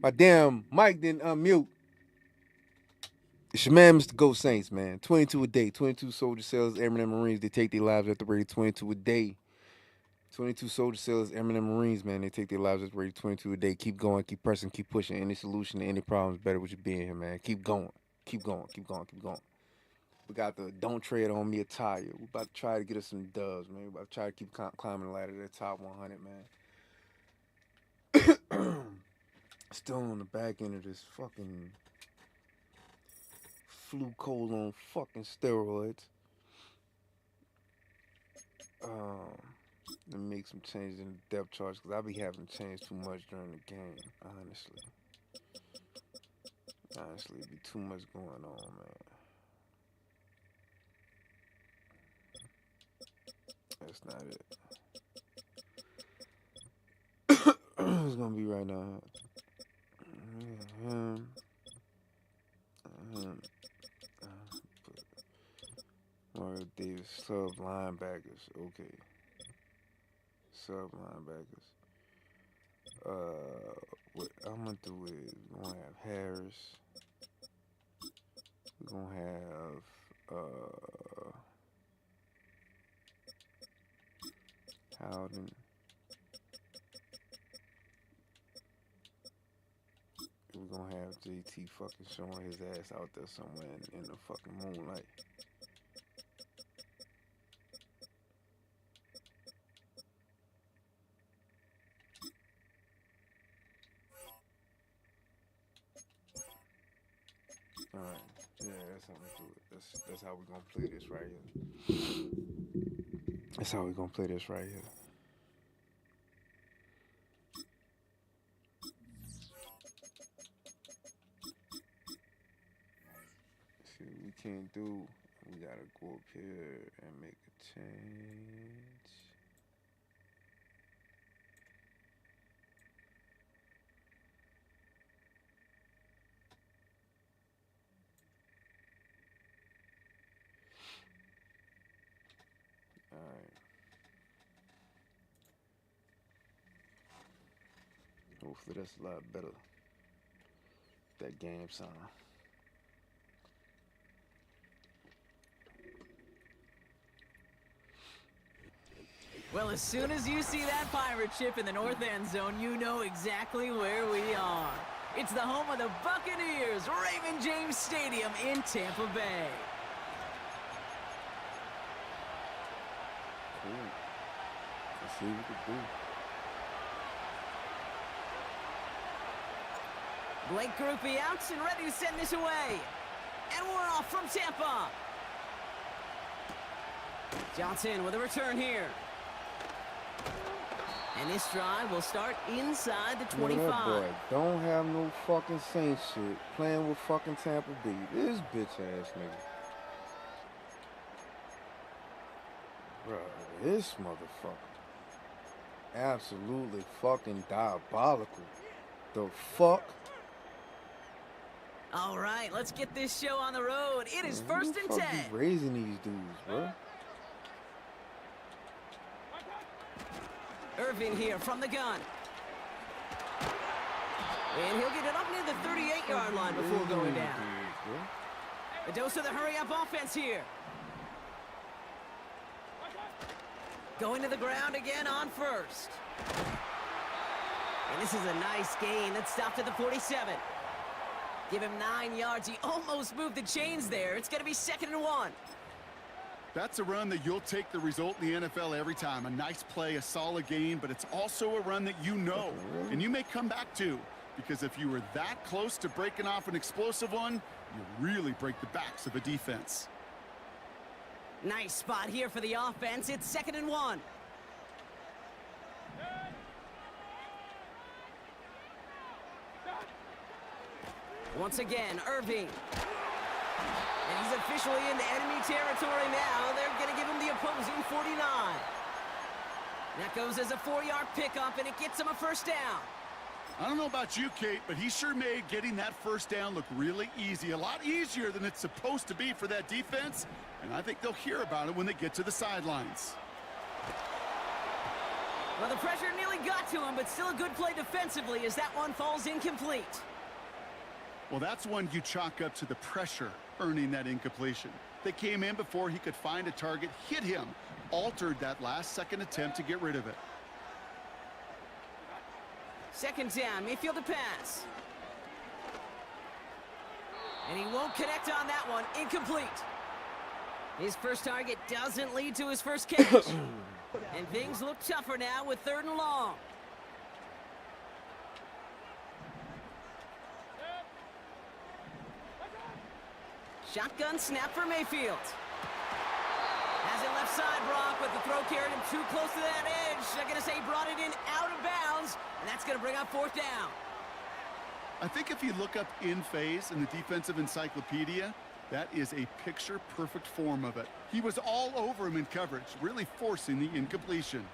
My damn mic didn't unmute. It's your man, Mr. Ghost Saints, man. 22 a day. 22 soldier cells, airmen and Marines. They take their lives at the rate of 22 a day. 22 soldier cells, airmen and Marines, man. They take their lives at the rate of 22 a day. Keep going, keep pressing, keep pushing. Any solution to any problem is better with you being here, man. Keep going. Keep going, keep going, keep going. We got the Don't Tread on Me attire. We about to try to get us some dubs, man. We about to try to keep climbing the ladder to the top 100, man. Still on the back end of this fucking flu cold on fucking steroids. Um, Let me make some changes in the depth charts because I be having to change too much during the game. Honestly, it be too much going on, man. that's not it. It's gonna be right now. Mario Davis, sub linebackers. Okay. Sub linebackers. What I'm gonna do is we're gonna have Harris. We're gonna have Howden. We're gonna have JT fucking showing his ass out there somewhere in the fucking moonlight. Alright, yeah, that's how we do it. That's how we're gonna play this right here. That's how we're gonna play this right here. See what we can't do. We gotta go up here and make a change. Alright. Hopefully that's a lot better. That game sound. Well, as soon as you see that pirate ship in the north end zone, you know exactly where we are. It's the home of the Buccaneers, Raymond James Stadium in Tampa Bay. Cool. Let's see what we can do. Blake Groupie out and ready to send this away. And we're off from Tampa. Johnson with a return here. And this drive will start inside the 25. That boy don't have no fucking Saints shit. Playing with fucking Tampa Bay. This bitch ass nigga. Bruh, this motherfucker. Absolutely fucking diabolical. The fuck? All right, let's get this show on the road. It is first and 10. You raising these dudes, bro. Irving here from the gun. And he'll get it up near the 38-yard line before going down. A dose of the hurry-up offense here. Going to the ground again on first. And this is a nice gain that stopped at the 47. Give him 9 yards. He almost moved the chains there. It's going to be 2nd and 1. That's a run that you'll take the result in the NFL every time. A nice play, a solid gain, but it's also a run that you know, and you may come back to, because if you were that close to breaking off an explosive one, you really break the backs of a defense. Nice spot here for the offense. It's 2nd and 1. Once again, Irving. And he's officially into enemy territory now. They're going to give him the opposing 49. That goes as a 4-yard pickup, and it gets him a first down. I don't know about you, Kate, but he sure made getting that first down look really easy. A lot easier than it's supposed to be for that defense. And I think they'll hear about it when they get to the sidelines. Well, the pressure nearly got to him, but still a good play defensively as that one falls incomplete. Well, that's one you chalk up to the pressure earning that incompletion. They came in before he could find a target, hit him, altered that last-second attempt to get rid of it. 2nd down, Mayfield to pass. And he won't connect on that one. Incomplete. His first target doesn't lead to his first catch. And things look tougher now with 3rd and long. Shotgun snap for Mayfield. Has it left side, Brock, but the throw carried him too close to that edge. I'm going to say he brought it in out of bounds, and that's going to bring up 4th down. I think if you look up in phase in the defensive encyclopedia, That is a picture-perfect form of it. He was all over him in coverage, really forcing the incompletion.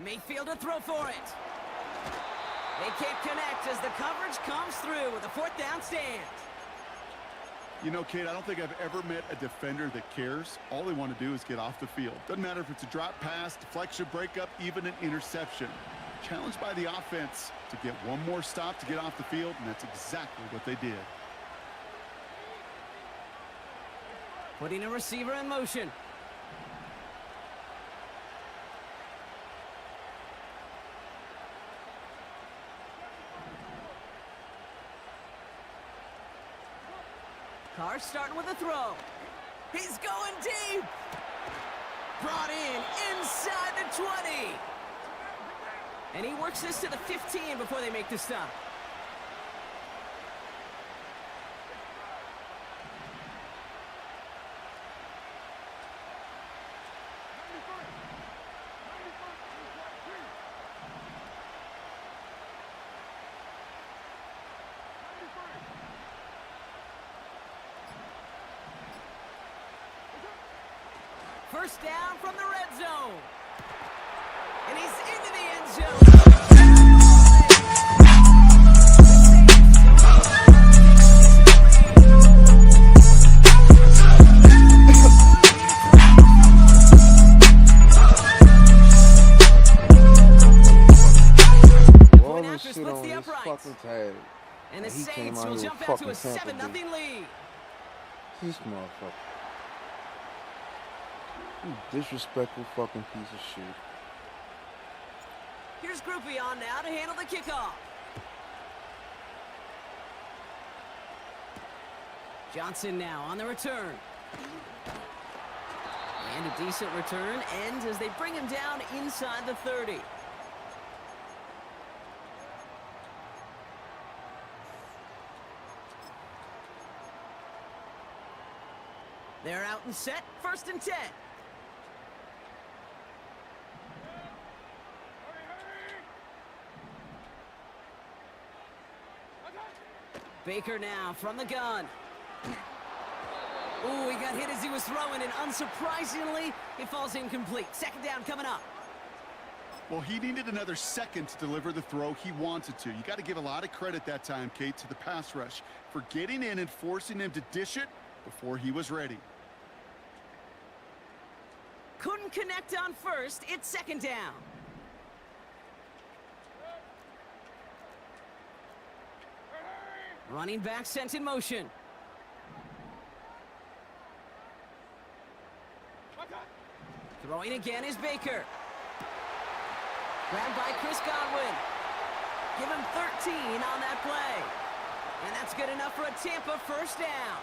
Mayfield to throw for it. They can't connect as the coverage comes through with a 4th down stand. You know, Kate, I don't think I've ever met a defender that cares. All they want to do is get off the field. Doesn't matter if it's a drop pass, deflection, breakup, even an interception. Challenged by the offense to get one more stop to get off the field, and that's exactly what they did. Putting a receiver in motion. Carr starting with a throw. He's going deep. Brought in inside the 20. And he works this to the 15 before they make the stop. First down from the red zone. And he's into the end zone. Point after splits the uprights. And the Saints will jump out to a 7-0 lead. This motherfucker. You disrespectful fucking piece of shit. Here's Groupie on now to handle the kickoff. Johnson now on the return. And a decent return ends as they bring him down inside the 30. They're out and set, 1st and 10. Baker now from the gun. Ooh, he got hit as he was throwing, and unsurprisingly, it falls incomplete. 2nd down coming up. Well, he needed another second to deliver the throw he wanted to. You got to give a lot of credit that time, Kate, to the pass rush for getting in and forcing him to dish it before he was ready. Couldn't connect on 1st. It's 2nd down. Running back sent in motion. Throwing again is Baker. Grabbed by Chris Godwin. Give him 13 on that play. And that's good enough for a Tampa 1st down.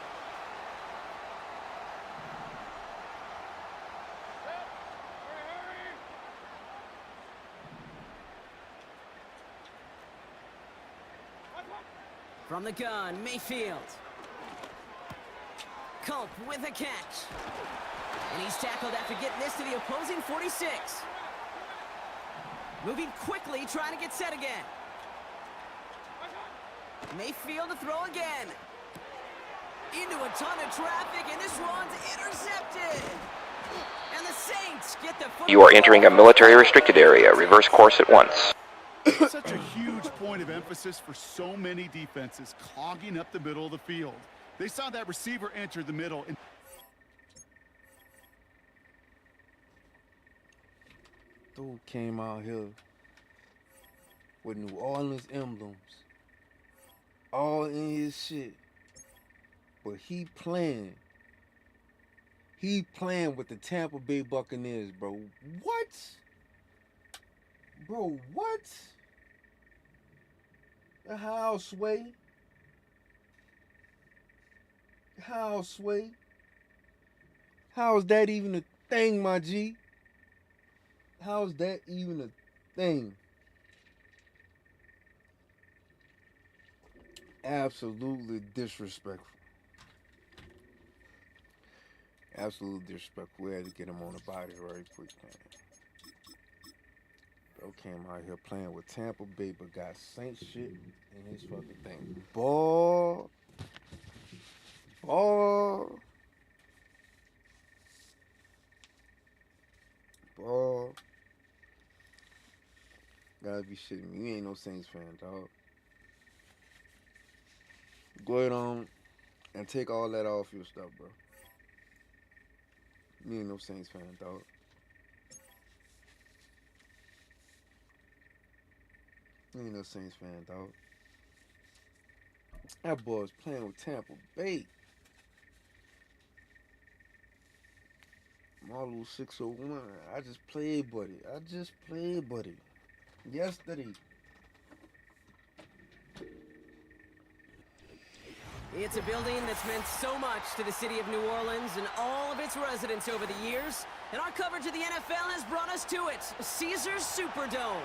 From the gun, Mayfield. Culp with a catch. And he's tackled after getting this to the opposing 46. Moving quickly, trying to get set again. Mayfield to throw again. Into a ton of traffic, and this one's intercepted. And the Saints get the football. You are entering a military restricted area. Reverse course at once. Such a huge point of emphasis for so many defenses, clogging up the middle of the field. They saw that receiver enter the middle. And Dude came out here with New Orleans emblems. All in his shit. But he playing with the Tampa Bay Buccaneers, bro. What? Bro, what? How, Sway? How, Sway? How is that even a thing, my G? How is that even a thing? Absolutely disrespectful. Absolutely disrespectful. We had to get him on the body right quick, man. Bro came out here playing with Tampa Bay, but got Saints shit in his fucking thing. Ball. Ball. Ball. Gotta be shitting me. You ain't no Saints fan, dog. Go ahead on and take all that off your stuff, bro. You ain't no Saints fan, dog. You ain't no Saints fan, dog. That boy's playing with Tampa Bay. Marlo 601. I just played, buddy. Yesterday. It's a building that's meant so much to the city of New Orleans and all of its residents over the years. And our coverage of the NFL has brought us to it, Caesars Superdome.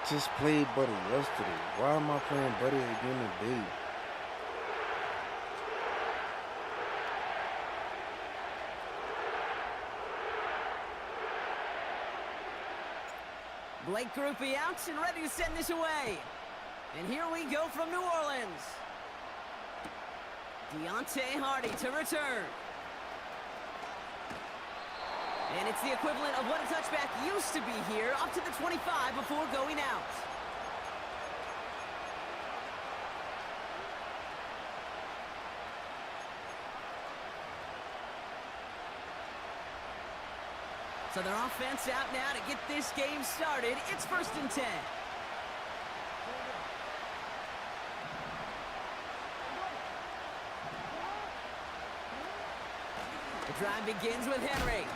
Just played buddy yesterday. Why am I playing buddy again today? Blake Grupe out and ready to send this away. And here we go from New Orleans. Deontay Hardy to return. And it's the equivalent of what a touchback used to be here, up to the 25 before going out. So their offense out now to get this game started. It's 1st and 10. The drive begins with Henry.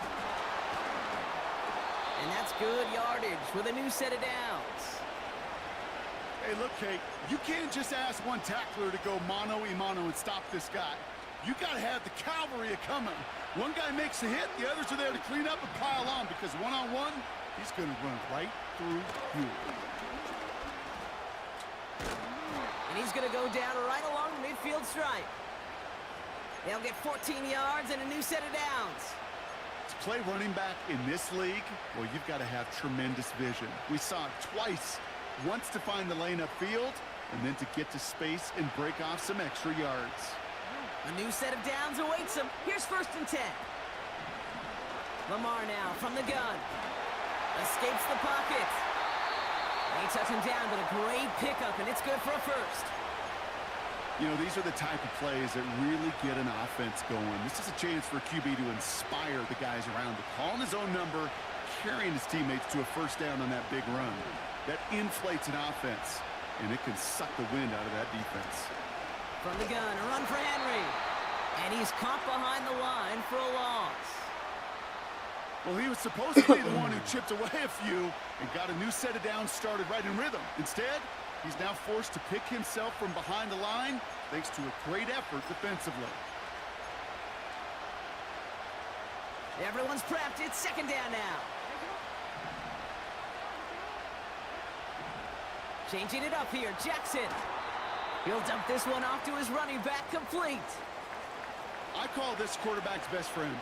And that's good yardage with a new set of downs. Hey, look, Kate, you can't just ask one tackler to go mano-a-mano and stop this guy. You got to have the cavalry coming. One guy makes a hit, the others are there to clean up and pile on, because one-on-one, he's going to run right through you. And he's going to go down right along the midfield stripe. They'll get 14 yards and a new set of downs. To play running back in this league, well, you've got to have tremendous vision. We saw it twice. Once to find the lane upfield, and then to get to space and break off some extra yards. A new set of downs awaits him. Here's 1st and 10. Lamar now from the gun. Escapes the pocket. They touch him down with a great pickup, and it's good for a first. You know, these are the type of plays that really get an offense going. This is a chance for QB to inspire the guys around him. Calling his own number, carrying his teammates to a first down on that big run. That inflates an offense, and it can suck the wind out of that defense. From the gun, a run for Henry. And he's caught behind the line for a loss. Well, he was supposed to be the one who chipped away a few and got a new set of downs started right in rhythm. Instead, he's now forced to pick himself from behind the line thanks to a great effort defensively. Everyone's prepped. It's 2nd down now. Changing it up here, Jackson. He'll dump this one off to his running back, complete. I call this quarterback's best friend.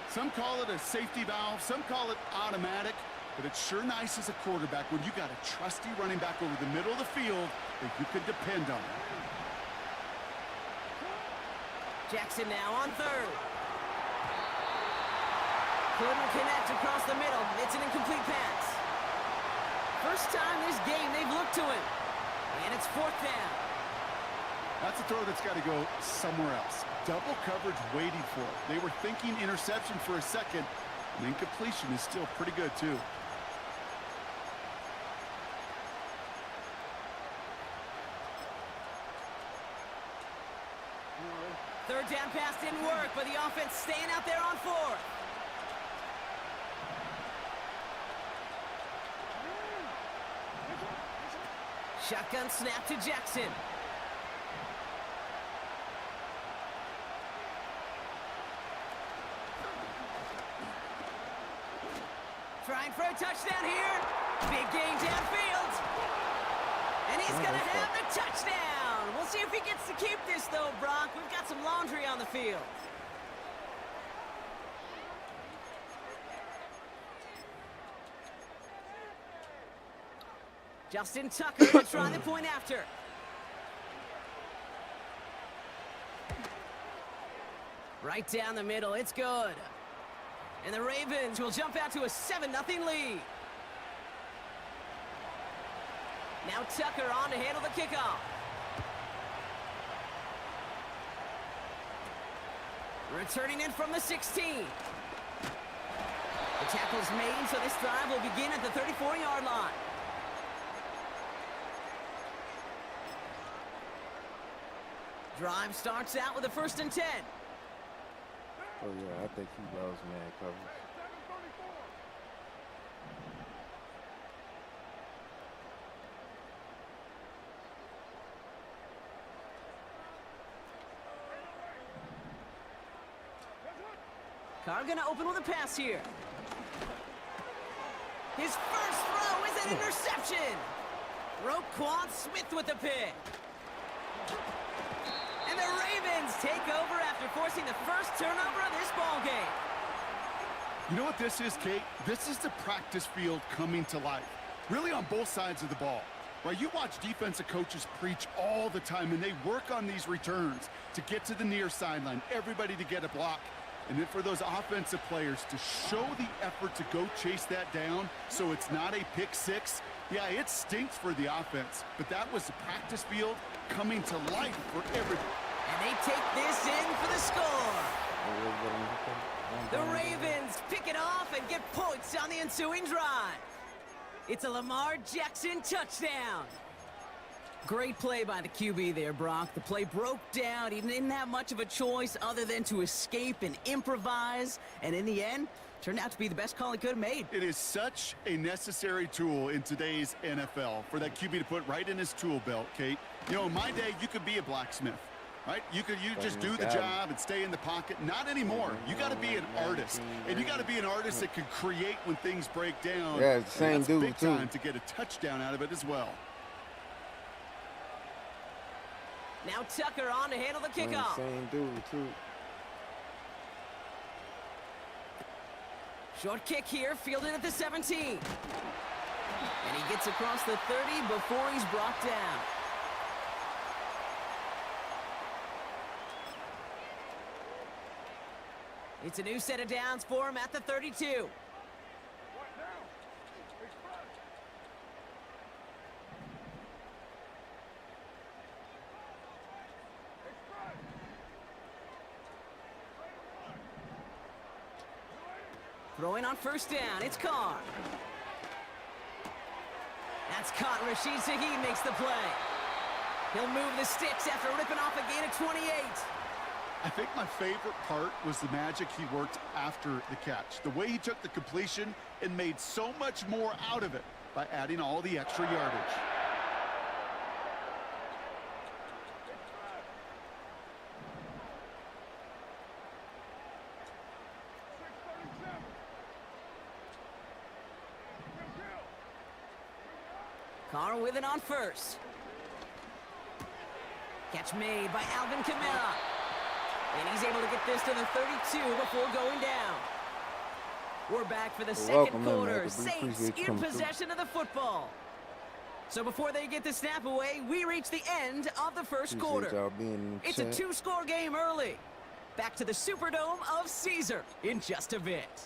Some call it a safety valve, some call it automatic, but it's sure nice as a quarterback when you got a trusty running back over the middle of the field that you can depend on. Jackson now on 3rd. Couldn't connect across the middle. It's an incomplete pass. First time this game they've looked to him. And it's 4th down. That's a throw that's got to go somewhere else. Double coverage waiting for it. They were thinking interception for a second, and incompletion is still pretty good, too. Third down pass didn't work, but the offense staying out there on 4th. Shotgun snap to Jackson. Trying for a touchdown here. Big gain downfield. And he's going to have the touchdown. We'll see if he gets to keep this, though, Brock. We've got some laundry on the field. Justin Tucker to try the point after. Right down the middle, it's good. And the Ravens will jump out to a 7-0 lead. Now Tucker on to handle the kickoff. Returning in from the 16. The tackle's made, so this drive will begin at the 34-yard line. Drive starts out with a 1st and 10. Oh, yeah, I think he loves man coverage. Carr gonna open with a pass here. His first throw is an interception. Roquan Smith with the pick. And the Ravens take over after forcing the first turnover of this ball game. You know what this is, Kate? This is the practice field coming to life. Really on both sides of the ball. Right? You watch defensive coaches preach all the time, and they work on these returns to get to the near sideline, everybody to get a block. And then for those offensive players to show the effort to go chase that down so it's not a pick six, yeah, it stinks for the offense. But that was the practice field coming to life for everybody. And they take this in for the score. The Ravens pick it off and get points on the ensuing drive. It's a Lamar Jackson touchdown. Great play by the QB there, Brock. The play broke down. He didn't have much of a choice other than to escape and improvise. And in the end, turned out to be the best call he could have made. It is such a necessary tool in today's NFL for that QB to put right in his tool belt, Kate. You know, in my day, you could be a blacksmith, right? You just do the job and stay in the pocket. Not anymore. You got to be an artist, and you got to be an artist that can create when things break down. Yeah, it's the same dude, big too. time to get a touchdown out of it as well. Now Tucker on to handle the kickoff. Same dude, too. Short kick here, fielded at the 17. And he gets across the 30 before he's brought down. It's a new set of downs for him at the 32. Throwing on 1st down, it's Carr. That's caught. Rashid Shaheed makes the play. He'll move the sticks after ripping off a gain of 28. I think my favorite part was the magic he worked after the catch. The way he took the completion and made so much more out of it by adding all the extra yardage. Carr with it on 1st. Catch made by Alvin Kamara. And he's able to get this to the 32 before going down. We're back for the second quarter. Saints in possession of the football. So before they get the snap away, we reach the end of the first quarter. It's a 2-score game early. Back to the Superdome of Caesar in just a bit.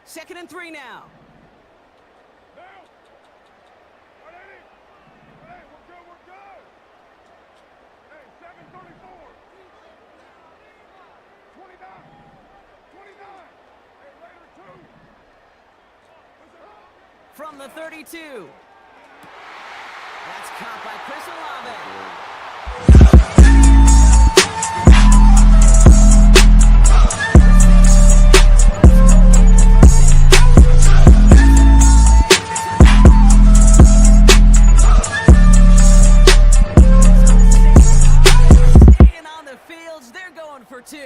2nd and 3 now. From the 32. That's caught by Chris Olave. Staying on the fields, they're going for 2.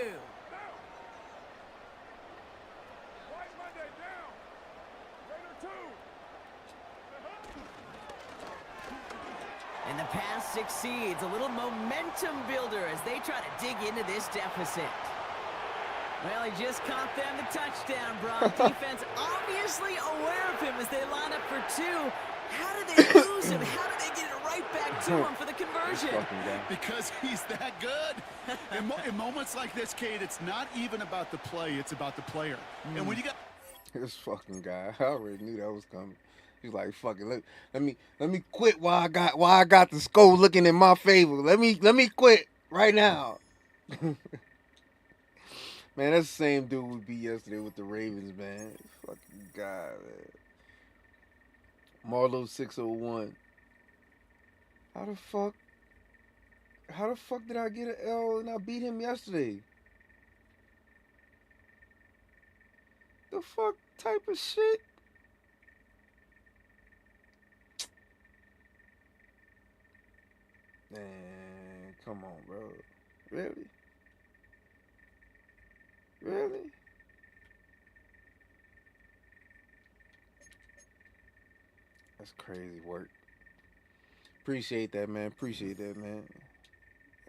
pass succeeds. A little momentum builder as they try to dig into this deficit. Well, he just caught them the touchdown, Bron. Defense obviously aware of him as they line up for two. How did they lose him? How did they get it right back to him for the conversion? Because he's that good. In moments like this, Cade, it's not even about the play, it's about the player. And when you got This fucking guy, I already knew that was coming. He's like, fuck it, let me quit while I got the score looking in my favor. Let me quit right now. Man, that's the same dude we beat yesterday with the Ravens, man. Fucking guy, man. Marlo 601. How the fuck did I get an L and I beat him yesterday? The fuck type of shit? Man, come on, bro. Really? Really? That's crazy work. Appreciate that, man. Appreciate that, man.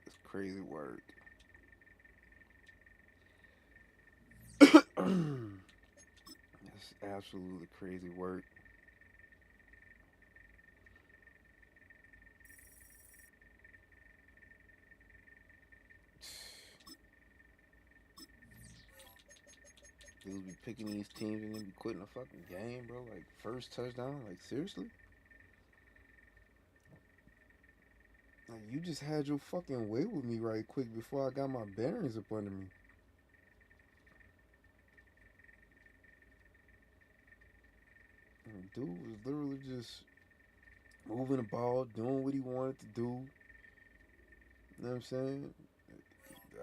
That's crazy work. That's absolutely crazy work. Dudes be picking these teams and then be quitting a fucking game, bro. Like, first touchdown? Like, seriously? Like, you just had your fucking way with me right quick before I got my bearings up under me. And dude was literally just moving the ball, doing what he wanted to do. You know what I'm saying?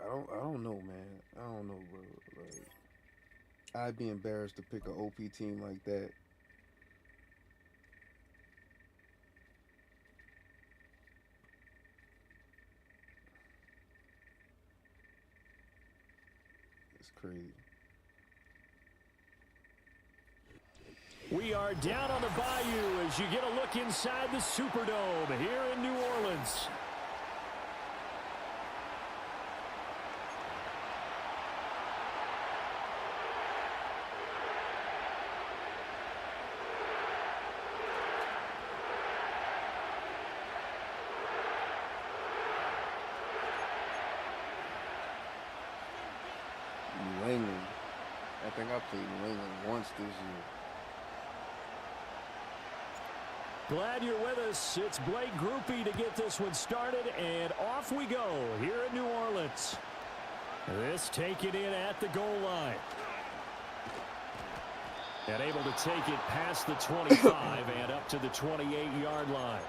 I don't know, man. I don't know, bro. Like, I'd be embarrassed to pick an OP team like that. It's crazy. We are down on the bayou as you get a look inside the Superdome here in New Orleans. New England. I think I played New England once this year. Glad you're with us. It's Blake Groupie to get this one started, and off we go here in New Orleans. This taken in at the goal line. And able to take it past the 25 and up to the 28-yard line.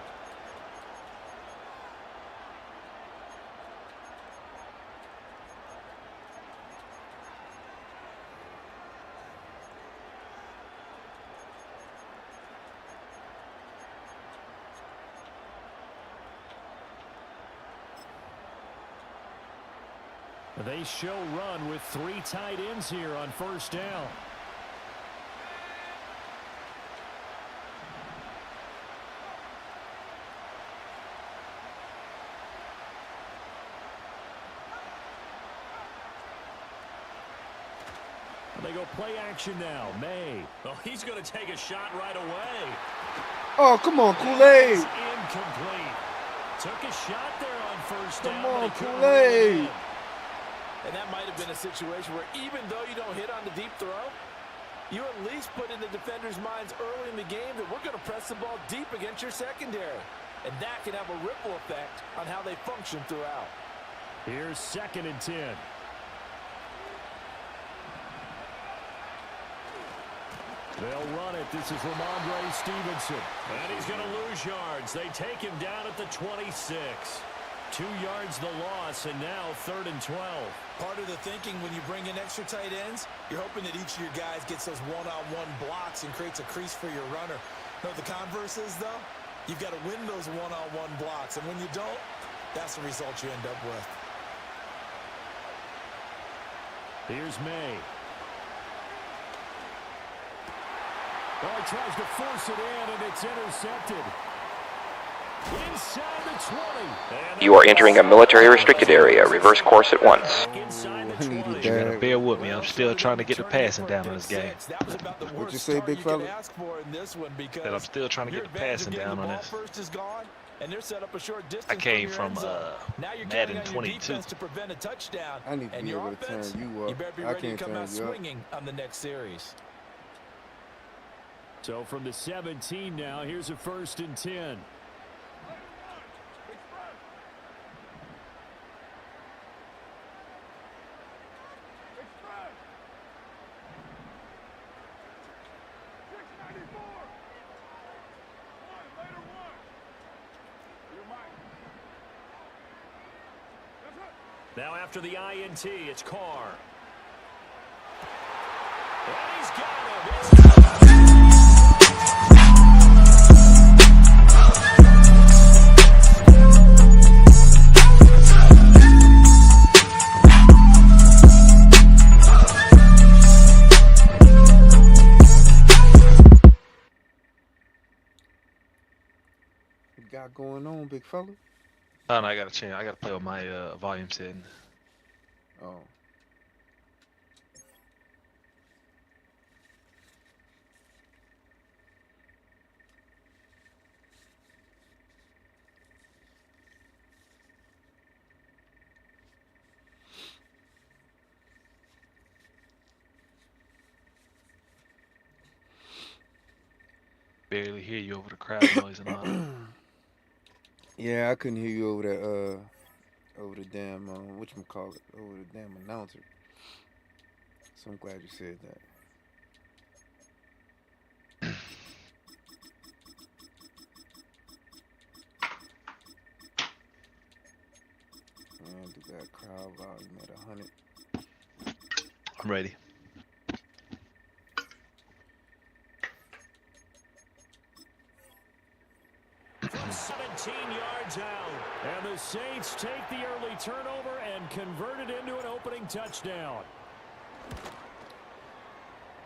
They show run with 3 tight ends here on first down. They go play action now. May. Oh, he's going to take a shot right away. Oh, come on, Kool-Aid. Incomplete. Took a shot there on first down. Come on, Kool-Aid. And that might have been a situation where even though you don't hit on the deep throw, you at least put in the defenders' minds early in the game that we're going to press the ball deep against your secondary. And that can have a ripple effect on how they function throughout. Here's 2nd and 10. They'll run it. This is Ramondre Stevenson. And he's going to lose yards. They take him down at the 26. 2 yards the loss, and now 3rd and 12. Part of the thinking when you bring in extra tight ends, you're hoping that each of your guys gets those one-on-one blocks and creates a crease for your runner. You know what the converse is, though? You've got to win those one-on-one blocks, and when you don't, that's the result you end up with. Here's May. Oh, he tries to force it in, and it's intercepted. Inside the 20. You are entering a military restricted area. Reverse course at once. Inside the I needed 20. You gotta that. bear with me. I'm still trying to get the passing down in this game. That was about the What you worst say, start big you could fella? ask for in this one, because That I'm still trying to your get the advantage of passing getting down the on ball this. first is gone, and they're set up a short distance I came your from end zone. Now you're Madden counting on your 22. defense to prevent a touchdown. I need to and be your able to turn offense, you up. better be I ready to can't come turn out you up. swinging on the next series. So from the 17 now, here's a 1st and 10. Now after the INT, it's Carr. And he's got him. What you got going on, big fella? Oh no, I gotta change. I gotta play with my volume setting. Oh. Barely hear you over the crowd noise and all that. Yeah, I couldn't hear you over that over the damn whatchamacallit, over the damn announcer. So I'm glad you said that. And do that crowd volume at 100. I'm ready. From 17 yards out. And the Saints take the early turnover and convert it into an opening touchdown.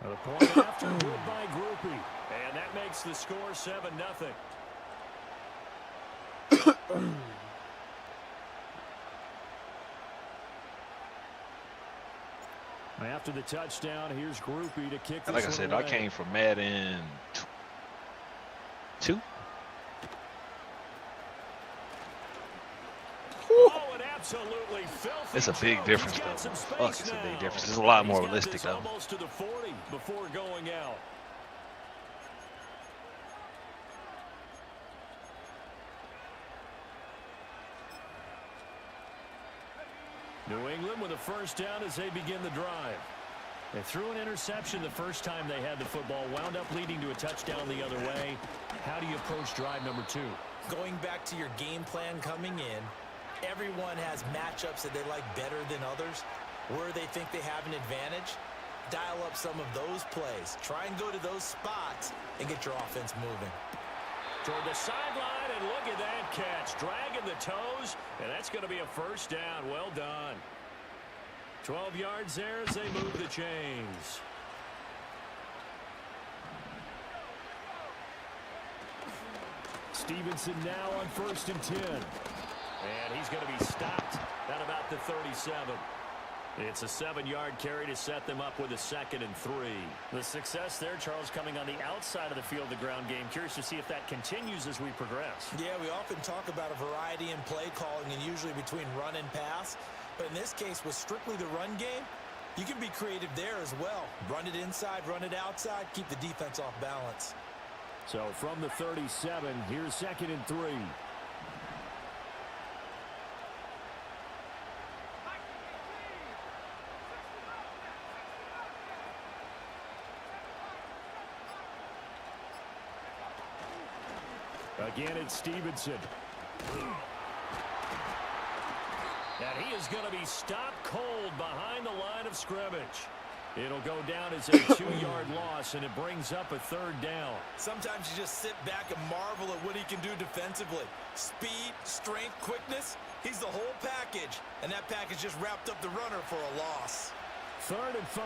A point after, good by Groupie. And that makes the score 7-0. After the touchdown, here's Groupie to kick this Like I said, I away. came from Madden 2. Oh, an absolutely filthy It's a big choke. difference, He's got though. some space Fuck, it's a big now. difference. It's a lot more He's got realistic, this though. almost to the 40 before going out. New England with a first down as they begin the drive. They threw an interception the first time they had the football, wound up leading to a touchdown the other way. How do you approach drive number 2? Going back to your game plan coming in, everyone has matchups that they like better than others, where they think they have an advantage. Dial up some of those plays. Try and go to those spots and get your offense moving. Toward the sideline, and look at that catch. Dragging the toes, and that's going to be a first down. Well done. 12 yards there as they move the chains. Stevenson now on 1st and 10. And he's going to be stopped at about the 37. It's a 7-yard carry to set them up with a 2nd and 3. The success there, Charles, coming on the outside of the field, the ground game. Curious to see if that continues as we progress. Yeah, we often talk about a variety in play calling and usually between run and pass. But in this case, with strictly the run game, you can be creative there as well. Run it inside, run it outside, keep the defense off balance. So from the 37, here's 2nd and 3. Again, it's Stevenson. And he is going to be stopped cold behind the line of scrimmage. It'll go down as a 2-yard loss, and it brings up a 3rd down. Sometimes you just sit back and marvel at what he can do defensively. Speed, strength, quickness, he's the whole package. And that package just wrapped up the runner for a loss. 3rd and 5.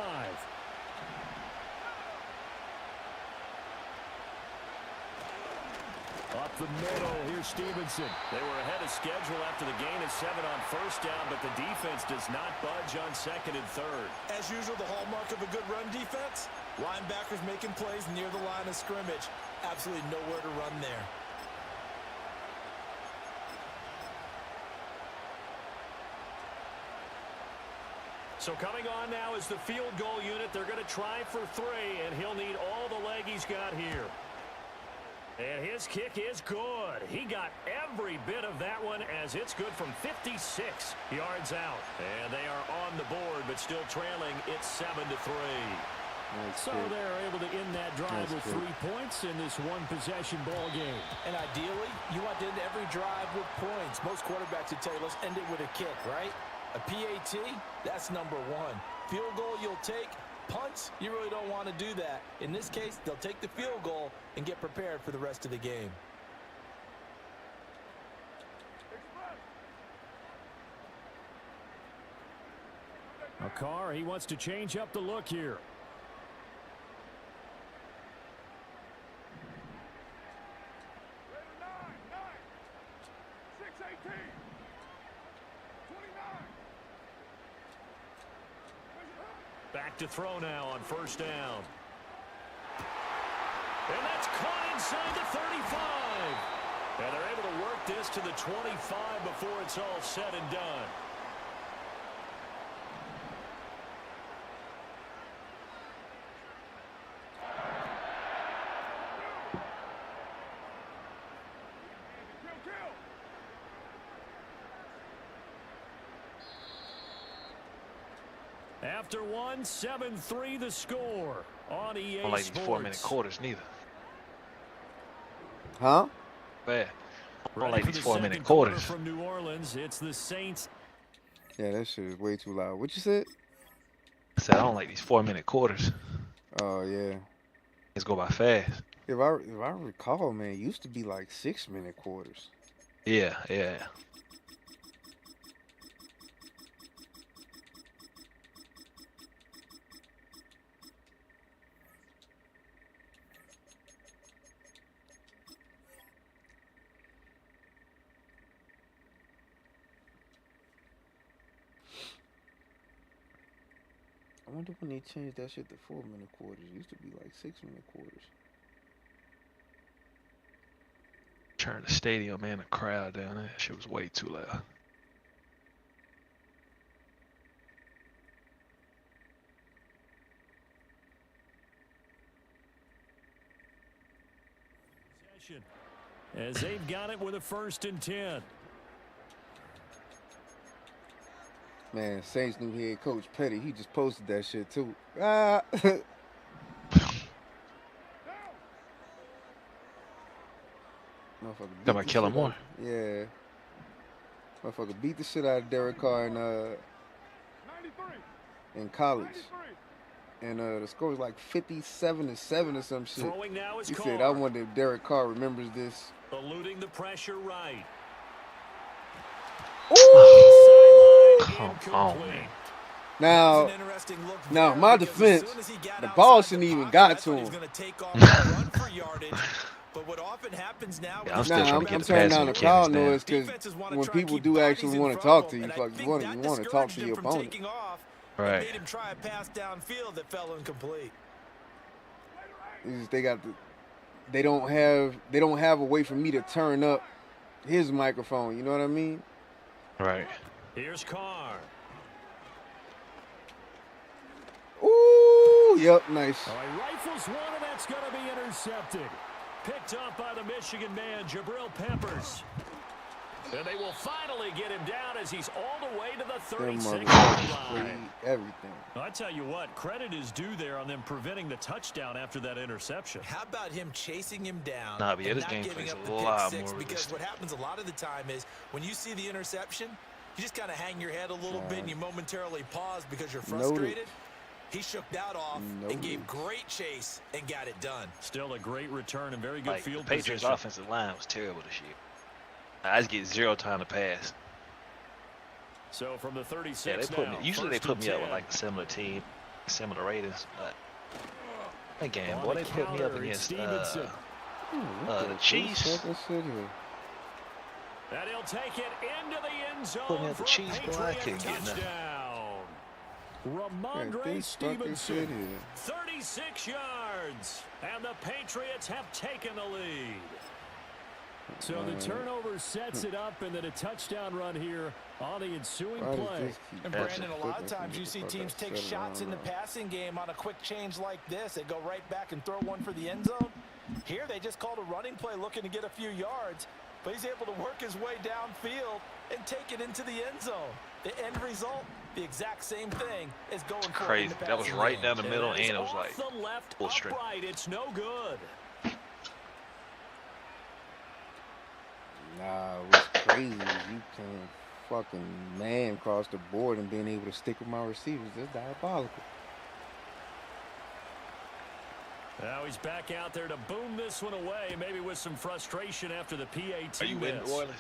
Up the middle, here's Stevenson. They were ahead of schedule after the gain of 7 on first down, but the defense does not budge on second and third. As usual, the hallmark of a good run defense, linebackers making plays near the line of scrimmage. Absolutely nowhere to run there. So coming on now is the field goal unit. They're going to try for 3, and he'll need all the leg he's got here. And his kick is good. He got every bit of that one as it's good from 56 yards out. And they are on the board, but still trailing. It's 7-3. So they're able to end that drive with 3 points in this one-possession ball game. And ideally, you want to end every drive with points. Most quarterbacks would tell you, let's end it with a kick, right? A PAT, that's number 1. Field goal you'll take. Punts, you really don't want to do that. In this case, they'll take the field goal and get prepared for the rest of the game. McCarr, he wants to change up the look here. Back to throw now on first down. And that's caught inside the 35. And they're able to work this to the 25 before it's all said and done. After 1, 7-3 the score on EA I don't like these Sports. 4-minute quarters neither. Huh? Bad. I don't Ready like for these the 4-minute second quarter quarters. from New Orleans. It's the Saints. Yeah, that shit is way too loud. What you said? I said I don't like these 4-minute quarters. Oh yeah. Let's go by fast. If I recall, man, it used to be like 6-minute quarters. Yeah. I wonder when they changed that shit to 4-minute quarters. It used to be like 6-minute quarters. Turn the stadium and the crowd down there. That shit was way too loud. As they've got it with a 1st and 10. Man, Saints new head coach Petty, he just posted that shit too. Ah. Motherfucker Talking about killing more. Yeah. Motherfucker beat the shit out of Derek Carr in college. And the score was like 57-7 or some shit. Throwing now is He Carr. said, I wonder if Derek Carr remembers this. Eluding the pressure right. Come on, man. Now, my defense, the ball shouldn't even got to him. But what often happens now, Yeah, I'm still trying to get I'm the turning pass down the on crowd Kevin noise because when people do actually want to talk to you, you want to talk to your opponent. Right. Made him try a pass downfield that fell incomplete. They don't have a way for me to turn up his microphone. You know what I mean? Right. Here's Carr. Ooh, yep, nice. All right, rifles one, and that's going to be intercepted. Picked up by the Michigan man, Jabril Peppers. And they will finally get him down as he's all the way to the 36-yard line. Everything. I tell you what, credit is due there on them preventing the touchdown after that interception. How about him chasing him down Nah, but yeah, and this not game giving plays up a the lot pick six? more Because realistic. what happens a lot of the time is when you see the interception, you just kind of hang your head a little bit and you momentarily pause because you're frustrated. He shook that off and gave great chase and got it done. Still a great return and very good Like, field the Patriots' position. offensive line was terrible this year. I just get 0 time to pass. So from the 36 Yeah, they put me. now, Usually they 1st put and me up 10. with like a similar team, similar ratings. But that game, On boy, the they put me up counter, it's against Stevenson. The cheese. Fucking shit here. And he'll take it into the end zone Putting out for the a cheese boy, I Patriot can't get nothing. touchdown. Yeah, Ramondre this fucking shit Stevenson, here. 36 yards, and the Patriots have taken the lead. So the turnover sets it up, and then a touchdown run here on the ensuing Why does play. this keep And passing Brandon, a lot of quicker times than you see the fuck teams I take said it shots in the on? passing game on a quick change like this. They go right back and throw one for the end zone. Here they just called a running play looking to get a few yards, but he's able to work his way downfield and take it into the end zone. The end result, the exact same thing as going for it in Crazy. the That was passing right game. down the middle, that and is it was off like the left full string. upright. It's no good. Nah, what's crazy is you playing fucking man across the board and being able to stick with my receivers. That's diabolical. Now he's back out there to boom this one away, maybe with some frustration after the PAT Are you in miss. New Orleans?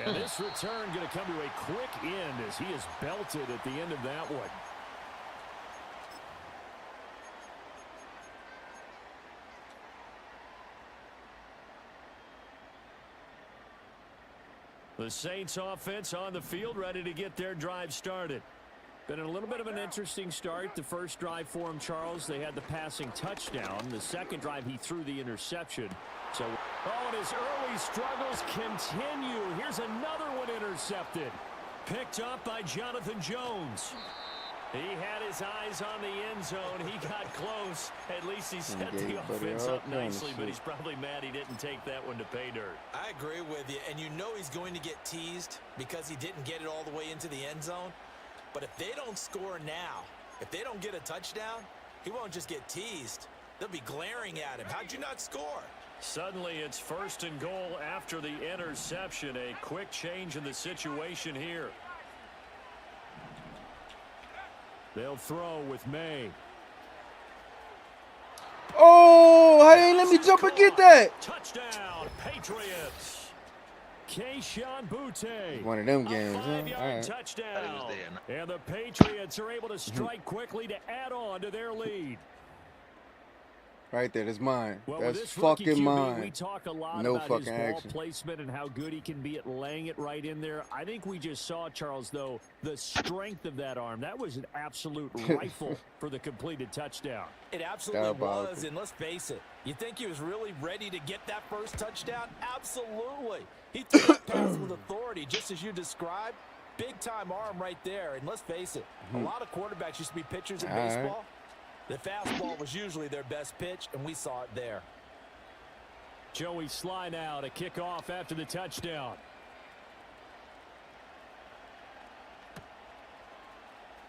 And this return going to come to a quick end as he is belted at the end of that one. The Saints offense on the field, ready to get their drive started. Been a little bit of an interesting start. The first drive for him, Charles, they had the passing touchdown. The second drive, he threw the interception. So, oh, and his early struggles continue. Here's another one intercepted. Picked up by Jonathan Jones. He had his eyes on the end zone. He got close. At least he set the offense up nicely, but he's probably mad he didn't take that one to pay dirt. I agree with you, and you know he's going to get teased because he didn't get it all the way into the end zone. But if they don't score now, if they don't get a touchdown, he won't just get teased. They'll be glaring at him. How'd you not score? Suddenly it's 1st and goal after the interception. A quick change in the situation here. They'll throw with May. Oh, how they ain't let me jump and get that? Touchdown, Patriots. Keyshawn Butte. One of them games, A huh? 5-yard All right. touchdown. there. And the Patriots are able to strike quickly to add on to their lead. Right there, that's mine. Well, That's with this rookie fucking QB, we mine. talk a lot No about his fucking ball action. placement and how good he can be at laying it right in there. I think we just saw, Charles, though, the strength of that arm. That was an absolute rifle for the completed touchdown. It absolutely Diabolical. was, and let's face it, you think he was really ready to get that first touchdown? Absolutely. He threw that pass with authority, just as you described. Big-time arm right there, and let's face it, a lot of quarterbacks used to be pitchers in All right. baseball. The fastball was usually their best pitch, and we saw it there. Joey Sly now to kick off after the touchdown.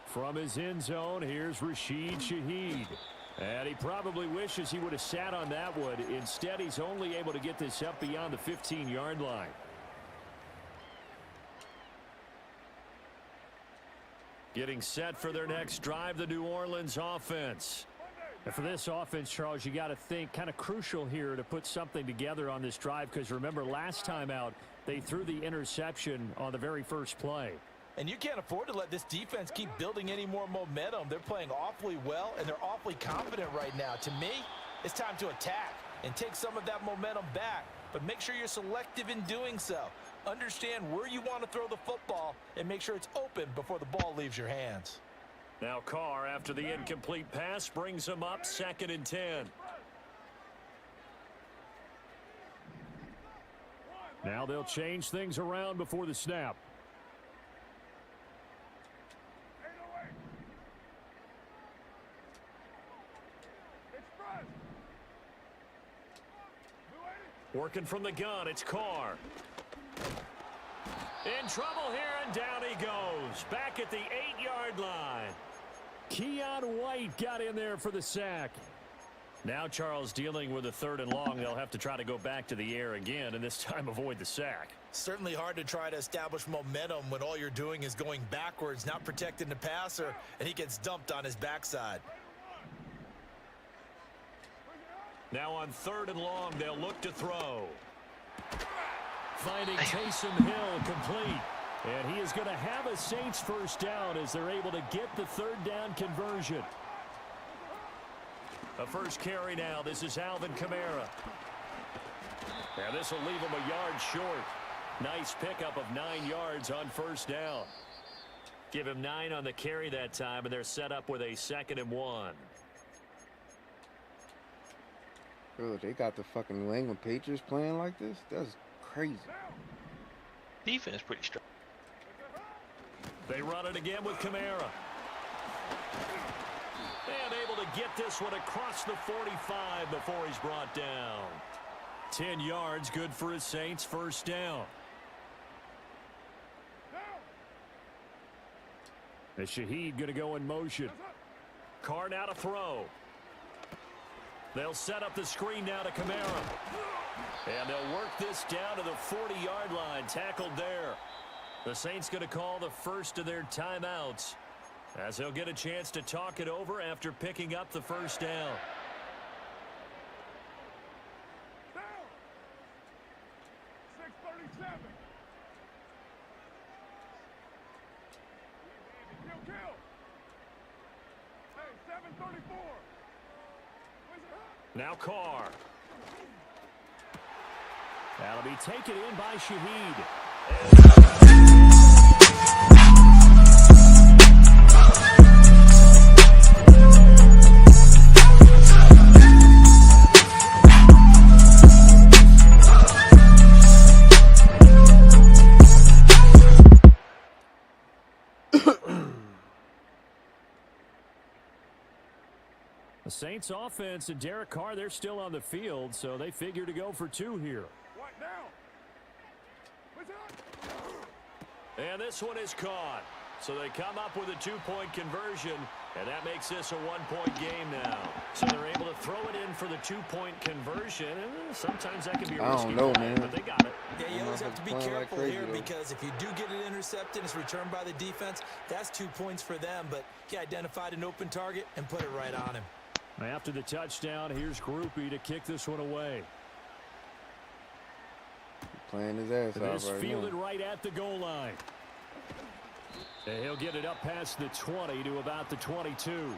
From his end zone, here's Rashid Shaheed. And he probably wishes he would have sat on that one. Instead, he's only able to get this up beyond the 15-yard line. Getting set for their next drive, the New Orleans offense. And for this offense, Charles, you got to think kind of crucial here to put something together on this drive, because remember last time out, they threw the interception on the very first play. And you can't afford to let this defense keep building any more momentum. They're playing awfully well, and they're awfully confident right now. To me, it's time to attack and take some of that momentum back. But make sure you're selective in doing so. Understand where you want to throw the football and make sure it's open before the ball leaves your hands. Now Carr, after the incomplete pass, brings him up 2nd and 10. Now they'll change things around before the snap. Working from the gun, it's Carr. In trouble here, and down he goes. Back at the 8-yard line. Keon White got in there for the sack. Now Charles dealing with a 3rd and long. They'll have to try to go back to the air again, and this time avoid the sack. Certainly hard to try to establish momentum when all you're doing is going backwards, not protecting the passer, and he gets dumped on his backside. Now on 3rd and long, they'll look to throw. Finding Taysom Hill complete. And he is going to have a Saints first down as they're able to get the 3rd down conversion. A first carry now. This is Alvin Kamara. And this will leave him a yard short. Nice pickup of 9 yards on first down. Give him 9 on the carry that time, and they're set up with a 2nd and 1. Bro, they got the fucking New England Patriots playing like this? That's crazy. Defense pretty strong. They run it again with Kamara. And able to get this one across the 45 before he's brought down. 10 yards, good for his Saints, first down. And Shaheed going to go in motion. Carr now to throw. They'll set up the screen now to Kamara. And they'll work this down to the 40-yard line, tackled there. The Saints going to call the first of their timeouts, as they'll get a chance to talk it over after picking up the first down. Down. 6:37. Kill. Hey, 7:34. Now Carr. That'll be taken in by Shaheed. The Saints offense and Derek Carr, they're still on the field, so they figure to go for 2 here. What now? And this one is caught. So they come up with a 2-point conversion, and that makes this a 1-point game now. So they're able to throw it in for the 2-point conversion, and sometimes that can be a risky play, but they got it. Yeah, you always have to be careful here because if you do get it intercepted, it's returned by the defense, that's 2 points for them, but he identified an open target and put it right on him. After the touchdown, here's Groupie to kick this one away. Playing his ass out This right fielded now. right at the goal line. And he'll get it up past the 20 to about the 22.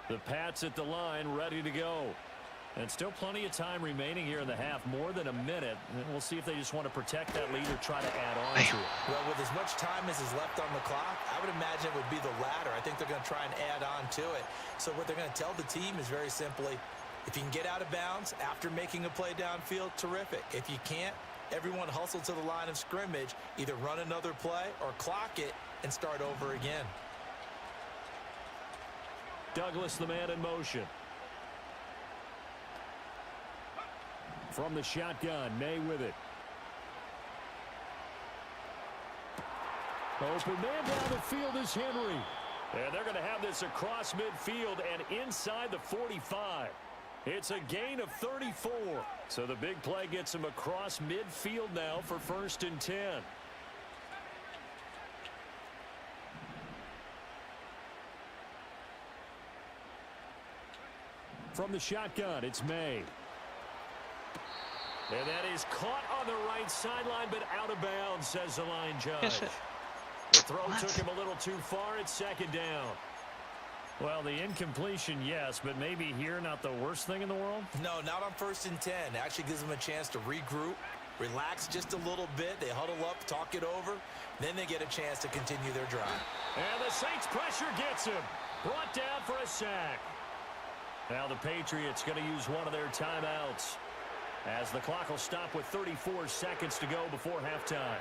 The Pats at the line, ready to go. And still plenty of time remaining here in the half, more than a minute. And we'll see if they just want to protect that lead or try to add on to it. Well, with as much time as is left on the clock, I would imagine it would be the latter. I think they're going to try and add on to it. So what they're going to tell the team is very simply, if you can get out of bounds after making a play downfield, terrific. If you can't, everyone hustle to the line of scrimmage, either run another play or clock it and start over again. Douglas, the man in motion. From the shotgun, May with it. Open man down the field is Henry. And they're going to have this across midfield and inside the 45. It's a gain of 34. So the big play gets him across midfield now for 1st and 10. From the shotgun, it's May. And that is caught on the right sideline, but out of bounds, says the line judge. The throw took him a little too far. It's 2nd down. Well, the incompletion, yes, but maybe here not the worst thing in the world? No, not on 1st and 10. Actually gives them a chance to regroup, relax just a little bit. They huddle up, talk it over. Then they get a chance to continue their drive. And the Saints pressure gets him. Brought down for a sack. Now the Patriots going to use one of their timeouts, as the clock will stop with 34 seconds to go before halftime.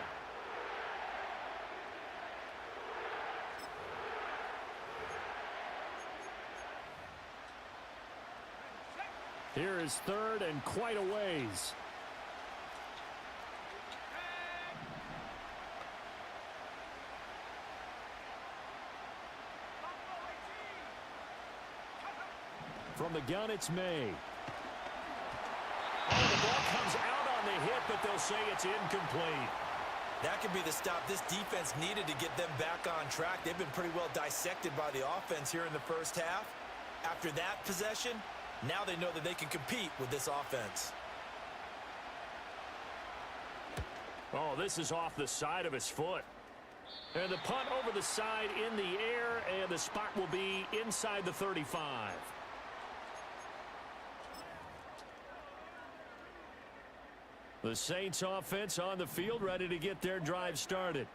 Here is 3rd and quite a ways. From the gun, it's May. Oh, the ball comes out on the hit, but they'll say it's incomplete. That could be the stop this defense needed to get them back on track. They've been pretty well dissected by the offense here in the first half. After that possession, now they know that they can compete with this offense. Oh, this is off the side of his foot. And the punt over the side in the air, and the spot will be inside the 35. The Saints offense on the field, ready to get their drive started.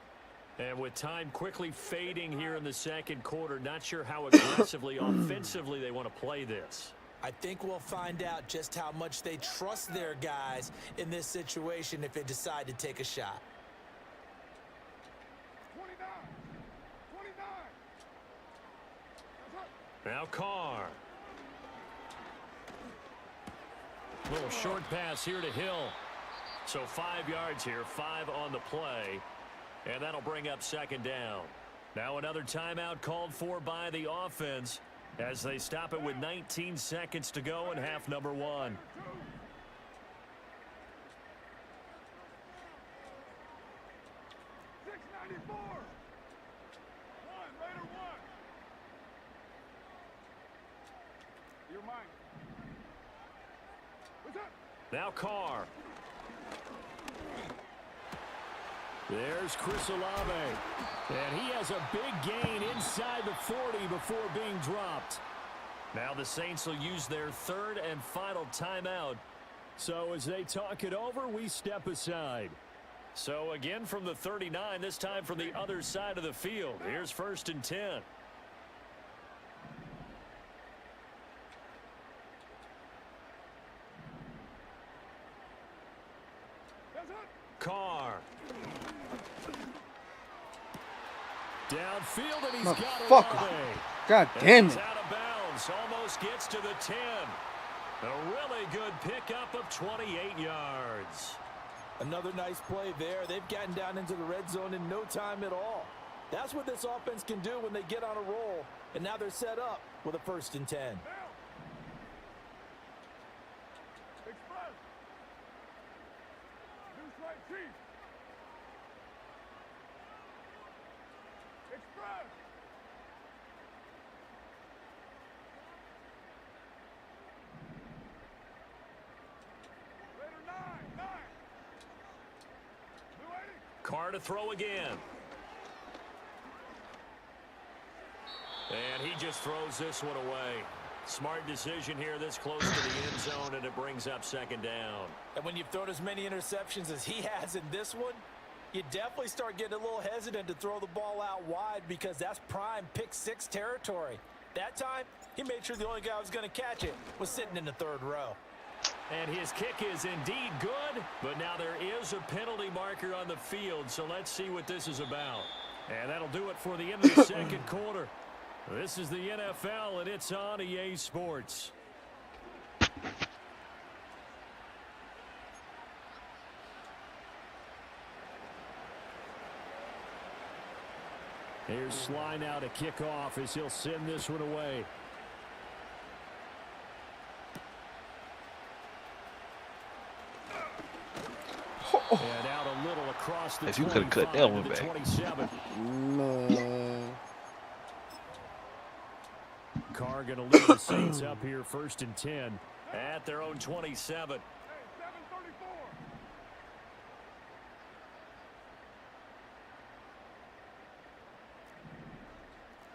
And with time quickly fading here in the second quarter, not sure how aggressively, offensively they want to play this. I think we'll find out just how much they trust their guys in this situation if they decide to take a shot. 29. 29. Now Carr. Little short pass here to Hill. So 5 yards here, 5 on the play. And that'll bring up second down. Now another timeout called for by the offense as they stop it with 19 seconds to go in half number 1. 694. Raider 1. Your mind. What's up? Now Carr. There's Chris Olave. And he has a big gain inside the 40 before being dropped. Now the Saints will use their third and final timeout. So as they talk it over, we step aside. So again from the 39, this time from the other side of the field. Here's 1st and 10. Carr. Downfield, and he's got Motherfucker. Olave. God damn He's it. out of bounds. Almost gets to the 10. A really good pickup of 28 yards. Another nice play there. They've gotten down into the red zone in no time at all. That's what this offense can do when they get on a roll. And now they're set up with a 1st and 10. Express. New strike chief. Express. Raider 9. New 80. Carr to throw again. And he just throws this one away. Smart decision here this close to the end zone, and it brings up second down. And when you've thrown as many interceptions as he has in this one, you definitely start getting a little hesitant to throw the ball out wide because that's prime pick-6 territory. That time, he made sure the only guy who was going to catch it was sitting in the 3rd row. And his kick is indeed good, but now there is a penalty marker on the field, so let's see what this is about. And that'll do it for the end of the second quarter. This is the NFL, and it's on EA Sports. Here's Sly now to kick off as he'll send this one away. And out a little across the If you could have cut that one back. 27. Man. Carr going to lead the Saints up here 1st and 10 at their own 27. Hey, 734.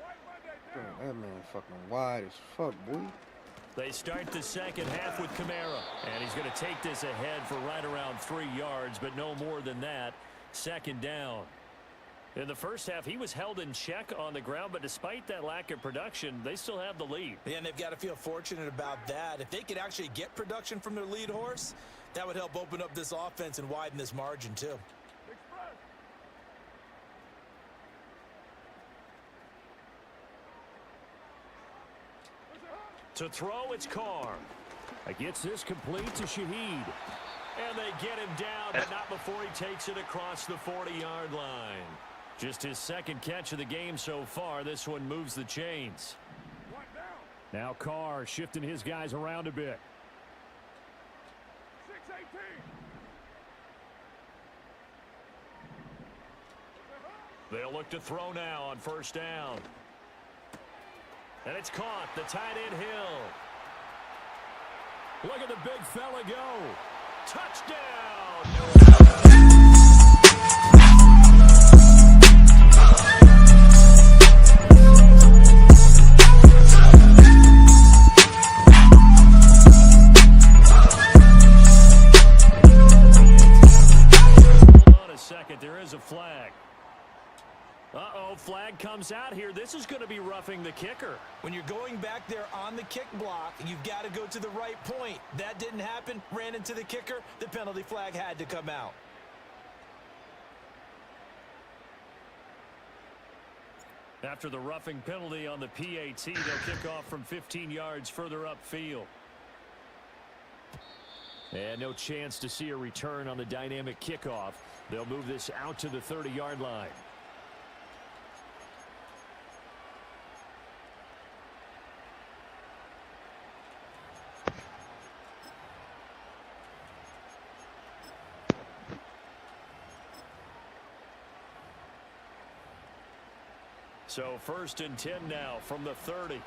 White Monday down. That man fucking wide as fuck, boy. They start the second half with Kamara, and he's going to take this ahead for right around 3 yards, but no more than that. Second down. In the first half, he was held in check on the ground, but despite that lack of production, they still have the lead. And they've got to feel fortunate about that. If they could actually get production from their lead horse, that would help open up this offense and widen this margin too. Express. To throw, it's Carr. Gets this complete to Shaheed. And they get him down, but not before he takes it across the 40-yard line. Just his second catch of the game so far. This one moves the chains. One down. Now Carr shifting his guys around a bit. 618. They'll look to throw now on first down. And it's caught. The tight end Hill. Look at the big fella go. Touchdown. There is a flag. Uh-oh, flag comes out here. This is going to be roughing the kicker. When you're going back there on the kick block, you've got to go to the right point. That didn't happen. Ran into the kicker. The penalty flag had to come out. After the roughing penalty on the PAT, they'll kick off from 15 yards further upfield. And no chance to see a return on the dynamic kickoff. They'll move this out to the 30-yard line. So 1st and 10 now from the 30.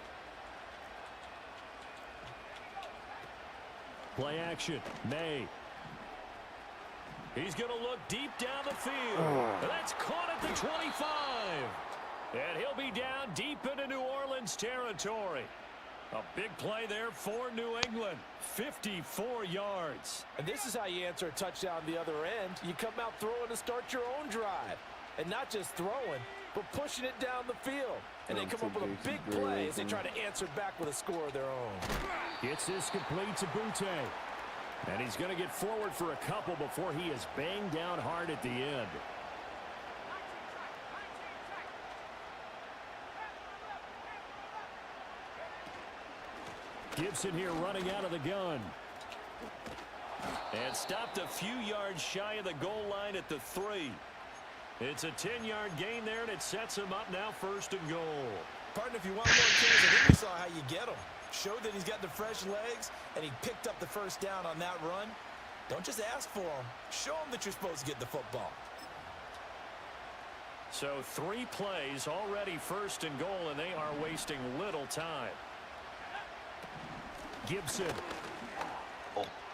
Play action. May. He's going to look deep down the field. That's caught at the 25. And he'll be down deep into New Orleans territory. A big play there for New England. 54 yards. And this is how you answer a touchdown the other end. You come out throwing to start your own drive. And not just throwing, but pushing it down the field. And they come up with a big play as they try to answer back with a score of their own. Gets this complete to Butte. And he's going to get forward for a couple before he is banged down hard at the end. Gibson here running out of the gun. And stopped a few yards shy of the goal line at the 3. It's a 10-yard gain there, and it sets him up now 1st and goal. Partner, if you want more kills, I think we saw how you get him. Showed that he's got the fresh legs, and he picked up the first down on that run. Don't just ask for him. Show him that you're supposed to get the football. So 3 plays already 1st and goal, and they are wasting little time. Gibson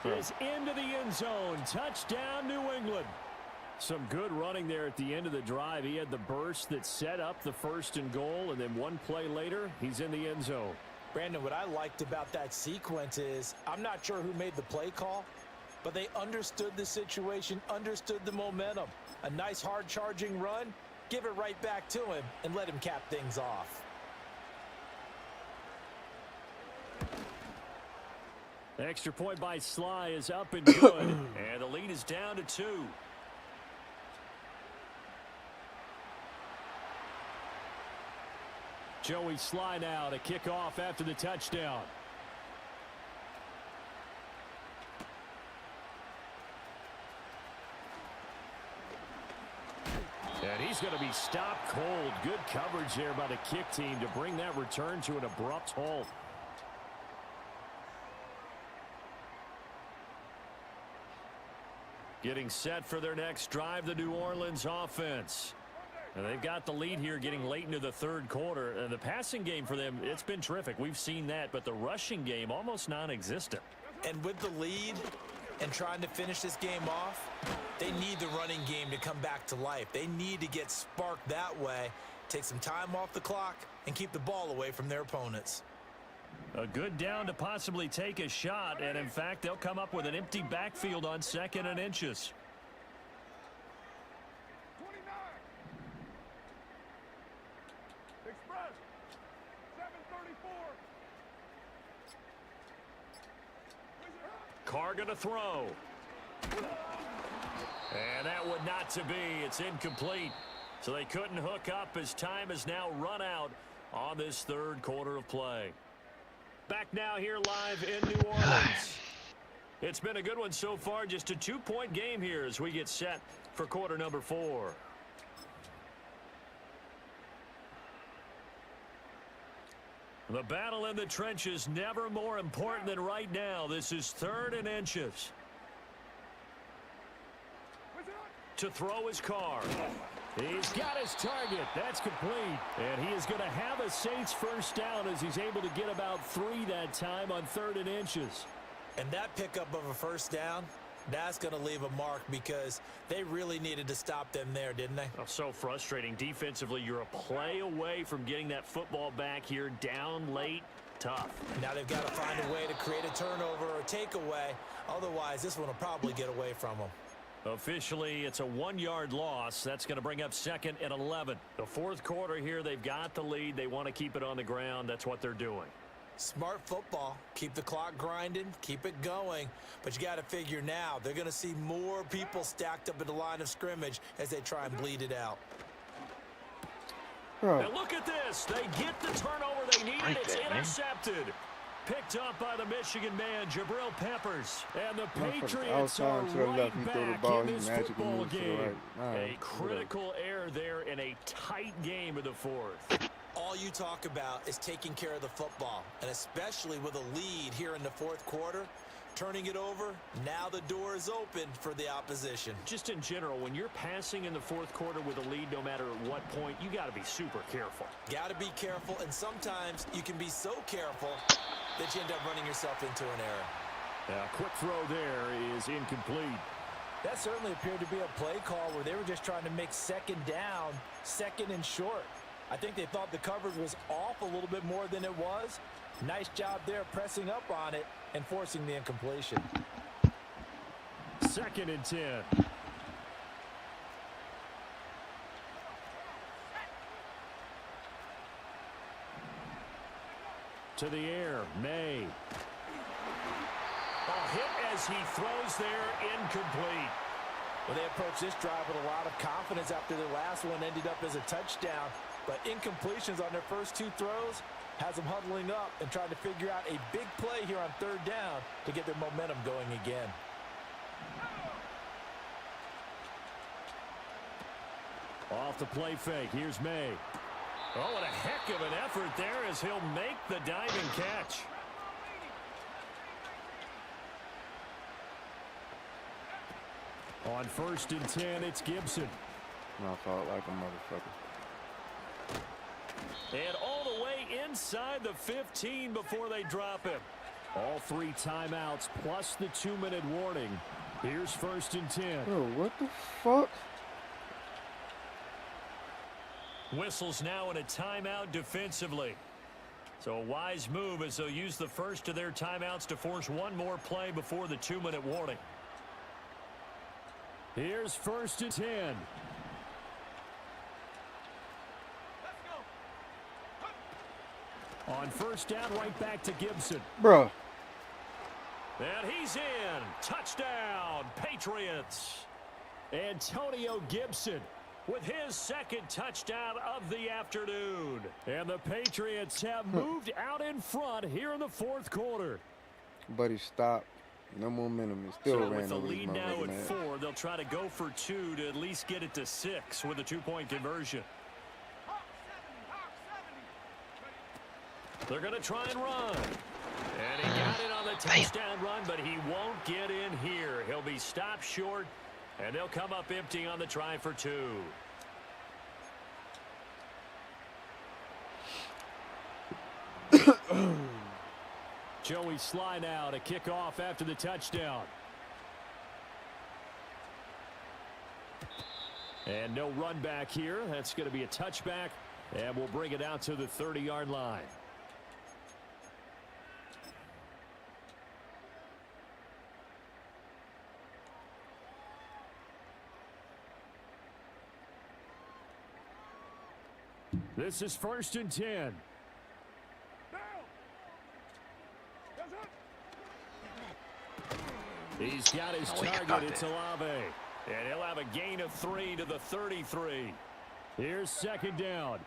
is into the end zone. Touchdown, New England. Some good running there at the end of the drive. He had the burst that set up the 1st and goal, and then 1 play later, he's in the end zone. Brandon, what I liked about that sequence is I'm not sure who made the play call, but they understood the situation, understood the momentum. A nice hard charging run, give it right back to him, and let him cap things off. The extra point by Sly is up and good, and the lead is down to 2. Joey Sly now to kick off after the touchdown. And he's going to be stopped cold. Good coverage there by the kick team to bring that return to an abrupt halt. Getting set for their next drive, the New Orleans offense. And they've got the lead here getting late into the 3rd quarter. And the passing game for them, it's been terrific. We've seen that, but the rushing game almost non-existent. And with the lead and trying to finish this game off, they need the running game to come back to life. They need to get sparked that way, take some time off the clock, and keep the ball away from their opponents. A good down to possibly take a shot, and in fact, they'll come up with an empty backfield on 2nd and inches. 29. Express. 734. Carr going to throw. And that would not to be. It's incomplete. So they couldn't hook up as time has now run out on this 3rd quarter of play. Back now here live in New Orleans. It's been a good one so far. Just a 2-point game here as we get set for quarter number 4. The battle in the trenches never more important than right now. This is 3rd and inches. To throw his Carr. He's got his target. That's complete. And he is going to have a Saints first down as he's able to get about 3 that time on 3rd and inches. And that pickup of a first down, that's going to leave a mark because they really needed to stop them there, didn't they? Oh, so frustrating. Defensively, you're a play away from getting that football back here down late. Tough. Now they've got to find a way to create a turnover or takeaway. Otherwise, this one will probably get away from them. Officially, it's a 1-yard loss. That's going to bring up 2nd and 11. The 4th quarter here, they've got the lead. They want to keep it on the ground. That's what they're doing. Smart football. Keep the clock grinding. Keep it going. But you got to figure now, they're going to see more people stacked up at the line of scrimmage as they try and bleed it out. And look at this. They get the turnover they needed. It's intercepted. Picked up by the Michigan man, Jabril Peppers. And the Patriots are right back in this football game. A critical error there in a tight game in the 4th. All you talk about is taking care of the football, and especially with a lead here in the 4th quarter, turning it over, now the door is open for the opposition. Just in general, when you're passing in the 4th quarter with a lead, no matter at what point, you got to be super careful. Got to be careful, and sometimes you can be so careful that you end up running yourself into an error. A quick throw there is incomplete. That certainly appeared to be a play call where they were just trying to make 2nd down, 2nd and short. I think they thought the coverage was off a little bit more than it was. Nice job there pressing up on it and forcing the incompletion. 2nd and 10. To the air, May. A hit as he throws there, incomplete. Well, they approached this drive with a lot of confidence after their last one ended up as a touchdown. But incompletions on their first 2 throws has them huddling up and trying to figure out a big play here on 3rd down to get their momentum going again. Off the play fake, here's May. Oh, what a heck of an effort there as he'll make the diving catch. On 1st and 10, it's Gibson. My fault like a motherfucker. And all the way inside the 15 before they drop him. All 3 timeouts plus the 2-minute warning. Here's 1st and 10. Bro, what the fuck? Whistles now in a timeout defensively. So a wise move as they'll use the first of their timeouts to force one more play before the 2-minute warning. Here's 1st and 10. On 1st down, right back to Gibson. Bro. And he's in. Touchdown, Patriots. Antonio Gibson with his 2nd touchdown of the afternoon. And the Patriots have moved out in front here in the 4th quarter. Buddy, stop. No momentum. It still so ran with the over lead now at man. 4, they'll try to go for 2 to at least get it to 6 with a 2-point conversion. They're going to try and run. And he got it on the touchdown run, but he won't get in here. He'll be stopped short, and they'll come up empty on the try for 2. Joey Sly now to kick off after the touchdown. And no run back here. That's going to be a touchback, and we'll bring it out to the 30-yard line. This is 1st and 10. He's got his target. It's Olave. And he'll have a gain of 3 to the 33. Here's 2nd down.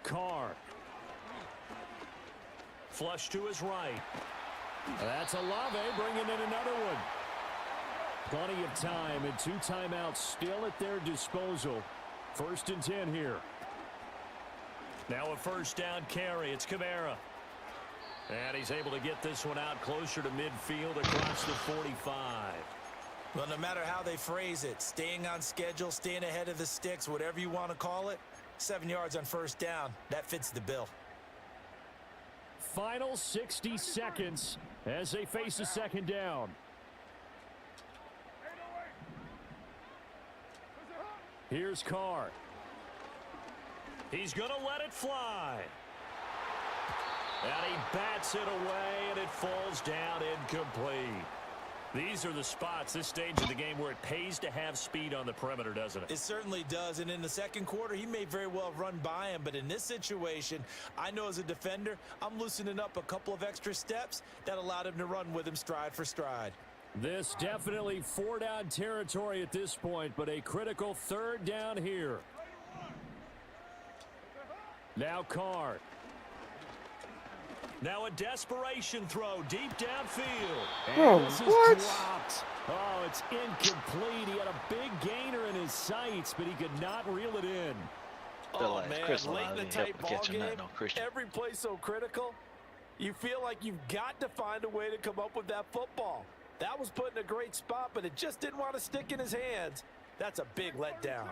Carr. Flush to his right. That's Olave bringing in another one. Plenty of time and 2 timeouts still at their disposal. 1st and 10 here. Now a first down carry. It's Kamara. And he's able to get this one out closer to midfield across the 45. Well, no matter how they phrase it, staying on schedule, staying ahead of the sticks, whatever you want to call it, 7 yards on first down, that fits the bill. Final 60 seconds as they face a second down. Here's Carr. He's going to let it fly. And he bats it away, and it falls down incomplete. These are the spots, this stage of the game, where it pays to have speed on the perimeter, doesn't it? It certainly does, and in the second quarter, he may very well run by him, but in this situation, I know as a defender, I'm loosening up a couple of extra steps that allowed him to run with him stride for stride. This definitely 4-down territory at this point, but a critical third down here. Now Carr. Now a desperation throw deep downfield. And this is dropped. Oh, it's incomplete. He had a big gainer in his sights, but he could not reel it in. Oh, man, late in the tight ball game, every play so critical. You feel like you've got to find a way to come up with that football. That was put in a great spot, but it just didn't want to stick in his hands. That's a big letdown.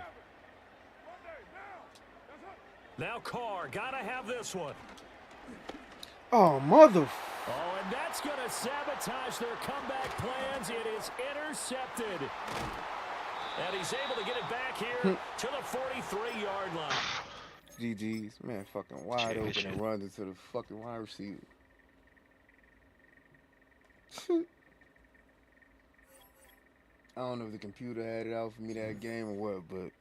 Now Carr, gotta have this one. Oh, mother. Oh, and that's going to sabotage their comeback plans. It is intercepted. And he's able to get it back here to the 43-yard line. GG's. Man, fucking wide open and runs into the fucking wide receiver. I don't know if the computer had it out for me that game or what, but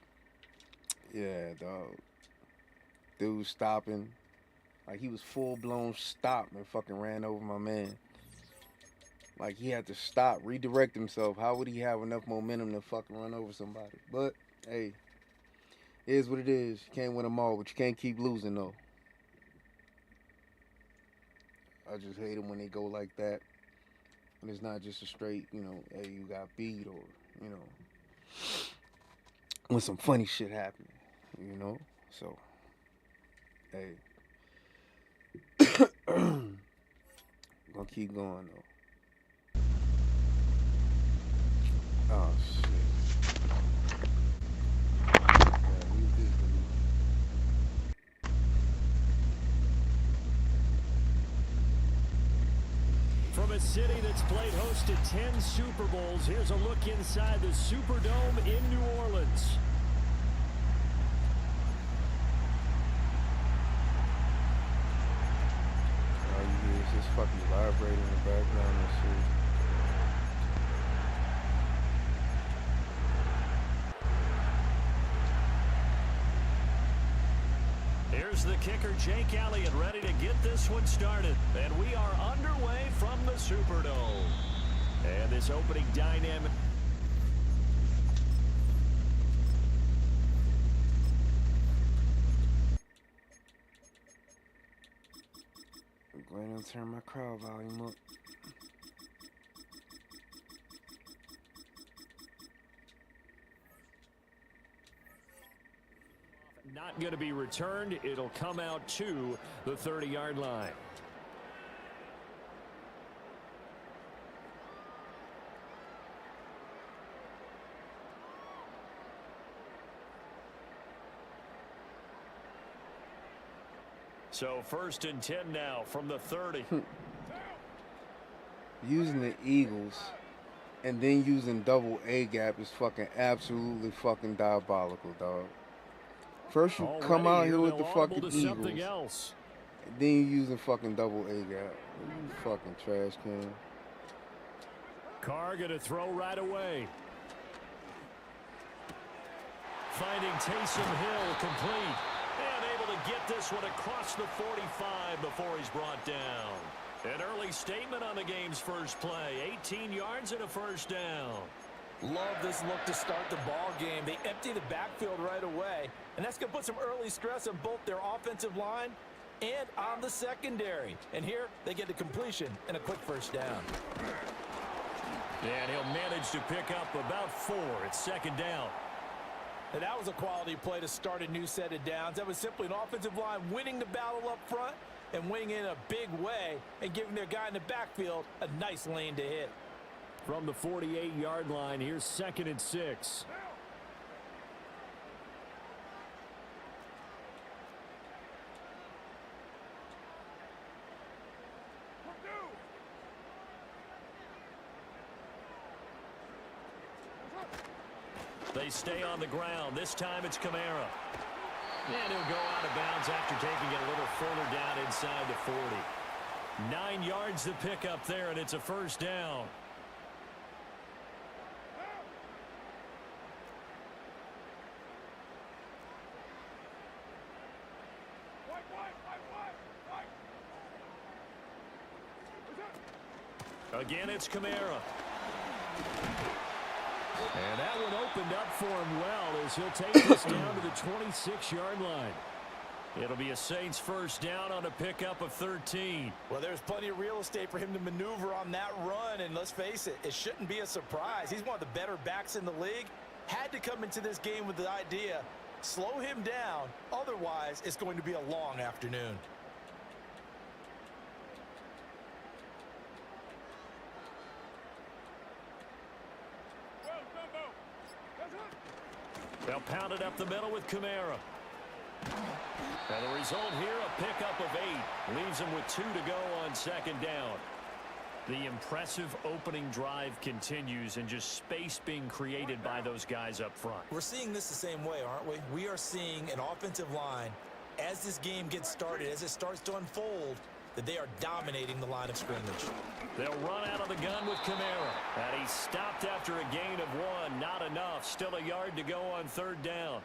yeah, dog. Dude stopping. Like, he was full-blown stop and fucking ran over my man. Like, he had to stop, redirect himself. How would he have enough momentum to fucking run over somebody? But, hey, it is what it is. You can't win them all, but you can't keep losing, though. I just hate it when they go like that. And it's not just a straight, you know, hey, you got beat or, you know, when some funny shit happen, you know? So, hey. Gonna keep going though. Oh shit. From a city that's played host to 10 Super Bowls, here's a look inside the Superdome in New Orleans. Just fucking vibrating in the background and shit. Here's the kicker, Jake Elliott, ready to get this one started. And we are underway from the Superdome. And this opening dynamic. Go ahead and turn my crowd volume up. Not going to be returned. It'll come out to the 30-yard line. So 1st and 10 now from the 30. Using the Eagles and then using double A gap is fucking absolutely fucking diabolical, dog. First you come out here with the fucking Eagles, and then you using fucking double A gap. You fucking trash can. Carr gonna throw right away. Finding Taysom Hill complete. And able to get this one across the 45 before he's brought down. An early statement on the game's first play. 18 yards and a first down. Love this look to start the ball game. They empty the backfield right away, and that's going to put some early stress on both their offensive line and on the secondary. And here they get the completion and a quick first down. And he'll manage to pick up about 4 at second down. And that was a quality play to start a new set of downs. That was simply an offensive line winning the battle up front and winning in a big way and giving their guy in the backfield a nice lane to hit. From the 48-yard line, here's 2nd and 6. They stay on the ground. This time it's Kamara. And he'll go out of bounds after taking it a little further down inside the 40. 9 yards to pick up there, and it's a first down. Again, it's Kamara. And that one opened up for him well as he'll take this down to the 26-yard line. It'll be a Saints first down on a pickup of 13. Well, there's plenty of real estate for him to maneuver on that run, and let's face it, it shouldn't be a surprise. He's one of the better backs in the league. Had to come into this game with the idea, slow him down, otherwise it's going to be a long afternoon. They'll pound it up the middle with Kamara. And the result here, a pickup of 8. Leaves them with 2 to go on 2nd down. The impressive opening drive continues and just space being created by those guys up front. We're seeing this the same way, aren't we? We are seeing an offensive line, as this game gets started, as it starts to unfold, that they are dominating the line of scrimmage. They'll run out of the gun with Kamara. And he stopped after a gain of 1. Not enough. Still a yard to go on 3rd down.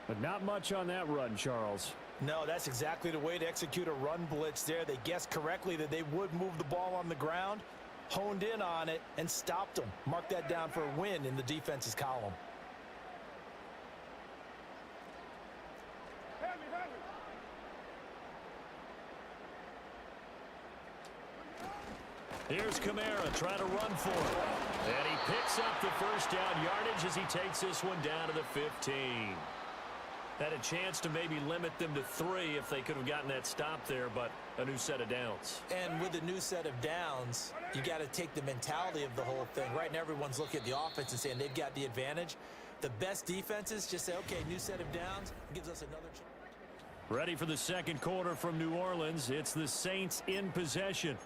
But not much on that run, Charles. No, that's exactly the way to execute a run blitz there. They guessed correctly that they would move the ball on the ground, honed in on it, and stopped them. Mark that down for a win in the defense's column. Here's Kamara trying to run for it. And he picks up the first down yardage as he takes this one down to the 15. Had a chance to maybe limit them to 3 if they could have gotten that stop there, but a new set of downs. And with a new set of downs, you got to take the mentality of the whole thing. Right now, everyone's looking at the offense and saying they've got the advantage. The best defenses just say, okay, new set of downs, gives us another chance. Ready for the 2nd quarter from New Orleans. It's the Saints in possession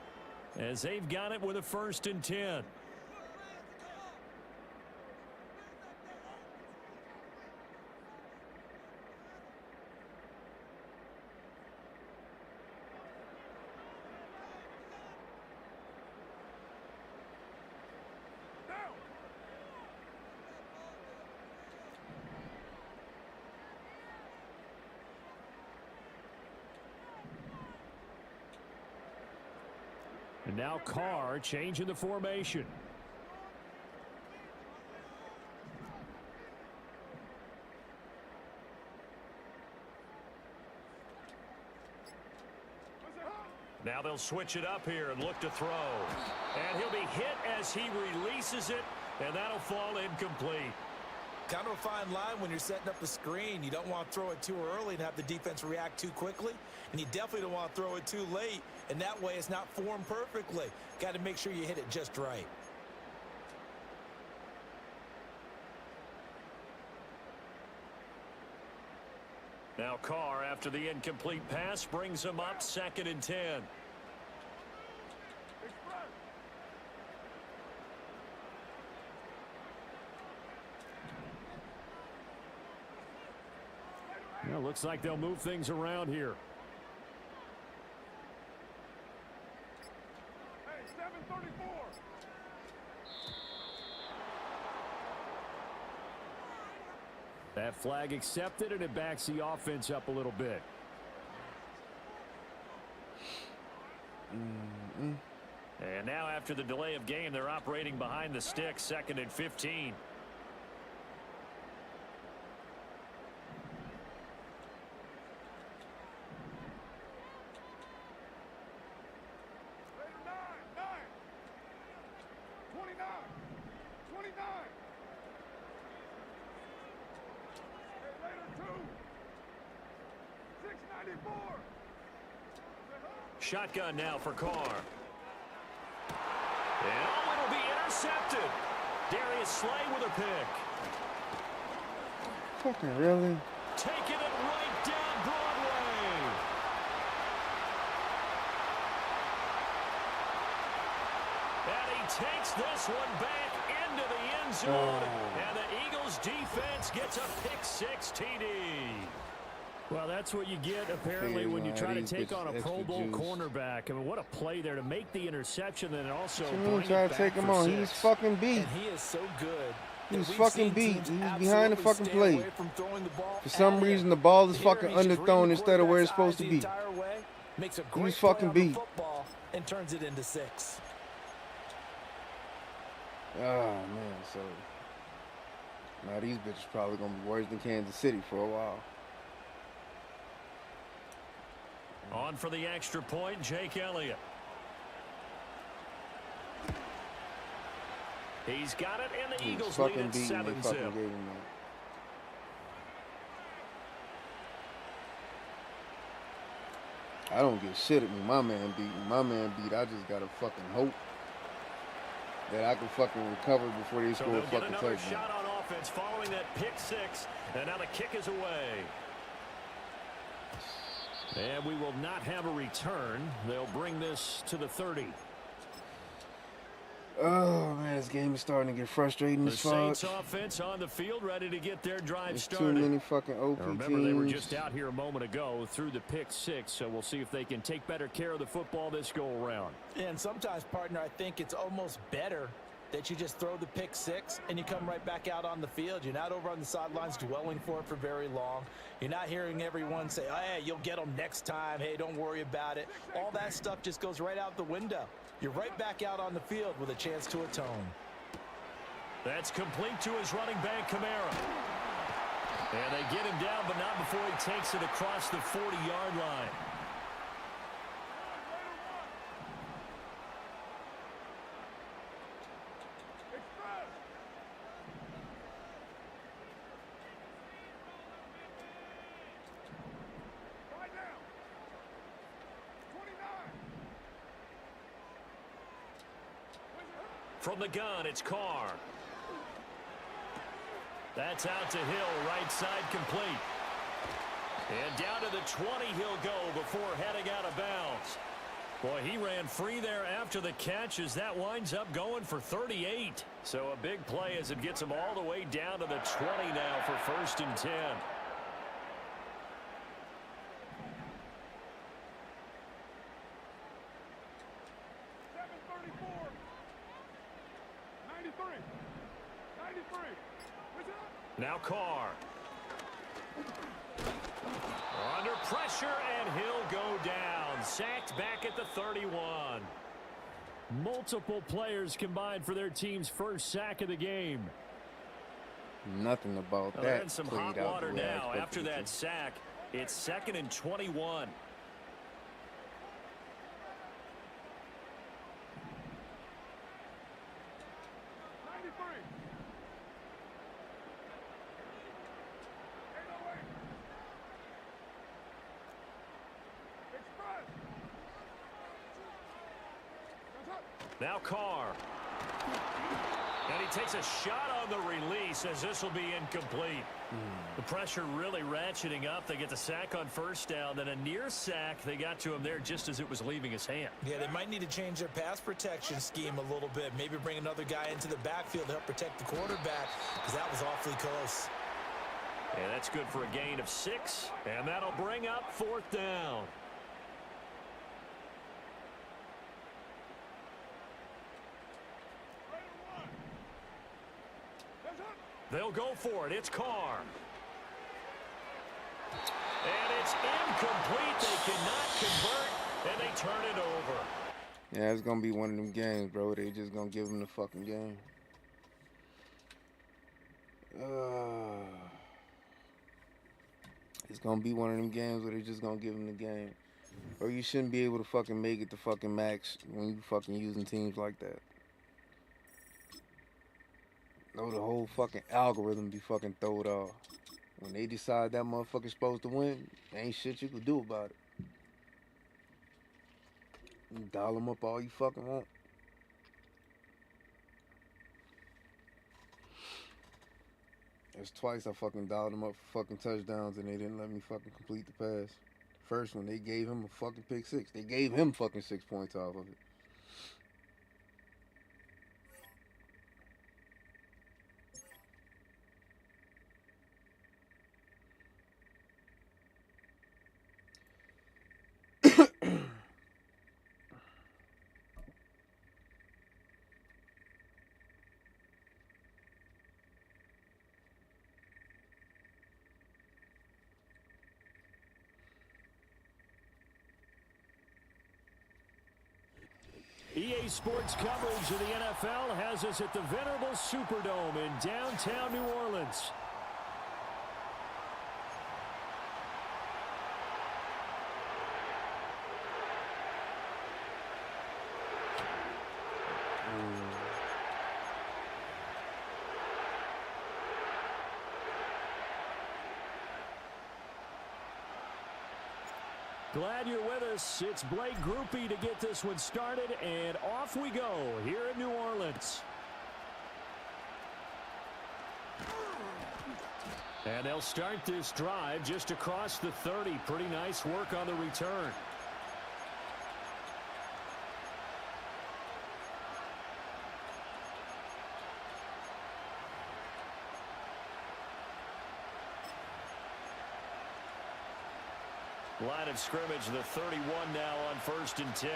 as they've got it with a 1st and 10. And now Carr changing the formation. Now they'll switch it up here and look to throw. And he'll be hit as he releases it, and that'll fall incomplete. Kind of a fine line when you're setting up a screen. You don't want to throw it too early and have the defense react too quickly. And you definitely don't want to throw it too late. And that way it's not formed perfectly. Got to make sure you hit it just right. Now Carr, after the incomplete pass, brings him up 2nd and 10. Well, looks like they'll move things around here. Hey, 734. That flag accepted, and it backs the offense up a little bit. And now after the delay of game, they're operating behind the sticks, 2nd and 15. Shotgun now for Carr. And it'll be intercepted. Darius Slay with a pick. Fucking really? Taking it right down Broadway. And he takes this one back into the end zone. And the Eagles defense gets a pick-6 TD. Well, that's what you get, apparently, when you try to take on a Pro Bowl cornerback. I mean, what a play there to make the interception and also bring it back to take him for on. 6. He's fucking beat. And he is so good. He was fucking beat. He was behind the fucking play. For some reason, the ball is fucking underthrown instead of where it's supposed to be. Makes a He great was fucking play on the beat. football and turns it into 6. Oh, man. So, now these bitches probably going to be worse than Kansas City for a while. On for the extra point, Jake Elliott. He's got it, and the Eagles lead at 7-zip. I don't get shit at me. My man beat. I just gotta fucking hope that I can fucking recover before they score a fucking touchdown. Another shot on offense following that pick-6, and now the kick is away. And we will not have a return. They'll bring this to the 30. Oh, man, this game is starting to get frustrating as fuck. The Saints offense on the field ready to get their drive started. Too many fucking OP Remember, teams. they were just out here a moment ago through the pick-6, so we'll see if they can take better care of the football this go-around. And sometimes, partner, I think it's almost better that you just throw the pick-6 and you come right back out on the field. You're not over on the sidelines dwelling for it for very long. You're not hearing everyone say, oh, hey, you'll get them next time. Hey, don't worry about it. All that stuff just goes right out the window. You're right back out on the field with a chance to atone. That's complete to his running back, Kamara. And they get him down, but not before he takes it across the 40-yard line. From the gun, it's Carr. That's out to Hill, right side complete. And down to the 20 he'll go before heading out of bounds. Boy, he ran free there after the catch as that winds up going for 38. So a big play as it gets him all the way down to the 20 now for 1st and 10. Now Carr. Under pressure, and he'll go down. Sacked back at the 31. Multiple players combined for their team's first sack of the game. Nothing about They're that. in some hot water now after that sack. It's 2nd and 21. Now Carr. And he takes a shot on the release as this will be incomplete. The pressure really ratcheting up. They get the sack on 1st down. Then a near sack. They got to him there just as it was leaving his hand. Yeah, they might need to change their pass protection scheme a little bit. Maybe bring another guy into the backfield to help protect the quarterback, because that was awfully close. And that's good for a gain of 6. And that'll bring up 4th down. They'll go for it. It's Carr. And it's incomplete. They cannot convert, and they turn it over. Yeah, it's going to be one of them games, bro. They just going to give them the fucking game. It's going to be one of them games where they just going to give them the game. Or you shouldn't be able to fucking make it to fucking max when you fucking using teams like that. No, the whole fucking algorithm be fucking throwed off When they decide that motherfucker's supposed to win, ain't shit you can do about it. You dial them up all you fucking want. That's twice I fucking dialed them up for fucking touchdowns and they didn't let me fucking complete the pass. First one, they gave him a fucking pick six. They gave him fucking 6 points off of it. EA Sports coverage of the NFL has us at the venerable Superdome in downtown New Orleans. Glad you're with us. It's Blake Groupie to get this one started, and off we go here in New Orleans. And they'll start this drive just across the 30. Pretty nice work on the return. Line of scrimmage, the 31 now on 1st and 10.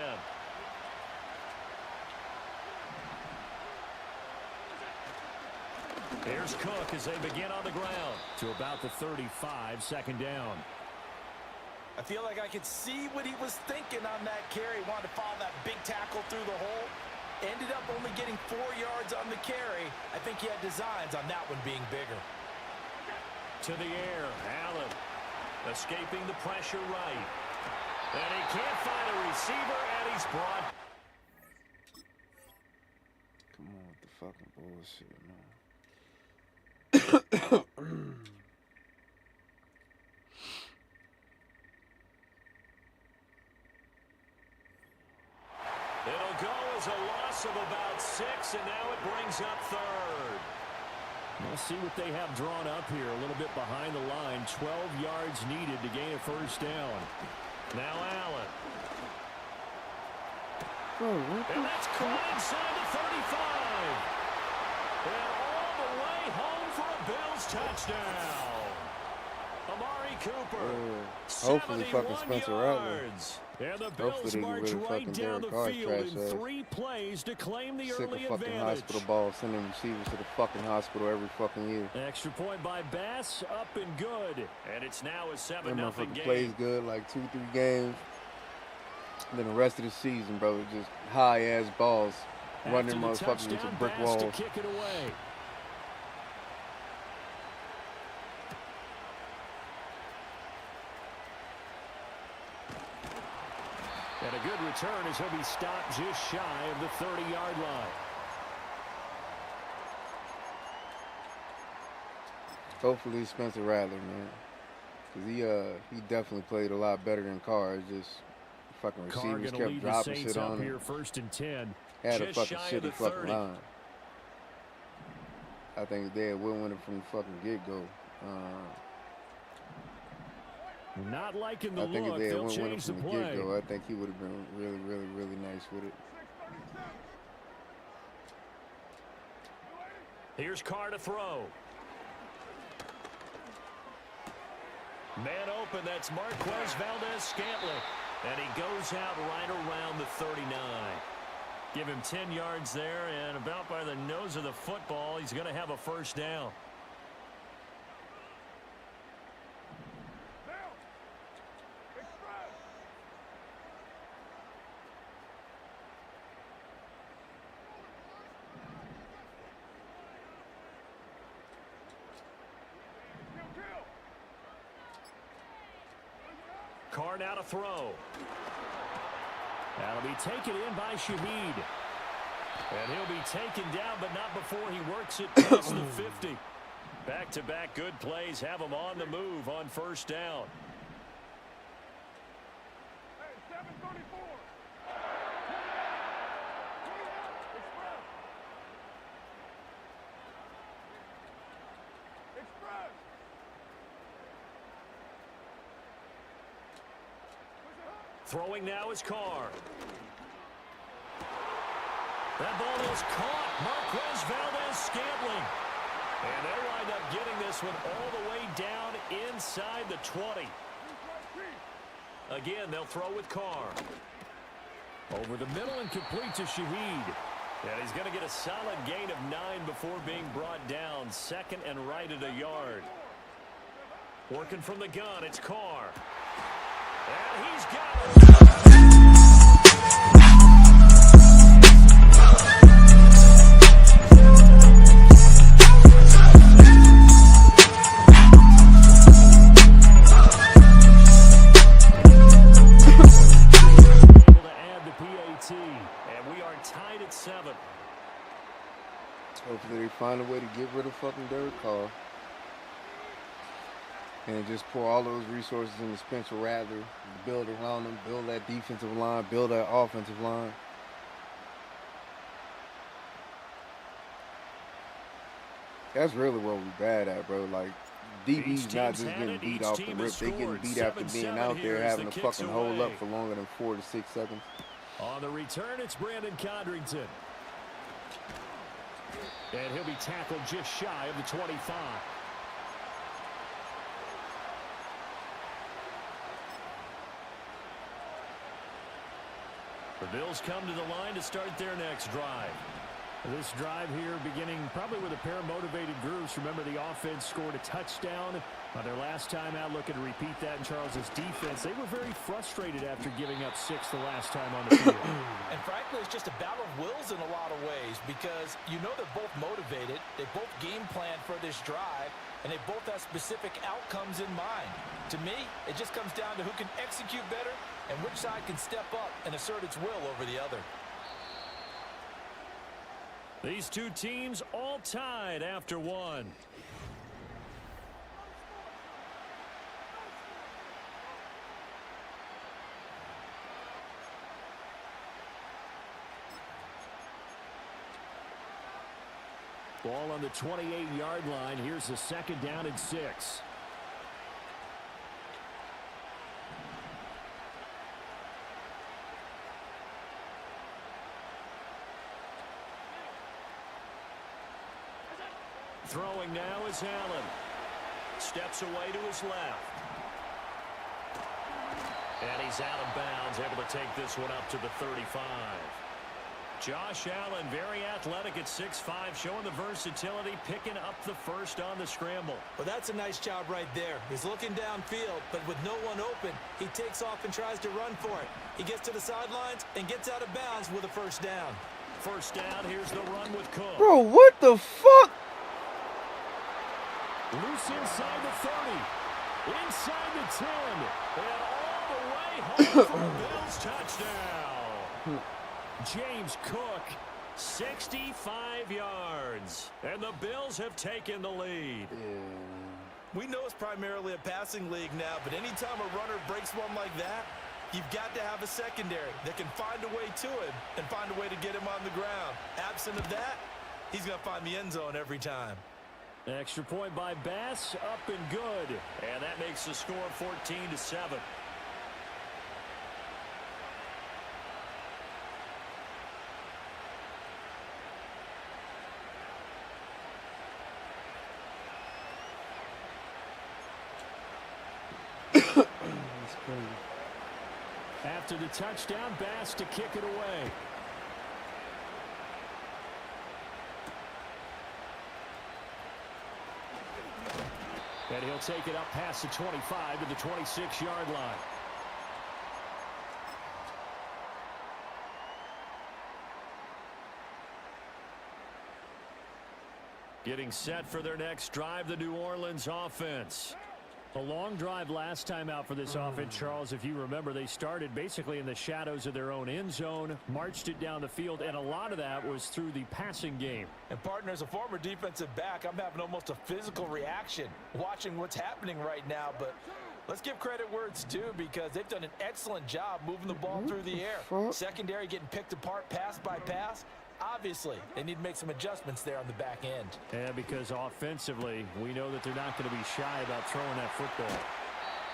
Here's Cook as they begin on the ground to about the 35, 2nd down. I feel like I could see what he was thinking on that carry. Wanted to follow that big tackle through the hole. Ended up only getting 4 yards on the carry. I think he had designs on that one being bigger. To the air, Allen. Escaping the pressure right. And he can't find a receiver, and he's brought. Come on with the fucking bullshit, man. It'll go as a loss of about 6, and now it brings up 3rd. We'll see what they have drawn up here. A little bit behind the line. 12 yards needed to gain a 1st down. Now Allen. And that's caught inside the 35. And all the way home for a Bills touchdown. Amari Cooper. Hopefully fucking Spencer Rattler. And the Bills march right down the field in 3 plays to claim the early sick of fucking advantage. hospital ball, sending receivers to the fucking hospital every fucking year. Extra point by Bass, up and good. And it's now a 7-0 That motherfucker game. plays good like 2-3 games. And then the rest of the season, bro, just high-ass balls. Running motherfuckers into brick Bass walls. to kick it away. And a good return as he'll be stopped just shy of the 30-yard line. Hopefully Spencer Rattler, man. Because he definitely played a lot better than Carr. It's just fucking receivers kept dropping shit on here, him. 1st and 10. Had a Just fucking shy of shitty the fucking 30. line. I think they will win it from the fucking get-go. Not liking the I think look. if they had They'll win it change the from the play. get-go, I think he would have been really, really, really nice with it. Here's Carr to throw. Man open, that's Marquez Valdez-Scantling. And he goes out right around the 39. Give him 10 yards there, and about by the nose of the football, he's going to have a 1st down. Carr now to throw. That'll be taken in by Shaheed. And he'll be taken down, but not before he works it past the 50. Back-to-back good plays have them on the move on first down. Hey, 734. Express. Throwing now is Carr. That ball is caught. Marquez Valdez-Scantling. And they wind up getting this one all the way down inside the 20. Again, they'll throw with Carr. Over the middle and complete to Shaheed. And he's going to get a solid gain of 9 before being brought down. Second and right at a yard. Working from the gun, it's Carr. And he's got it. Hopefully they find a way to get rid of fucking Derek Carr and just pour all those resources into Spencer Rattler, build around him, build that defensive line, build that offensive line. That's really what we're bad at, bro. Like, DB's not just getting beat off the rip. They getting beat after being out there having to fucking hold up for longer than 4 to 6 seconds. On the return, it's Brandon Condrington. And he'll be tackled just shy of the 25. The Bills come to the line to start their next drive. This drive here beginning probably with a pair of motivated groups. Remember, the offense scored a touchdown on their last time out, looking to repeat that in Charles's defense. They were very frustrated after giving up 6 the last time on the field. And frankly, it's just a battle of wills in a lot of ways because you know they're both motivated, they both game plan for this drive, and they both have specific outcomes in mind. To me, it just comes down to who can execute better and which side can step up and assert its will over the other. These two teams all tied after one. Ball on the 28-yard line. Here's the second down and 6. Throwing now is Allen. Steps away to his left. And he's out of bounds, able to take this one up to the 35. Josh Allen, very athletic at 6'5", showing the versatility, picking up the first on the scramble. Well, that's a nice job right there. He's looking downfield, but with no one open, he takes off and tries to run for it. He gets to the sidelines and gets out of bounds with a first down. First down, here's the run with Cook. Bro, what the fuck? Loose inside the 30, inside the 10, and all the way home for a Bills touchdown. James Cook, 65 yards, and the Bills have taken the lead. We know it's primarily a passing league now, but anytime a runner breaks one like that, you've got to have a secondary that can find a way to him and find a way to get him on the ground. Absent of that, he's going to find the end zone every time. Extra point by Bass, up and good. And that makes the score 14-7. After the touchdown, Bass to kick it away. And he'll take it up past the 25 to the 26-yard line. Getting set for their next drive, the New Orleans offense. A long drive last time out for this offense, Charles. If you remember, they started basically in the shadows of their own end zone, marched it down the field, and a lot of that was through the passing game. And partner, as a former defensive back, I'm having almost a physical reaction watching what's happening right now. But let's give credit where it's due, because they've done an excellent job moving the ball through the air. Secondary getting picked apart pass by pass. Obviously, they need to make some adjustments there on the back end. Yeah, because offensively, we know that they're not going to be shy about throwing that football.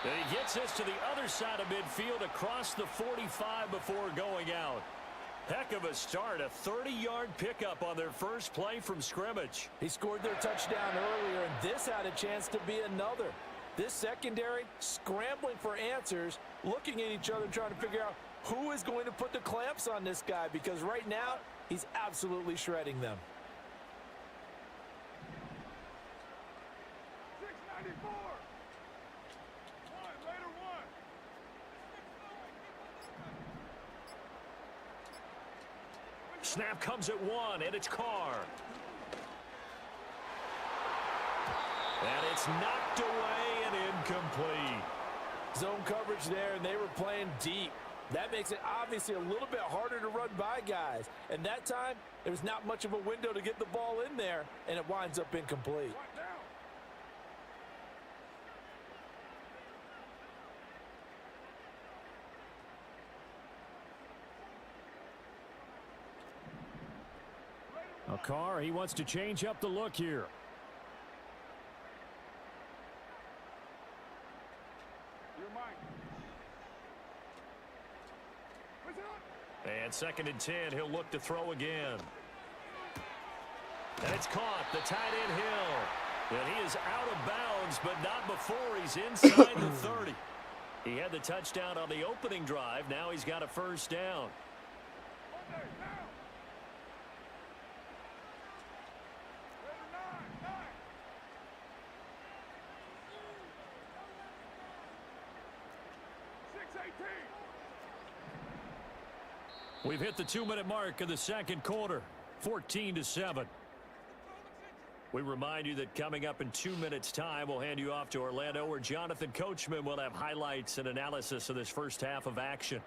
And he gets this to the other side of midfield across the 45 before going out. Heck of a start, a 30-yard pickup on their first play from scrimmage. He scored their touchdown earlier, and this had a chance to be another. This secondary scrambling for answers, looking at each other, trying to figure out who is going to put the clamps on this guy, because right now, he's absolutely shredding them. 694. One, later one. Snap comes at one, and it's Carr. And it's knocked away and incomplete. Zone coverage there, and they were playing deep. That makes it obviously a little bit harder to run by guys. And that time, there's not much of a window to get the ball in there, and it winds up incomplete. Now Carr, he wants to change up the look here. And 2nd and 10, he'll look to throw again. And it's caught, the tight end Hill. And he is out of bounds, but not before he's inside the 30. He had the touchdown on the opening drive. Now he's got a first down. We've hit the 2-minute mark of the second quarter, 14-7. We remind you that coming up in 2 minutes' time, we'll hand you off to Orlando, where Jonathan Coachman will have highlights and analysis of this first half of action.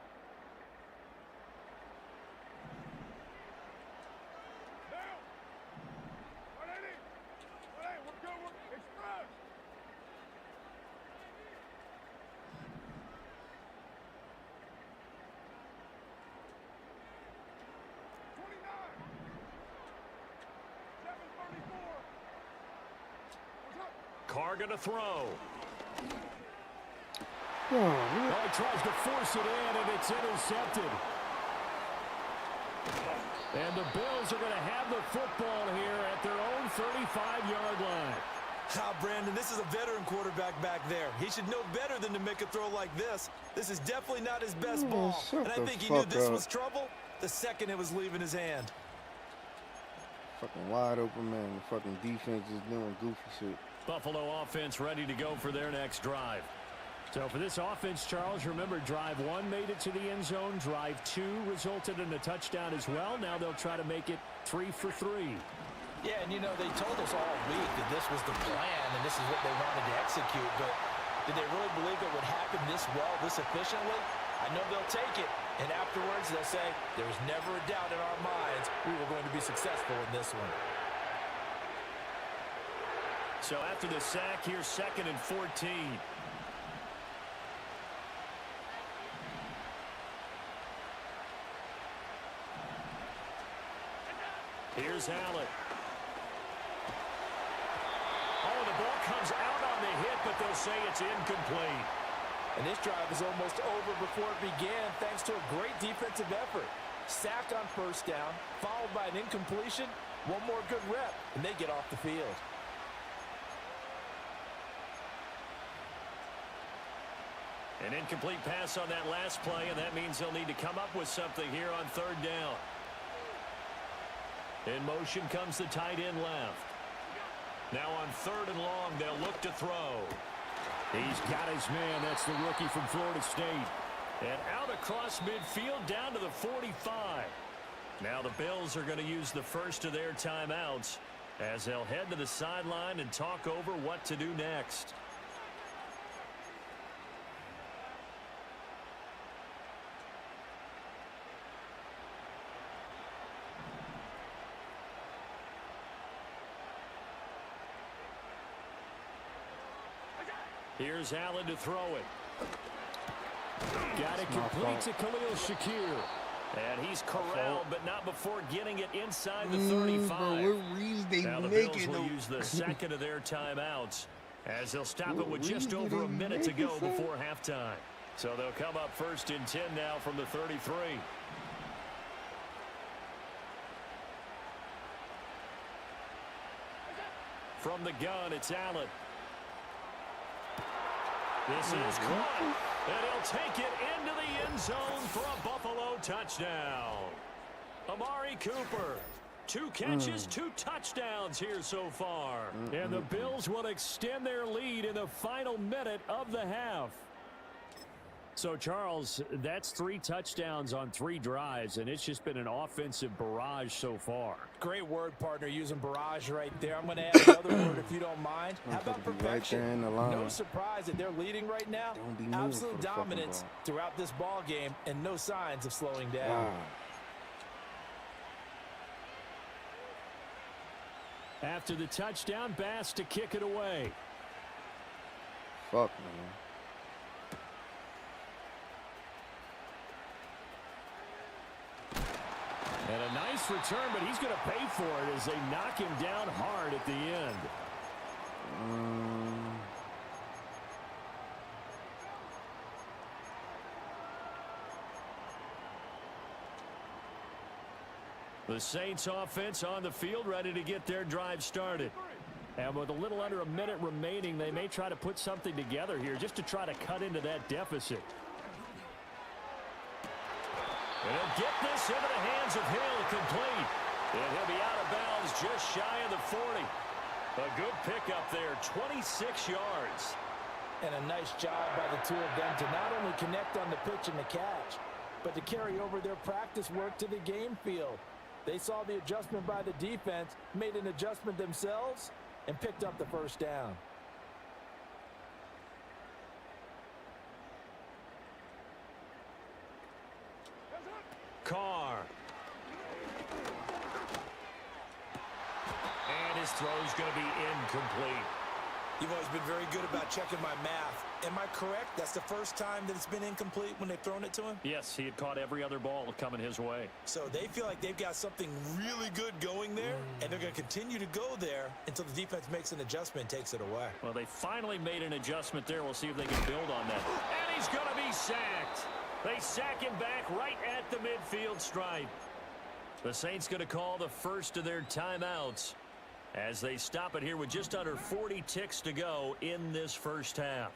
Carr going to throw. Oh, he tries to force it in, and it's intercepted. And the Bills are going to have the football here at their own 35-yard line. Brandon, this is a veteran quarterback back there. He should know better than to make a throw like this. This is definitely not his best ball. And I think he knew this was trouble the second it was leaving his hand. Fucking wide open, man. The fucking defense is doing goofy shit. Buffalo offense ready to go for their next drive. So for this offense, Charles, remember, drive 1 made it to the end zone. Drive 2 resulted in a touchdown as well. Now they'll try to make it 3 for 3. Yeah, and you know, they told us all week that this was the plan and this is what they wanted to execute. But did they really believe it would happen this well, this efficiently? I know they'll take it. And afterwards, they'll say, there was never a doubt in our minds we were going to be successful in this one. So after the sack, here's 2nd and 14. Here's Allen. Oh, the ball comes out on the hit, but they'll say it's incomplete. And this drive is almost over before it began, thanks to a great defensive effort. Sack on first down, followed by an incompletion, one more good rep, and they get off the field. An incomplete pass on that last play, and that means they'll need to come up with something here on 3rd down. In motion comes the tight end left. Now on 3rd and long, they'll look to throw. He's got his man. That's the rookie from Florida State. And out across midfield down to the 45. Now the Bills are going to use the first of their timeouts as they'll head to the sideline and talk over what to do next. Here's Allen to throw it. Got it complete to Khalil Shakir. And he's corralled, but not before getting it inside the 35. Bro, what reason they Now the Bills will use the second of their timeouts as they'll stop it with just over a minute to go before halftime. So they'll come up 1st and 10 now from the 33. From the gun, it's Allen. This is caught, and he'll take it into the end zone for a Buffalo touchdown. Amari Cooper, 2 catches, 2 touchdowns here so far. And the Bills will extend their lead in the final minute of the half. So, Charles, that's 3 touchdowns on 3 drives, and it's just been an offensive barrage so far. Great word, partner, using barrage right there. I'm going to add another word if you don't mind. How about perfection? No surprise that they're leading right now. Absolute dominance throughout this ball game and no signs of slowing down. Wow. After the touchdown, Bass to kick it away. Fuck, man. And a nice return, but he's going to pay for it as they knock him down hard at the end. The Saints offense on the field ready to get their drive started. And with a little under a minute remaining, they may try to put something together here just to try to cut into that deficit. And he'll get this into the hands of Hill, complete. And he'll be out of bounds just shy of the 40. A good pickup there, 26 yards. And a nice job by the 2 of them to not only connect on the pitch and the catch, but to carry over their practice work to the game field. They saw the adjustment by the defense, made an adjustment themselves, and picked up the first down. Carr. And his throw's going to be incomplete. You've always been very good about checking my math. Am I correct? That's the first time that it's been incomplete when they've thrown it to him? Yes, he had caught every other ball coming his way. So they feel like they've got something really good going there, and they're going to continue to go there until the defense makes an adjustment and takes it away. Well, they finally made an adjustment there. We'll see if they can build on that. And he's going to be sacked. They sack him back right at the midfield stripe. The Saints going to call the first of their timeouts as they stop it here with just under 40 ticks to go in this first half.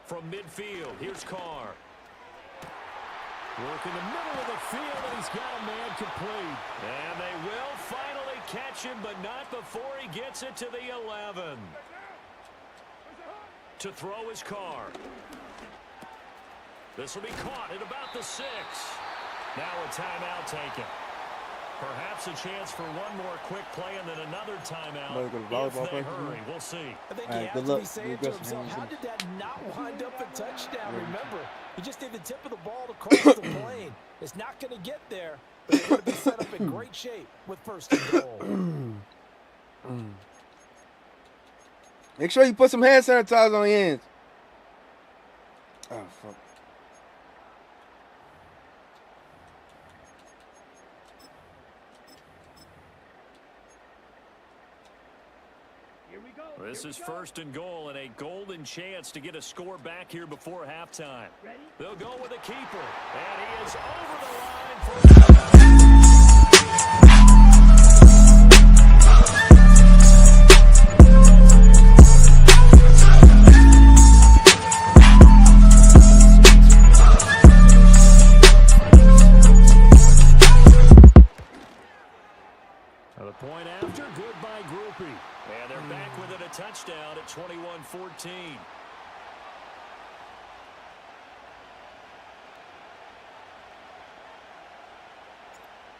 From midfield, here's Carr. Work in the middle of the field, and he's got a man complete. And they will finally catch him, but not before he gets it to the 11. To throw his Carr. This will be caught at about the 6. Now a timeout taken. Perhaps a chance for one more quick play and then another timeout if they hurry. We'll see. I think he has to be saying to himself, how did that not wind up a touchdown? Remember, he just did the tip of the ball to cross the plane. It's not going to get there, but they're going to be set up in great shape with first and goal. Make sure you put some hand sanitizer on your hands. Oh, fuck. This is first and goal and a golden chance to get a score back here before halftime. They'll go with a keeper, and he is over the line for... The point after, good by Groupie. And they're back within a touchdown at 21-14.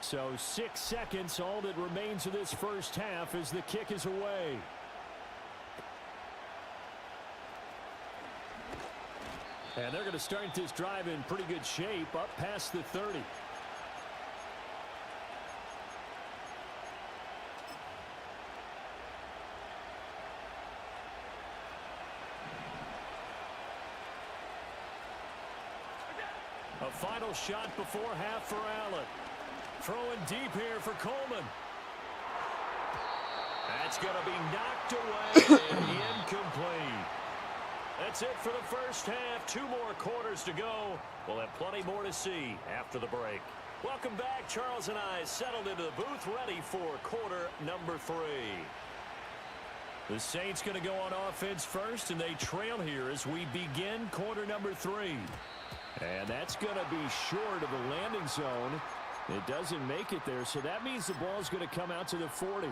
So 6 seconds, all that remains of this first half as the kick is away. And they're going to start this drive in pretty good shape, up past the 30. A final shot before half for Allen. Throwing deep here for Coleman. That's going to be knocked away and incomplete. That's it for the first half. 2 more quarters to go. We'll have plenty more to see after the break. Welcome back. Charles and I settled into the booth ready for quarter number 3. The Saints going to go on offense first, and they trail here as we begin quarter number 3. And that's going to be short of the landing zone. It doesn't make it there, so that means the ball's going to come out to the 40.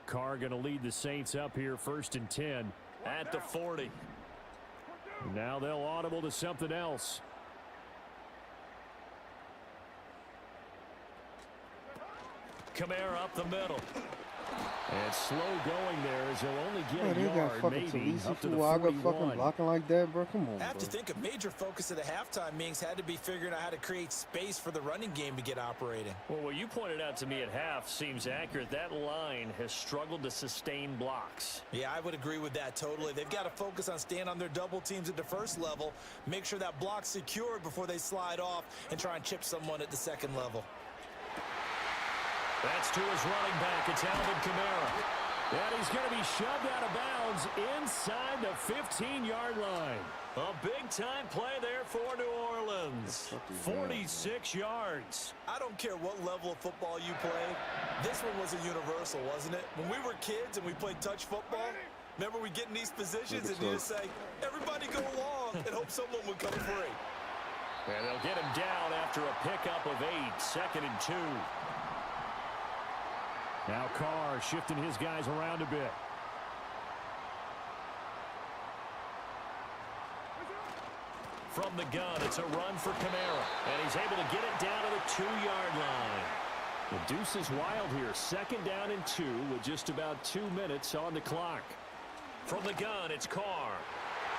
Carr going to lead the Saints up here, 1st and 10 at the 40. Now they'll audible to something else. Kamara up the middle. And slow going there as he'll only get a yard, maybe, up to the 41. Fucking blocking like that, bro. Come on, I have bro. to think a major focus of the halftime meetings had to be figuring out how to create space for the running game to get operating. Well, what you pointed out to me at half seems accurate. That line has struggled to sustain blocks. Yeah, I would agree with that totally. They've got to focus on staying on their double teams at the first level, make sure that block's secured before they slide off and try and chip someone at the second level. That's to his running back. It's Alvin Kamara. And he's going to be shoved out of bounds inside the 15-yard line. A big-time play there for New Orleans. 46 yards. I don't care what level of football you play. This one was a universal, wasn't it? When we were kids and we played touch football, remember we get in these positions and you just say, everybody go along, and hope someone would come free. And they'll get him down after a pickup of 8, 2nd and 2. Now Carr shifting his guys around a bit. From the gun, it's a run for Kamara. And he's able to get it down to the 2-yard line. The deuce is wild here. 2nd down and 2 with just about 2 minutes on the clock. From the gun, it's Carr.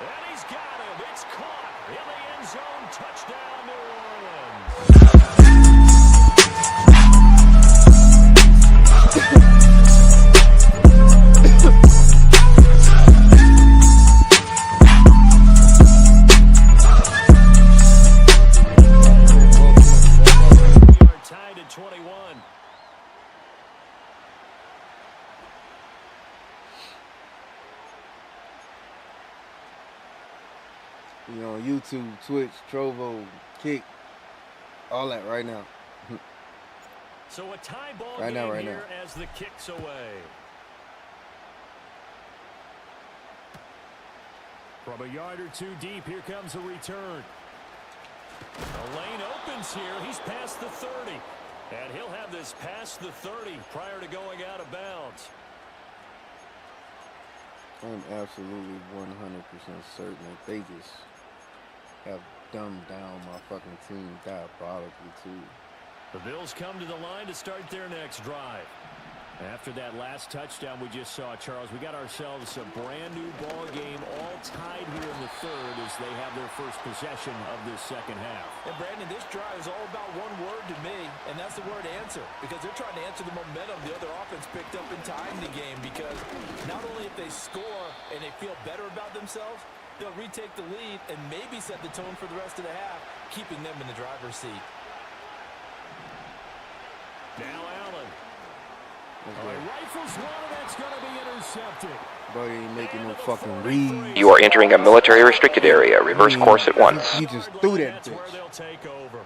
And he's got him. It's caught in the end zone. Touchdown, New Orleans. Tied at 21. You know, YouTube, Twitch, Trovo, Kick, all that right now. So a tie ball Right game now, right here now. as the kick's away. From a yard or 2 deep, here comes a return. The lane opens here. He's past the 30. And he'll have this past the 30 prior to going out of bounds. I'm absolutely 100% certain that they just have dumbed down my fucking team diabolically, too. The Bills come to the line to start their next drive. After that last touchdown we just saw, Charles, we got ourselves a brand new ball game, all tied here in the 3rd as they have their first possession of this 2nd half. And Brandon, this drive is all about one word to me, and that's the word answer, because they're trying to answer the momentum the other offense picked up in tying the game, because not only if they score and they feel better about themselves, they'll retake the lead and maybe set the tone for the rest of the half, keeping them in the driver's seat. Now Allen. Rifles one, and that's going to be intercepted. Bro, you ain't making no fucking read. You are entering a military restricted area. Reverse course at once. He just threw that That's where bitch. they'll take over.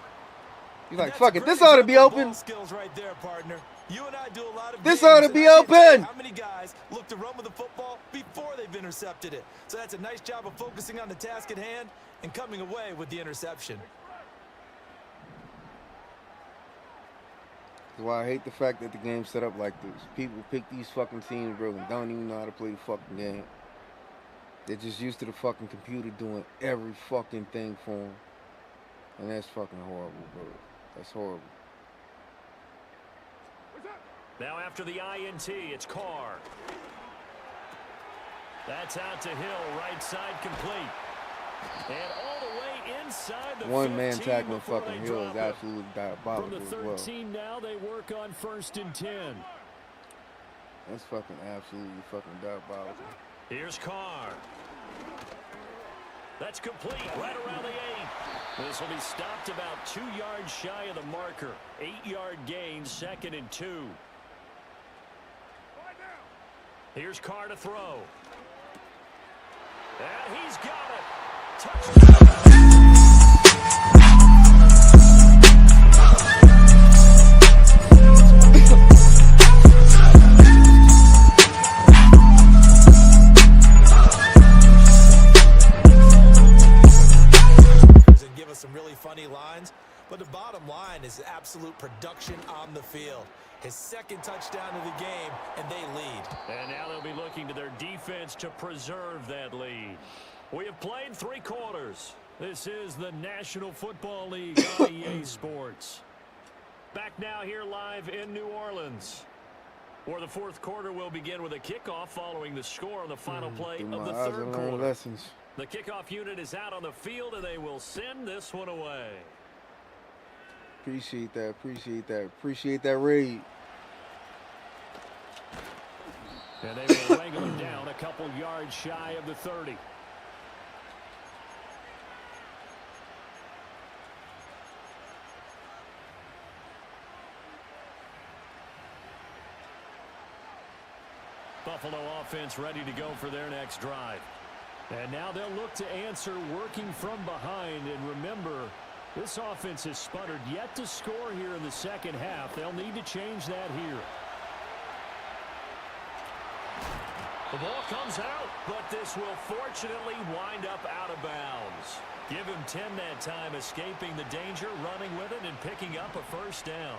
He's like, fuck it, this ought to be open. Skills right there, partner. You and I do a lot of This games, ought to and be I can't tell you open. how many guys look to run with the football before they've intercepted it. So that's a nice job of focusing on the task at hand and coming away with the interception. That's why I hate the fact that the game's set up like this. People pick these fucking teams, bro, and don't even know how to play the fucking game. They're just used to the fucking computer doing every fucking thing for them. And that's fucking horrible, bro. That's horrible. Now after the INT, it's Carr. That's out to Hill, right side complete. And all the way inside the 1-man 15 tackling before fucking they Hill drop is him. absolutely diabolical From the as well. 13 now, they work on 1st and 10. That's fucking absolutely fucking diabolical. Here's Carr. That's complete right around the 8. This will be stopped about 2 yards shy of the marker. 8-yard gain, 2nd and 2. Here's Carr to throw. And he's got it. Touchdown. Give us some really funny lines, but the bottom line is absolute production on the field. His 2nd touchdown of the game, and they lead. And now they'll be looking to their defense to preserve that lead. We have played 3 quarters. This is the National Football League on EA Sports. Back now here live in New Orleans, where the 4th quarter will begin with a kickoff following the score on the final play of the 3rd quarter. Lessons. The kickoff unit is out on the field, and they will send this one away. Appreciate that. Appreciate that. Appreciate that raid. And they will wrangle him down a couple yards shy of the 30. Buffalo offense ready to go for their next drive. And now they'll look to answer working from behind. And remember, this offense has sputtered yet to score here in the 2nd half. They'll need to change that here. The ball comes out, but this will fortunately wind up out of bounds. Give him 10 that time, escaping the danger, running with it, and picking up a 1st down.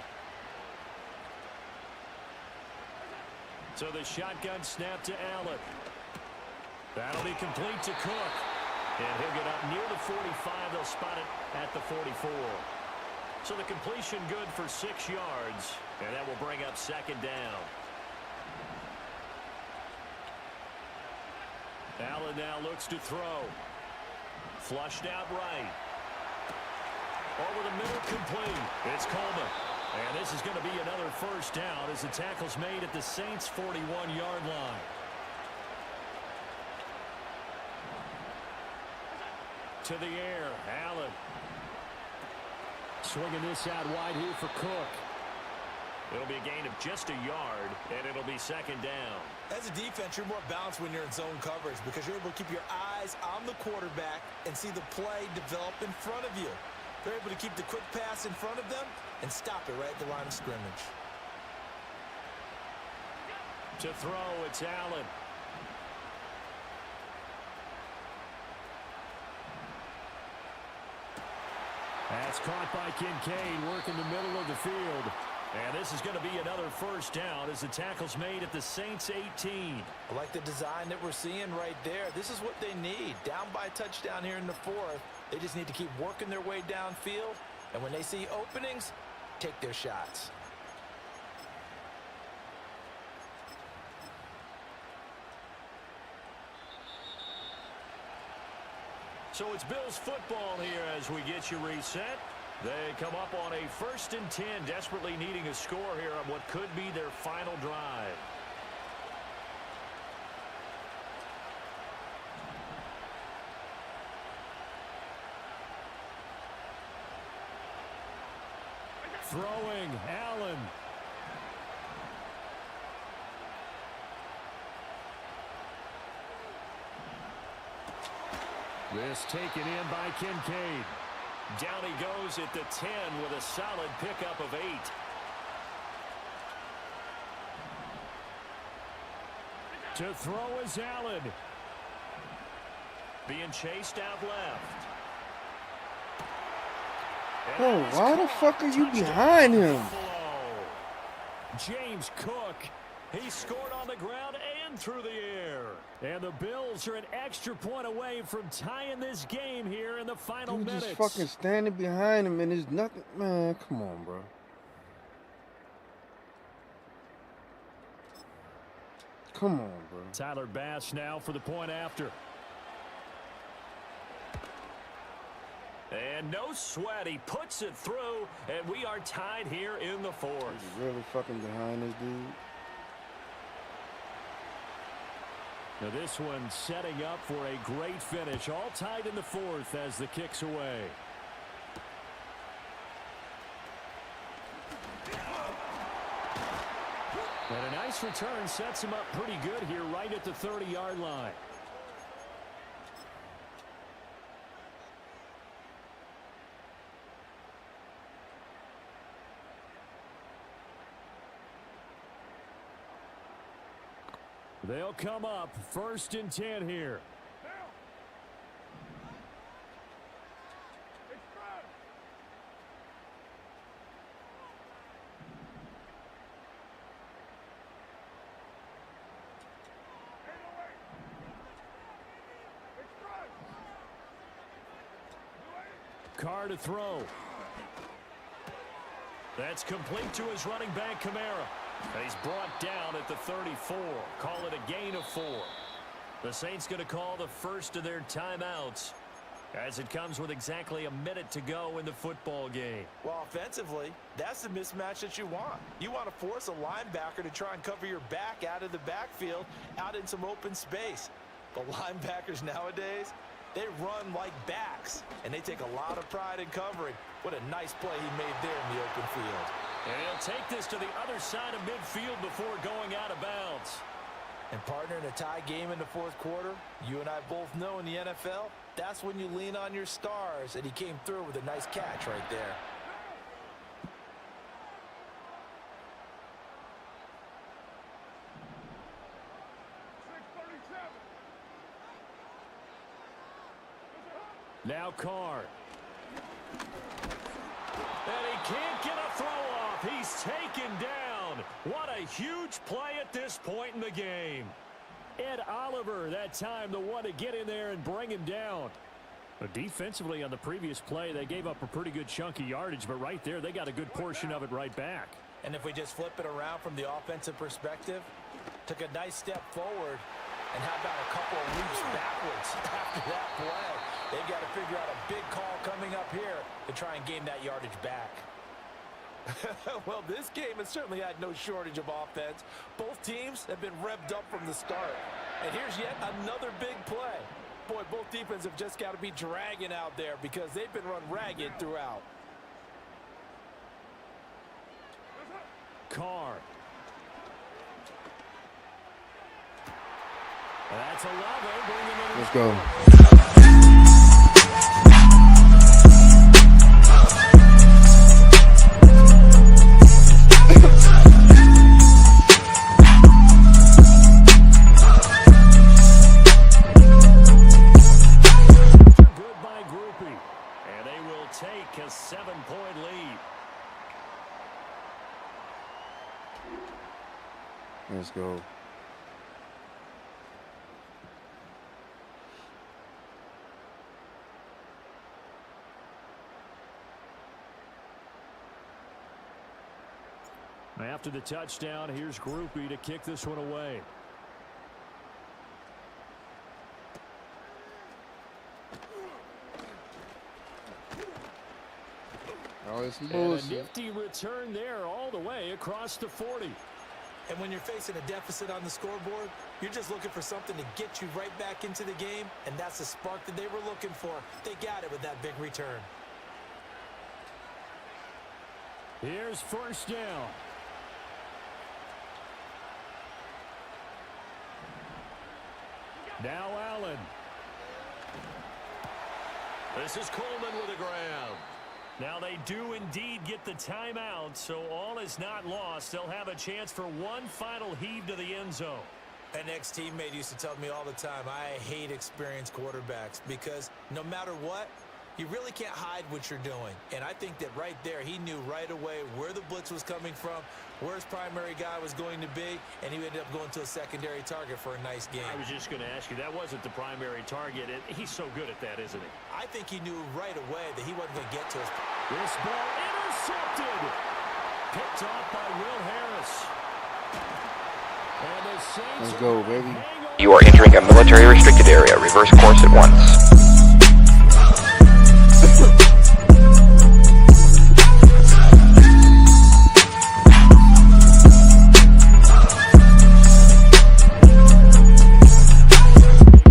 So the shotgun snap to Allen. That'll be complete to Cook. And he'll get up near the 45. They'll spot it at the 44. So the completion good for 6 yards. And that will bring up 2nd down. Allen now looks to throw. Flushed out right. Over the middle, complete. It's Coleman. And this is going to be another 1st down as the tackle's made at the Saints' 41-yard line. To the air, Allen. Swinging this out wide here for Cook. It'll be a gain of just a yard, and it'll be 2nd down. As a defense, you're more balanced when you're in zone coverage because you're able to keep your eyes on the quarterback and see the play develop in front of you. They're able to keep the quick pass in front of them and stop it right at the line of scrimmage. To throw, it's Allen. That's caught by Kincaid, working the middle of the field. And this is going to be another 1st down as the tackle's made at the Saints' 18. I like the design that we're seeing right there. This is what they need. Down by a touchdown here in the 4th. They just need to keep working their way downfield. And when they see openings, take their shots. So it's Bills football here as we get you reset. They come up on a 1st and 10, desperately needing a score here on what could be their final drive. Throwing, Allen. This taken in by Kincaid. Down he goes at the 10 with a solid pickup of 8. To throw is Allen. Being chased out left. Oh, why the fuck are you behind him? James Cook. He scored on the ground and through the air. And the Bills are an extra point away from tying this game here in the final You minutes. just fucking standing behind him and there's nothing. Man, come on, bro. Come on, bro. Tyler Bass now for the point after. And no sweat. He puts it through, and we are tied here in the fourth. He's really fucking behind this dude. Now this one setting up for a great finish. All tied in the fourth as the kick's away. And a nice return sets him up pretty good here right at the 30-yard line. They'll come up 1st and 10 here. Carr to throw. That's complete to his running back, Kamara. And he's brought down at the 34. Call it a gain of 4. The Saints going to call the first of their timeouts as it comes with exactly a minute to go in the football game. Well, offensively, that's the mismatch that you want. You want to force a linebacker to try and cover your back out of the backfield, out in some open space. But linebackers nowadays, they run like backs, and they take a lot of pride in covering. What a nice play he made there in the open field. And he'll take this to the other side of midfield before going out of bounds. And partner, in a tie game in the fourth quarter, you and I both know in the NFL, that's when you lean on your stars, and he came through with a nice catch right there. Now Carr. And he can't get a throw off. He's taken down. What a huge play at this point in the game. Ed Oliver that time the one to get in there and bring him down. But defensively on the previous play, they gave up a pretty good chunk of yardage, but right there they got a good portion of it right back. And if we just flip it around from the offensive perspective, took a nice step forward, and how about a couple of leaps backwards after that play? They've got to figure out a big call coming up here to try and gain that yardage back. Well, this game has certainly had no shortage of offense. Both teams have been revved up from the start. And here's yet another big play. Boy, both defenses have just got to be dragging out there because they've been run ragged throughout. Carr. That's a Olave bringing it in. Let's go. Good by Groupie. And they will take a 7-point lead. Let's go. After the touchdown, here's Groupie to kick this one away. Oh, it's some And a bullshit. nifty return there all the way across the 40. And when you're facing a deficit on the scoreboard, you're just looking for something to get you right back into the game, and that's the spark that they were looking for. They got it with that big return. Here's 1st down. Now Allen. This is Coleman with a grab. Now they do indeed get the timeout, so all is not lost. They'll have a chance for one final heave to the end zone. An ex-teammate used to tell me all the time, I hate experienced quarterbacks because no matter what, you really can't hide what you're doing. And I think that right there, he knew right away where the blitz was coming from, where his primary guy was going to be, and he ended up going to a secondary target for a nice game. I was just going to ask you, that wasn't the primary target. He's so good at that, isn't he? I think he knew right away that he wasn't going to get to his... This ball intercepted. Picked off by Will Harris. Let's go, baby. You are entering a military restricted area. Reverse course at once.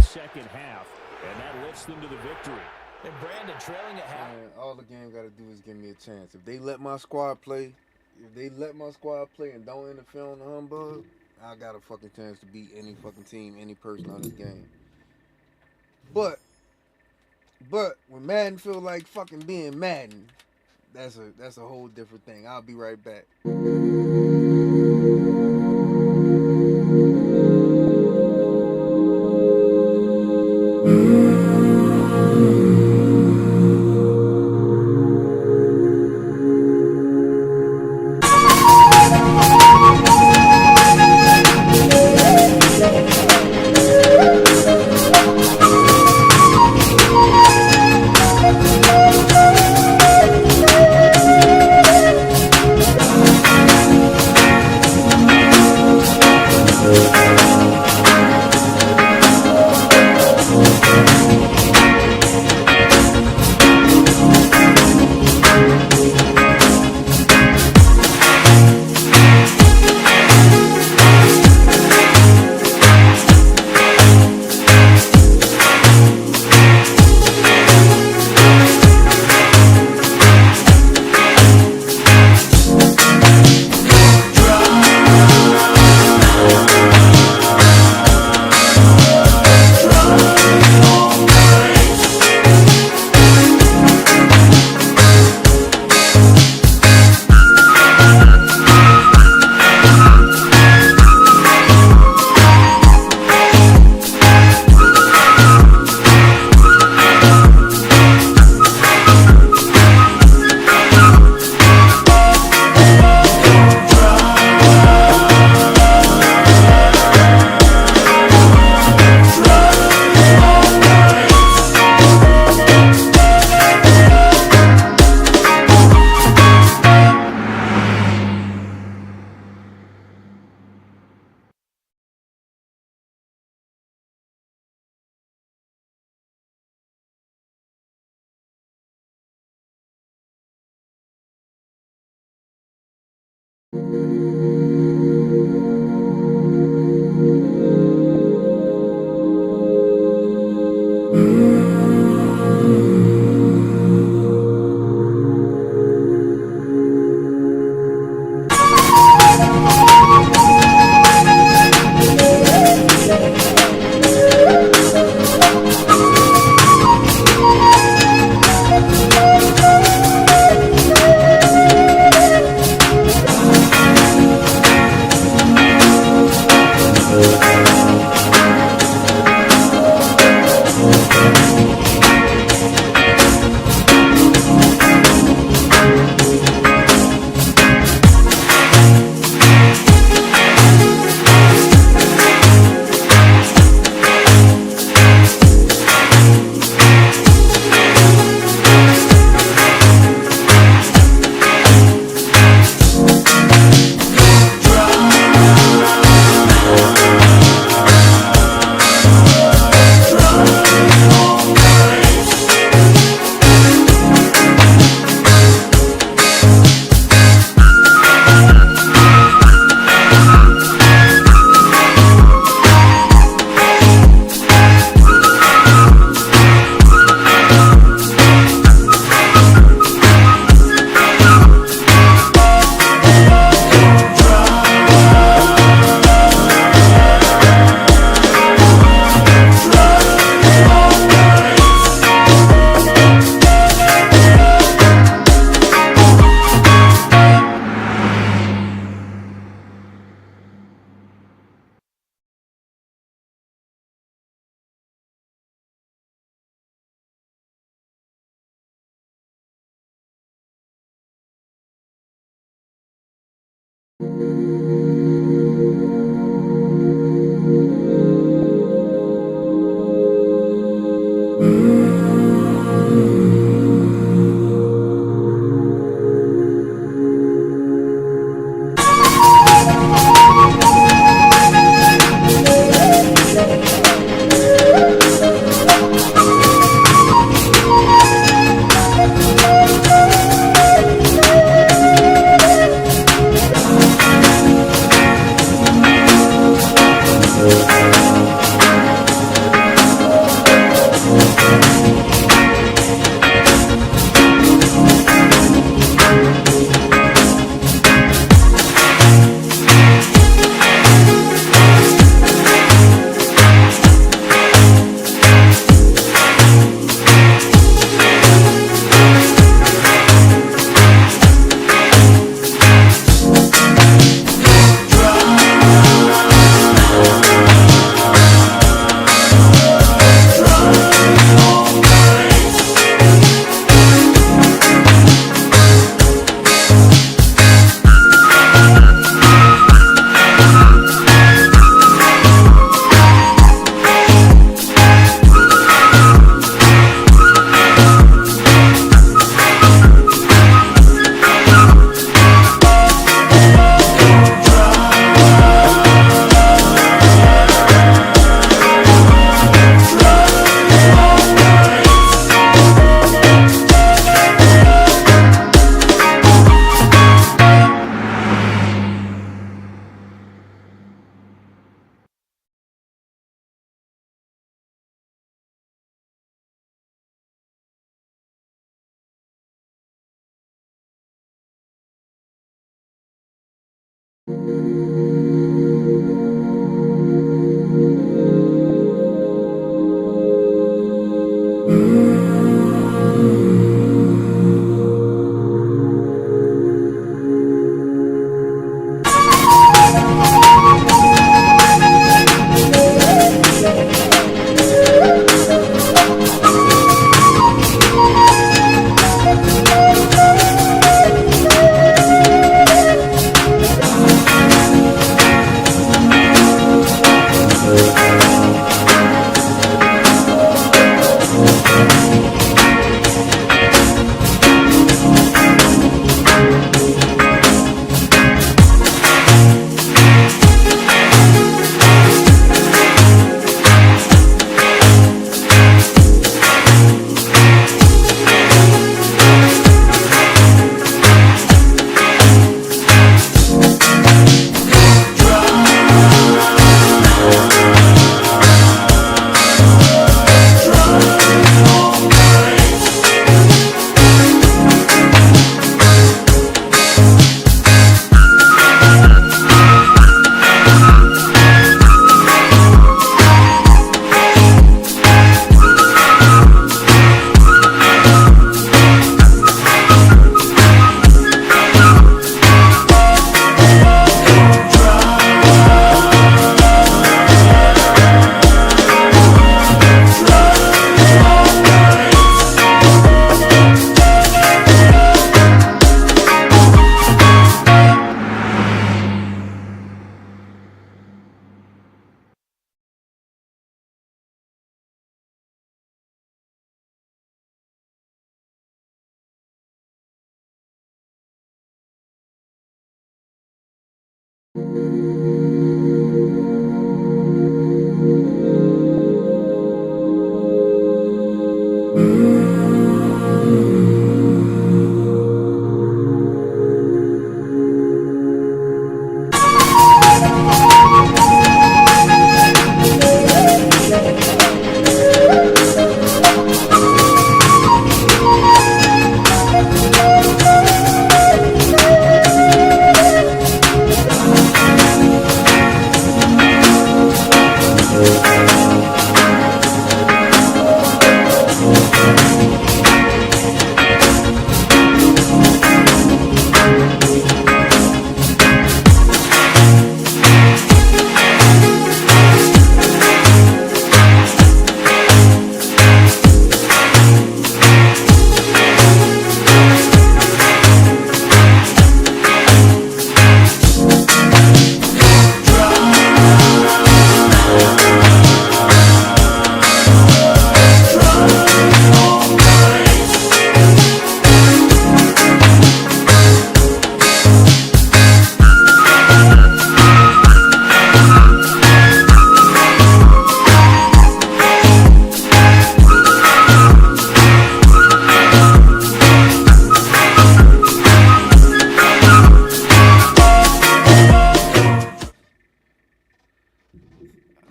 Second half, and that lifts them to the victory. And Brandon trailing at half. Man, all the game got to do is give me a chance. If they let my squad play, and don't interfere on the humbug, I got a fucking chance to beat any fucking team, any person on this game. But when Madden feel like fucking being Madden, that's a whole different thing. I'll be right back.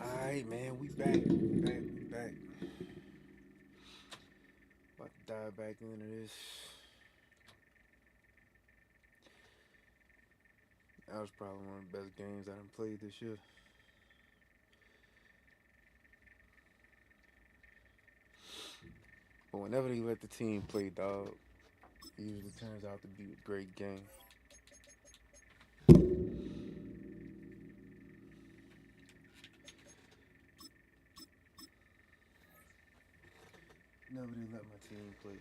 Alright, man, we back. We back. About to dive back into this. That was probably one of the best games I done played this year. But whenever they let the team play, dog, it usually turns out to be a great game. Never they let my team play.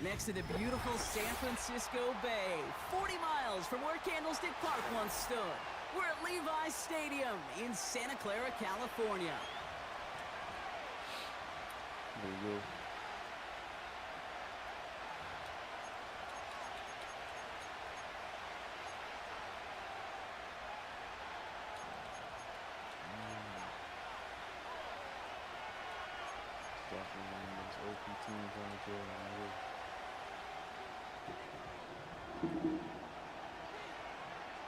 Next to the beautiful San Francisco Bay, 40 miles from where Candlestick Park once stood. We're at Levi's Stadium in Santa Clara, California. There you go. Definitely one of the most open teams on the field.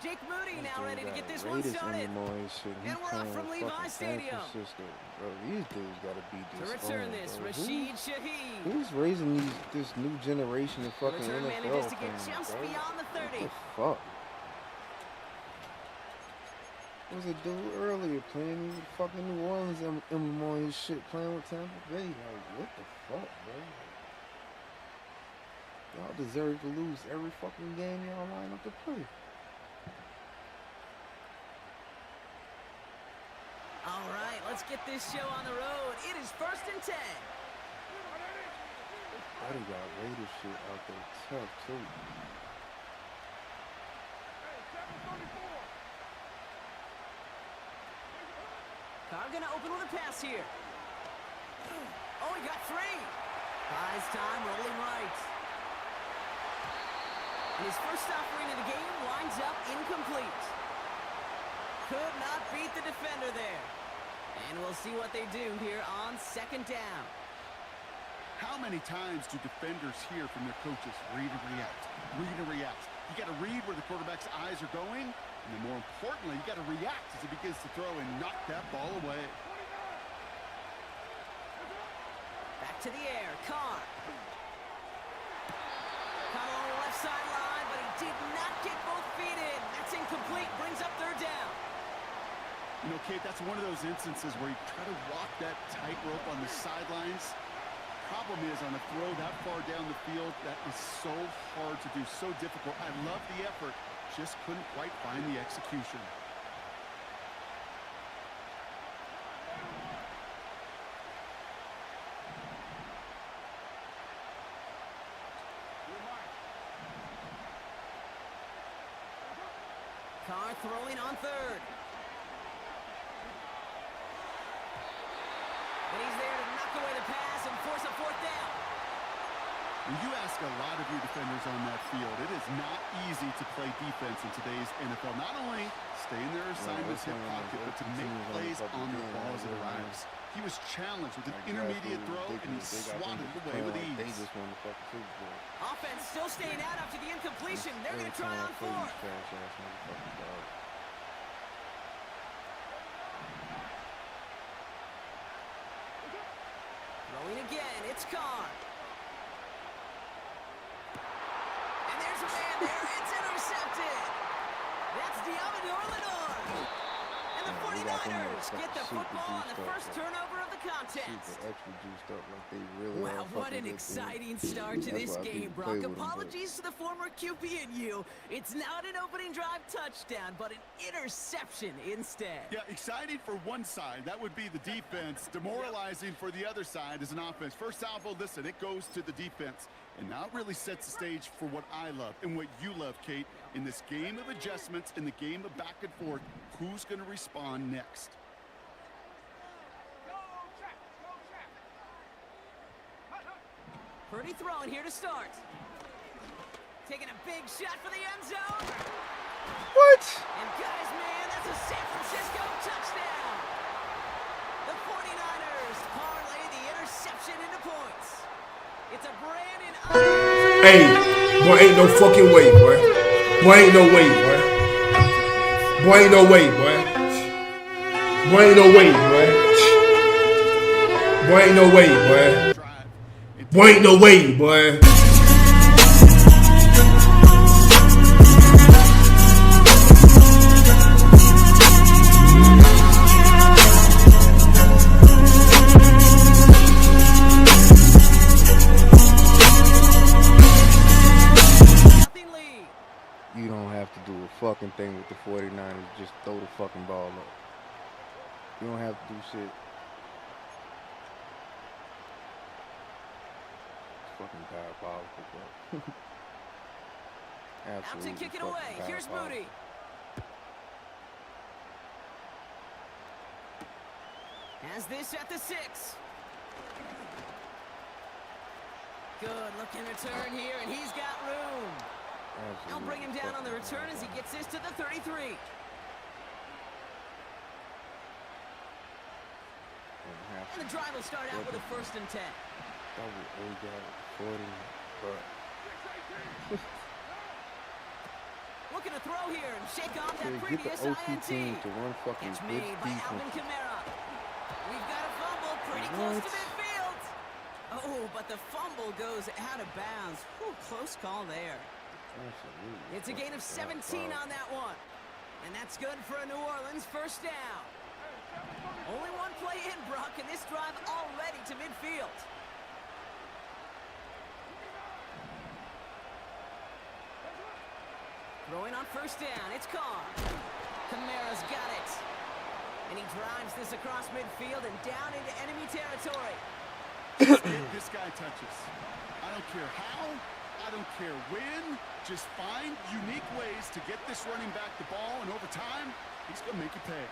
Jake Moody now ready to get this one started. And we're off from Levi's Stadium. Bro, these dudes gotta beat To this. return this, Rashid Shaheed. Who's raising this new generation of fucking Return NFL manages to get fans, just bro? beyond the 30. What the fuck? There was a dude earlier playing fucking New Orleans emblem on his shit, playing with Tampa Bay. Like, what the fuck, bro? Y'all deserve to lose every fucking game y'all line up to play. All right, let's get this show on the road. It is 1st and 10. Buddy got Raiders shit out there tough, too. Carr gonna open with a pass here. Oh, he got 3. Buys time, rolling right. And his first offering of the game winds up incomplete. Could not beat the defender there. And we'll see what they do here on 2nd down. How many times do defenders hear from their coaches, read and react, read and react? You got to read where the quarterback's eyes are going, and then more importantly, you got to react as he begins to throw and knock that ball away. Back to the air, Carr. Caught along the left sideline, but he did not get both feet in. That's incomplete, brings up 3rd down. You know, Kate, that's one of those instances where you try to walk that tightrope on the sidelines. Problem is, on a throw that far down the field, that is so hard to do, so difficult. I love the effort, just couldn't quite find the execution. Carr throwing on third. And he's there to knock away the pass and force a fourth down. When you ask a lot of your defenders on that field, it is not easy to play defense in today's NFL. Not only stay in their assignments hip pocket, but to make plays on the ball as it arrives. He was challenged with an intermediate throw, and he swatted it away with ease. Offense still staying out after the incompletion. They're going to try on fourth. Throwing again, it's Carr. And there's a man there, it's intercepted. That's Diamador Lenore. And the 49ers get the football on the first turnover of the contest. Wow, what an exciting start to this game, Brock. Apologies to the former QB and you. It's not an opening drive touchdown, but an interception instead. Yeah, exciting for one side. That would be the defense. Demoralizing for the other side as an offense. First salvo, listen, it goes to the defense. And now it really sets the stage for what I love and what you love, Kate. In this game of adjustments, in the game of back and forth, who's going to respond next? Purdy throwing here to start. Taking a big shot for the end zone. What? And guys, man, that's a San Francisco touchdown. The 49ers parlay the interception into points. It's a Brandon. Hey, boy, ain't no fucking way, boy. Boy, ain't no way, boy. Boy, ain't no way, boy. Boy, ain't no way, boy. Boy, ain't no way, boy. Boy, ain't no way, boy. You don't have to do a fucking thing with the 49ers. Just throw the fucking ball up. You don't have to do shit. It's fucking diabolical, bro. Absolutely. Out to kick it away. Here's Moody. Has this at the 6. Good looking return here, and he's got room. They'll bring him down on the return as he gets this to the 33. And the drive will start out with a 1st and 10. Looking to throw here and shake off that previous INT. Catch made by Alvin Kamara. We've got a fumble pretty close to midfield. Oh, but the fumble goes out of bounds. Whew, close call there. Absolutely. It's a gain of 17 on that one. And that's good for a New Orleans 1st down. Only one play in, Brock, and this drive already to midfield. Throwing on 1st down, it's Carr. Kamara's got it. And he drives this across midfield and down into enemy territory. This guy touches. I don't care how. I don't care when. Just find unique ways to get this running back the ball, and over time, he's going to make you pay.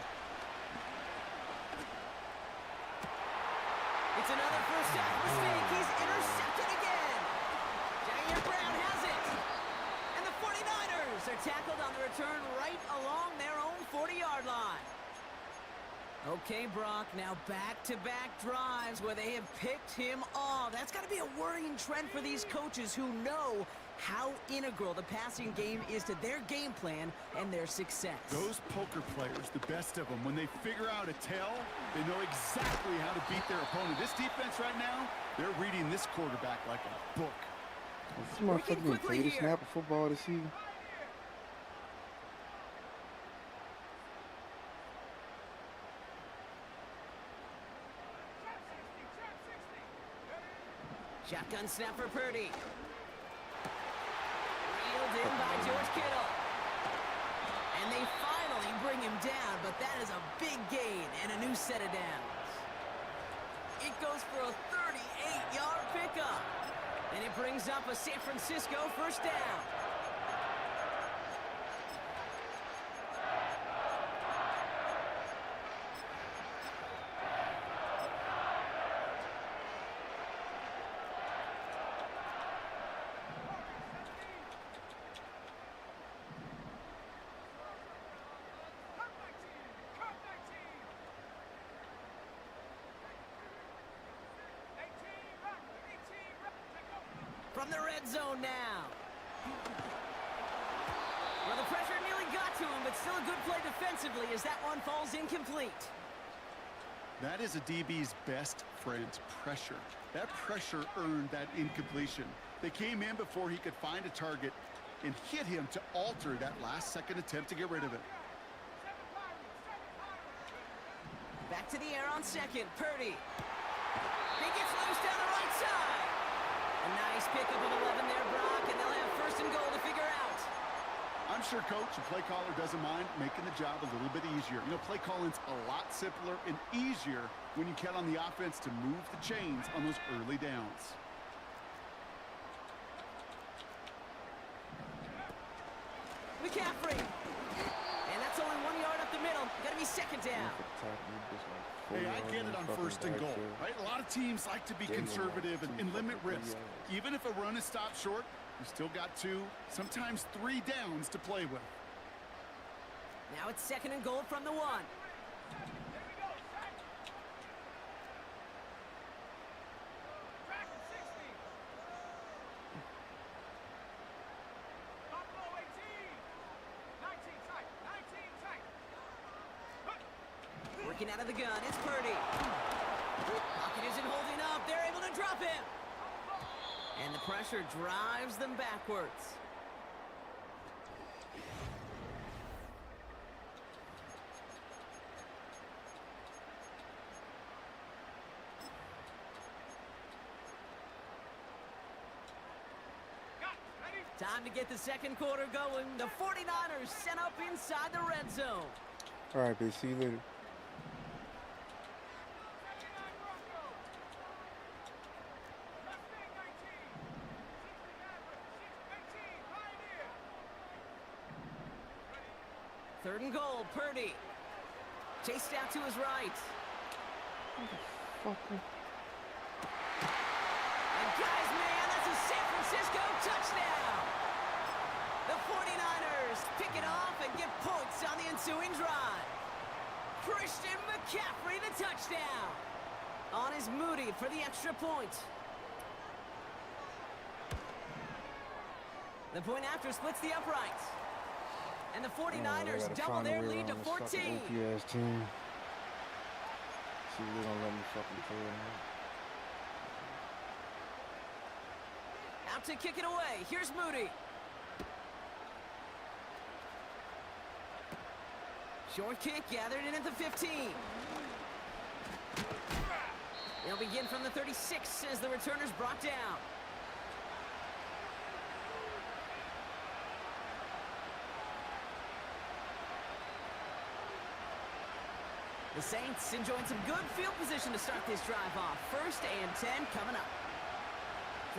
It's another first half mistake. He's intercepted again. Jair Brown has it. And the 49ers are tackled on the return right along their own 40-yard line. Okay, Brock, now back-to-back drives where they have picked him off. That's got to be a worrying trend for these coaches who know how integral the passing game is to their game plan and their success. Those poker players, the best of them, when they figure out a tell, they know exactly how to beat their opponent. This defense right now, they're reading this quarterback like a book. This motherfucker didn't play the snap of football this season. Shotgun snap for Purdy. Reeled in by George Kittle. And they finally bring him down, but that is a big gain and a new set of downs. It goes for a 38-yard pickup. And it brings up a San Francisco first down. From the red zone now. Well, the pressure nearly got to him, but still a good play defensively as that one falls incomplete. That is a DB's best friend, pressure. That pressure earned that incompletion. They came in before he could find a target and hit him to alter that last-second attempt to get rid of it. Back to the air on second. Purdy. He gets loose down the right side. A nice pickup of 11 there, Brock, and they'll have first and goal to figure out. I'm sure coach and play caller doesn't mind making the job a little bit easier. You know, play calling's a lot simpler and easier when you count on the offense to move the chains on those early downs. McCaffrey. And that's only 1 yard up the middle. Got to be second down. Hey, I get it on first and goal, right? A lot of teams like to be conservative and limit risk. Even if a run is stopped short, you still got 2, sometimes 3 downs to play with. Now it's second and goal from the 1. Working out of the gun, it's Purdy. Pocket isn't holding up. They're able to drop him. And the pressure drives them backwards. Time to get the second quarter going. The 49ers set up inside the red zone. All right, babe. See you later. Third and goal, Purdy. Chased out to his right. And guys, man, that's a San Francisco touchdown. The 49ers pick it off and get points on the ensuing drive. Christian McCaffrey, the touchdown. On is Moody for the extra point. The point after splits the uprights. And the 49ers double their lead to 14. OPS team. See, they don't let me fucking play it. Out to kick it away. Here's Moody. Short kick gathered in at the 15. They'll begin from the 36 as the returner's brought down. The Saints enjoying some good field position to start this drive off. First and 10 coming up.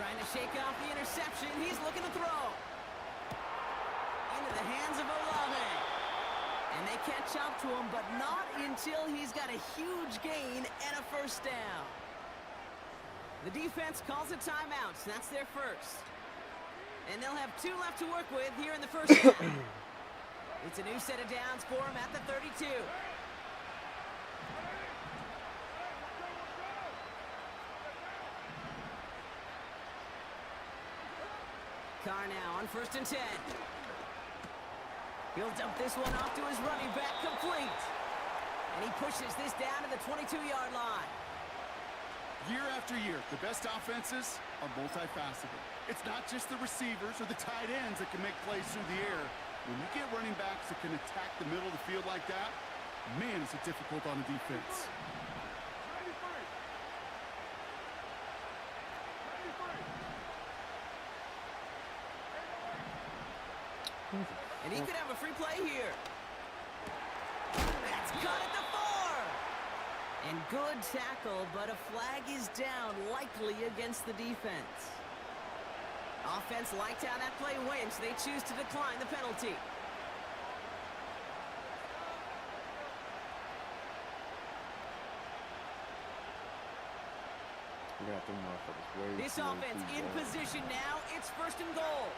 Trying to shake off the interception. He's looking to throw. Into the hands of Olave. And they catch up to him, but not until he's got a huge gain and a first down. The defense calls a timeout, so that's their first. And they'll have 2 left to work with here in the first half. It's a new set of downs for him at the 32. Carr now on first and 10. He'll dump this one off to his running back, complete. And he pushes this down to the 22-yard line. Year after year, the best offenses are multifaceted. It's not just the receivers or the tight ends that can make plays through the air. When you get running backs that can attack the middle of the field like that, man, is it difficult on the defense. And he could have a free play here. That's cut at the 4. And good tackle, but a flag is down, likely against the defense. Offense liked how that play went, so they choose to decline the penalty. This offense in position now. It's 1st and goal.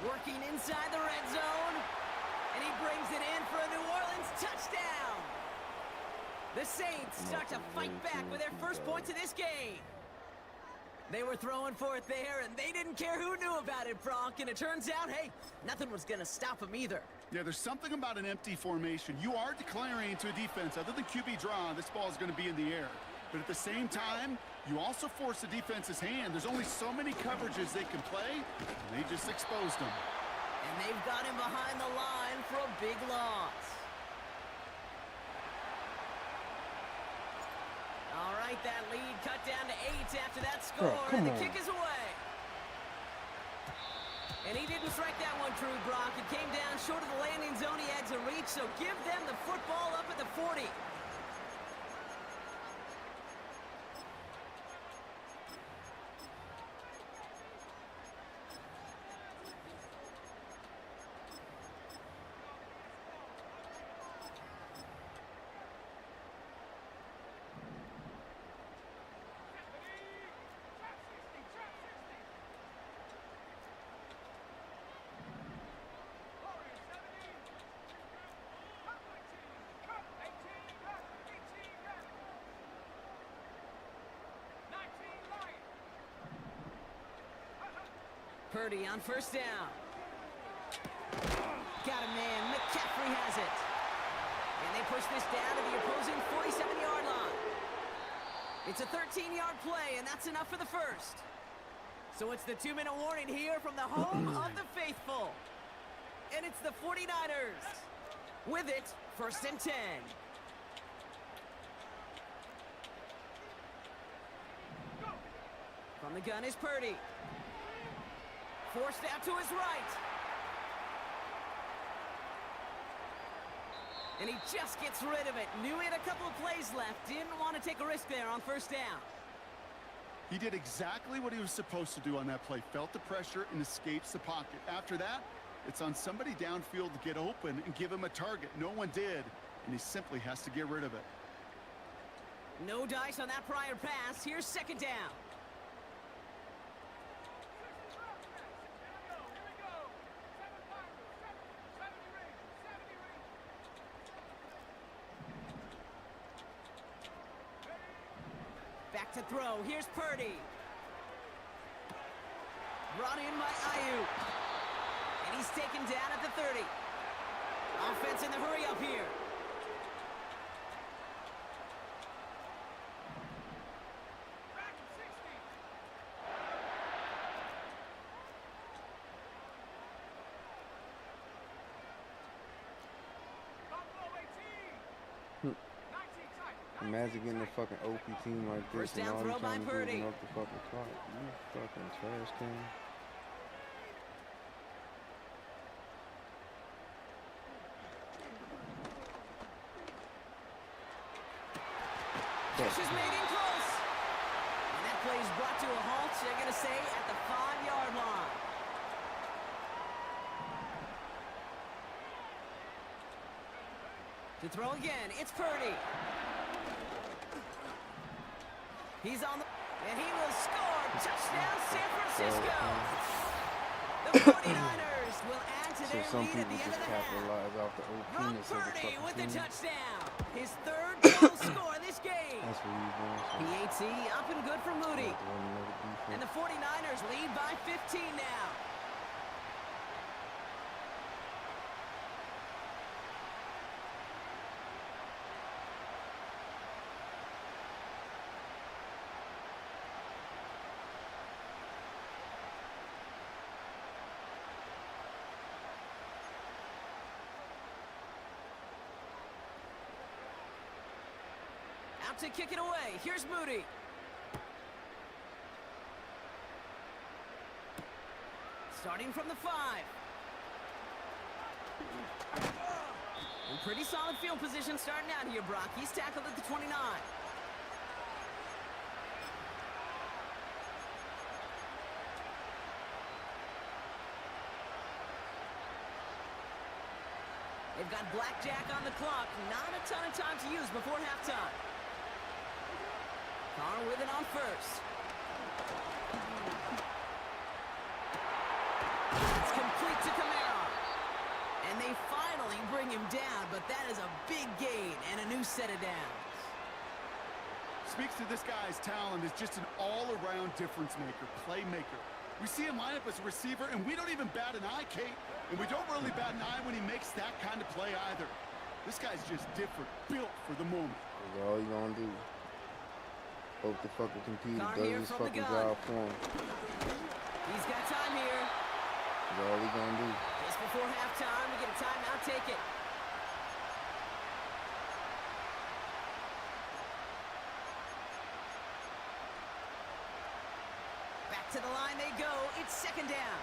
Working inside the red zone. And he brings it in for a New Orleans touchdown. The Saints start to fight back with their first points of this game. They were throwing for it there, and they didn't care who knew about it, Bronk. And it turns out, hey, nothing was going to stop them either. Yeah, there's something about an empty formation. You are declaring to a defense, other than QB draw, this ball is going to be in the air. But at the same time, you also force the defense's hand. There's only so many coverages they can play, and they just exposed them. And they've got him behind the line for a big loss. All right, that lead cut down to 8 after that score, and the kick is away. And he didn't strike that one true, Brock. It came down short of the landing zone he had to reach, so give them the football up at the 40. Purdy on 1st down. Got a man. McCaffrey has it. And they push this down to the opposing 47-yard line. It's a 13-yard play, and that's enough for the first. So it's the 2-minute warning here from the home of the faithful. And it's the 49ers. With it, 1st and 10. From the gun is Purdy. Forced out to his right. And he just gets rid of it. Knew he had a couple of plays left. Didn't want to take a risk there on 1st down. He did exactly what he was supposed to do on that play. Felt the pressure and escapes the pocket. After that, it's on somebody downfield to get open and give him a target. No one did, and he simply has to get rid of it. No dice on that prior pass. Here's 2nd down. Back to throw. Here's Purdy. Brought in by Ayuk. And he's taken down at the 30. Offense in the hurry up here. Imagine getting a fucking OP team like this First and down all throw you by trying to do Purdy. is milk the fucking clock. You fucking trash can. Push is made in close. And that play is brought to a halt, so they're going to say at the 5-yard line. To throw again, it's Purdy. He's on the... And he will score. Touchdown, San Francisco. The 49ers will add to their some lead at the people end of just the half. capitalize off the Brock OPness of the Purdy fucking with the team. touchdown. His 3rd total score of this game. That's what he's doing. So PAT up and good for Moody. have to run another defense. And the 49ers lead by 15 now. Out about to kick it away. Here's Moody. Starting from the 5. In pretty solid field position starting out here, Brock. He's tackled at the 29. They've got blackjack on the clock. Not a ton of time to use before halftime. Connor with it on first. It's complete to Camara. And they finally bring him down, but that is a big gain and a new set of downs. Speaks to this guy's talent as just an all-around difference maker, playmaker. We see him line up as a receiver, and we don't even bat an eye, Kate. And we don't really bat an eye when he makes that kind of play either. This guy's just different, built for the moment. That's all you gonna do. Hope the fucking computer Connor does here his from the fucking gun. job for him. He's got time here. That's all he gonna do. Just before halftime, we get a timeout, take it. Back to the line they go. It's second down.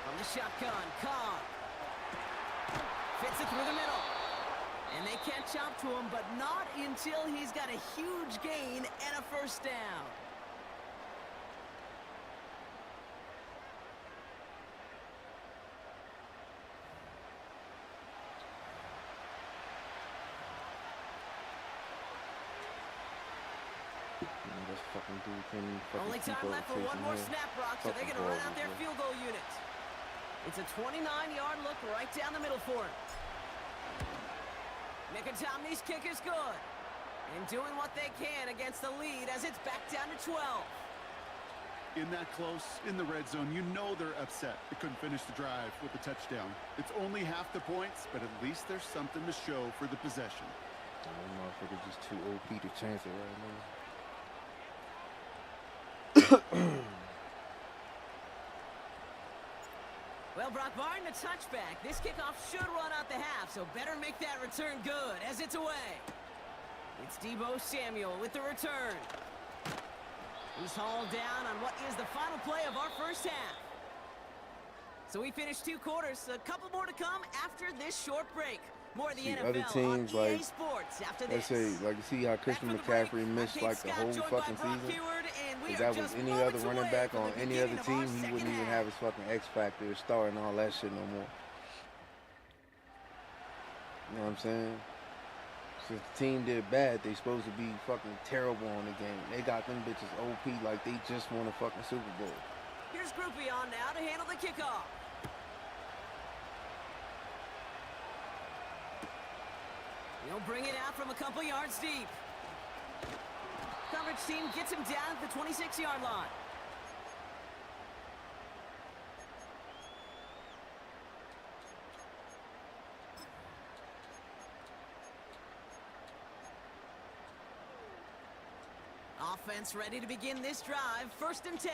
From the shotgun, Cobb. Fits it through the middle. And they can't chop to him, but not until he's got a huge gain and a first down. This fucking dude can't even fucking Only keep time up left for with one chasing more him. snap, Brock, so they're Fucking going to run out their horrible, field goal unit. It's a 29-yard look right down the middle for him. Nicotomney's kick is good. And doing what they can against the lead as it's back down to 12. In that close, in the red zone, you know they're upset. They couldn't finish the drive with a touchdown. It's only half the points, but at least there's something to show for the possession. That motherfucker just too OP to chance it right now. Well, Brock, barring the touchback, this kickoff should run out the half, so better make that return good as it's away. It's Deebo Samuel with the return. He's hauled down on what is the final play of our first half. So we finished 2 quarters. A couple more to come after this short break. More of the NFL other teams, on EA like, Sports after let's this. say, like, you see how Christian McCaffrey missed like the whole fucking season. If that was any other running back on any other team, he wouldn't even have his fucking X factor, star, and all that shit no more. You know what I'm saying? Since the team did bad, they supposed to be fucking terrible on the game. They got them bitches OP like they just won a fucking Super Bowl. Here's Groupie on now to handle the kickoff. He'll bring it out from a couple yards deep. Coverage team gets him down at the 26-yard line. Offense ready to begin this drive. 1st and 10.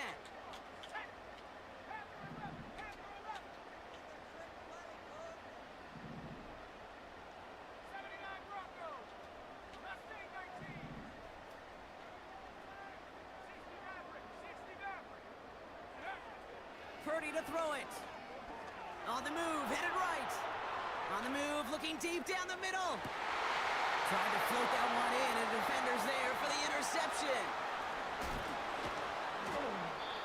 Purdy to throw it. On the move, headed right. On the move, looking deep down the middle. Tried to float that one in, and defender's there for the interception.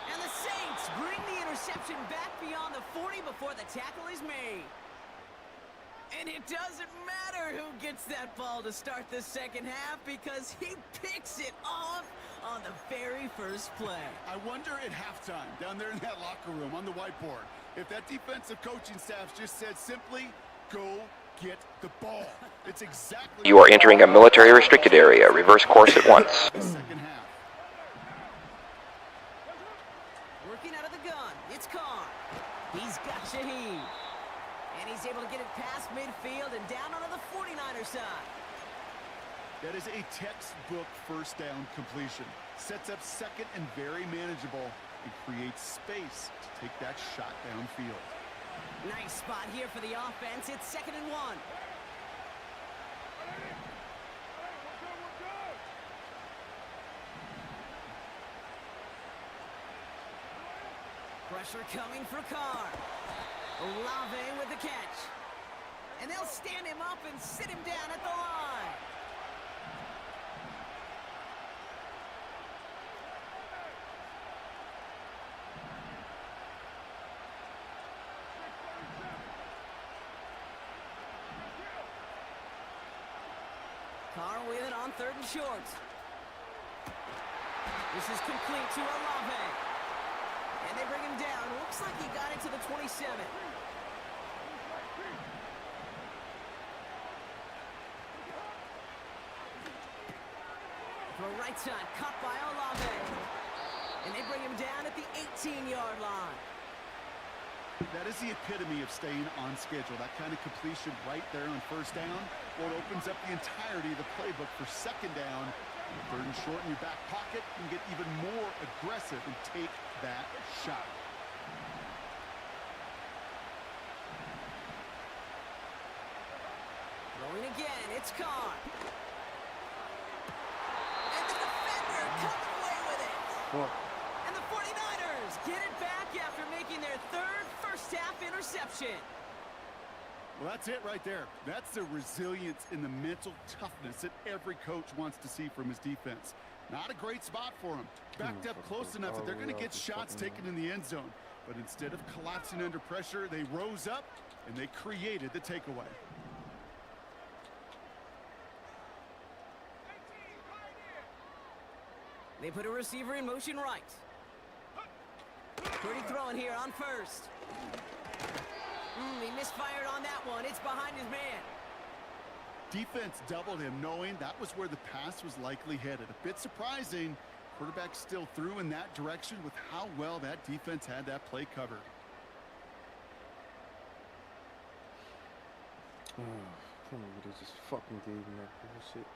And the Saints bring the interception back beyond the 40 before the tackle is made. And it doesn't matter who gets that ball to start the second half because he picks it off on the very first play. I wonder at halftime, down there in that locker room on the whiteboard, if that defensive coaching staff just said simply, go get the ball. It's exactly... You are entering a military restricted area. Reverse course at once. The second half. Working out of the gun, it's Carr. He's got Shaheed. And he's able to get it past midfield and down onto the 49er side. That is a textbook first down completion. Sets up second and very manageable and creates space to take that shot downfield. Nice spot here for the offense. It's 2nd and 1. Pressure coming for Carr. Olave with the catch. And they'll stand him up and sit him down at the line. Carr with it on 3rd and short. This is complete to Olave. And they bring him down. Looks like he got into the 27. Throw right side, caught by Olave. And they bring him down at the 18-yard line. That is the epitome of staying on schedule. That kind of completion right there on 1st down. Well, it opens up the entirety of the playbook for 2nd down. 3rd and short in your back pocket. You can get even more aggressive and take that shot. Rolling again, it's Carr. And the defender coming away with it. Well, And the 49ers get it back after making their 3rd first-half interception. Well, that's it right there. That's the resilience and the mental toughness that every coach wants to see from his defense. Not a great spot for him. Backed up close enough that they're going to get shots taken in the end zone. But instead of collapsing under pressure, they rose up and they created the takeaway. They put a receiver in motion right. Pretty throwing here on 1st. He misfired on that one. It's behind his man. Defense doubled him, knowing that was where the pass was likely headed. A bit surprising. Quarterback still threw in that direction with how well that defense had that play covered. I can't believe they just fucking gave me that bullshit.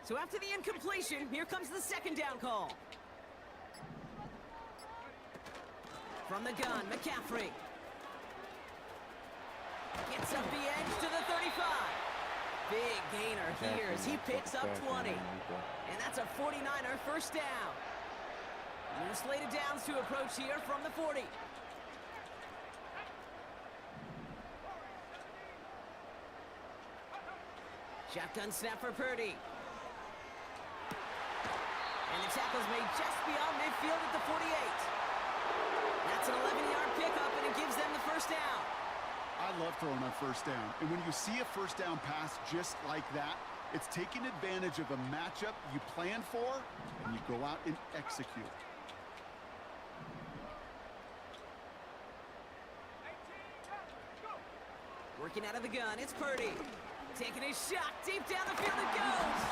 So after the incompletion, here comes the 2nd down call. From the gun, McCaffrey. Gets up the edge to the 35. Big gainer here as he picks up 20. And that's a 49er first down. New slated downs to approach here from the 40. Shotgun snap for Purdy. And the tackle's made just beyond midfield at the 48. That's an 11-yard pickup, and it gives them the first down. I love throwing on 1st down. And when you see a 1st down pass just like that, it's taking advantage of a matchup you plan for, and you go out and execute. Working out of the gun, it's Purdy. Taking a shot deep down the field it goes.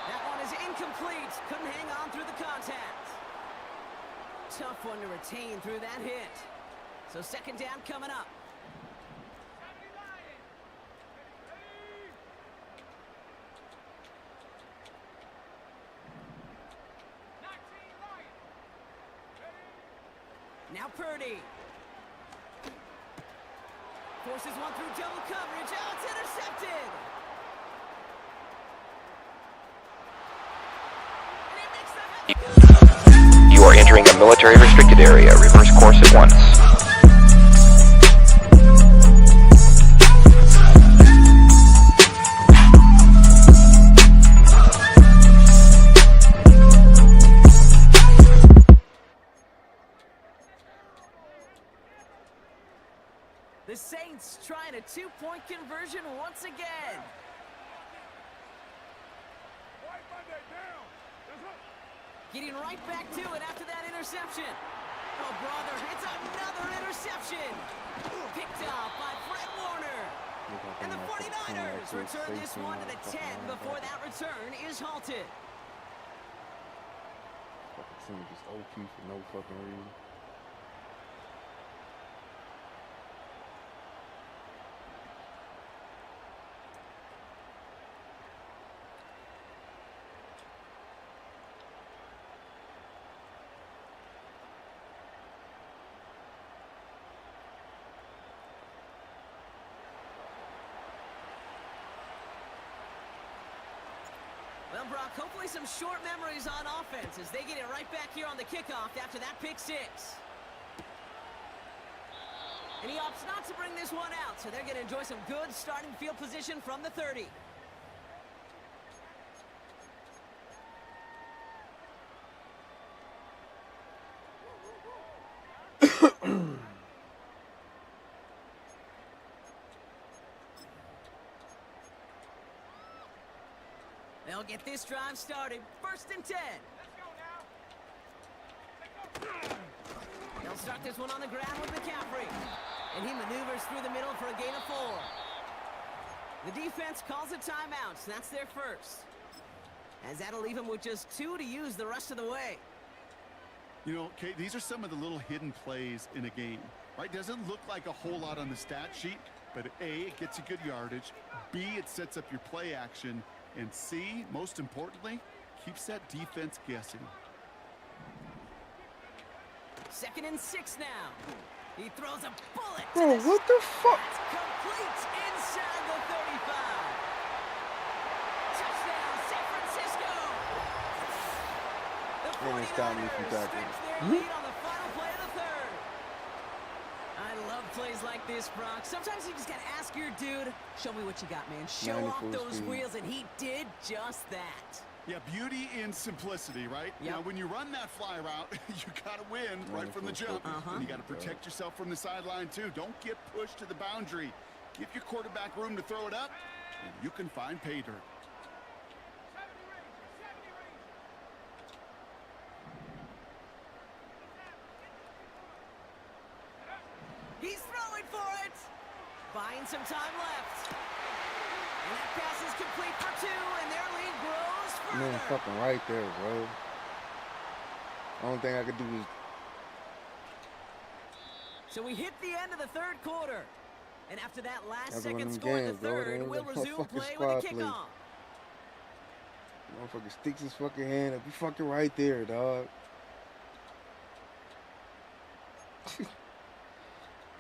That one is incomplete. Couldn't hang on through the contact. Tough one to retain through that hit. So 2nd down coming up. Now Purdy. Forces one through double coverage. Oh, it's intercepted. And he makes the... You are entering a military restricted area. Reverse course at once. The Saints trying a 2-point conversion once again. Getting right back to it after that interception. Oh, brother, it's another interception. Picked up by Fred Warner. And the 49ers return this one to the 10 before that return is halted. Fucking team just OP for no fucking reason. Brock. Hopefully some short memories on offense as they get it right back here on the kickoff after that pick six. And he opts not to bring this one out, so they're going to enjoy some good starting field position from the 30. They'll get this drive started. 1st and 10. They'll start this one on the ground with McCaffrey. And he maneuvers through the middle for a gain of 4. The defense calls a timeout, so that's their first. As that'll leave him with just 2 to use the rest of the way. You know, Kate, these are some of the little hidden plays in a game, right? Doesn't look like a whole lot on the stat sheet, but A, it gets you good yardage. B, it sets up your play action. And C, most importantly, keeps that defense guessing. 2nd and 6 now. He throws a bullet. Bro, what the fuck? That's complete inside the 35. Touchdown, San Francisco. The 49ers stretch their lead on the final play of the 3rd. I love plays like this, Brock. Sometimes you just got to ask your dude, show me what you got, man. Show off those wheels, and he did just that. Yeah, beauty in simplicity, right? Yep. Now, when you run that fly route, you got to win right from the jump. And you got to protect yourself from the sideline, too. Don't get pushed to the boundary. Give your quarterback room to throw it up, and you can find pay dirt. He's throwing for it. Buying some time left. And that pass is complete for 2, and their lead grows further. Man, fucking right there, bro. Only thing I could do is... So we hit the end of the 3rd quarter. And after that last Never second them score in the games, bro. 3rd, we'll They resume motherfucking play squad with a play. kickoff. Motherfucker sticks his fucking hand up. You fucking right there, dog.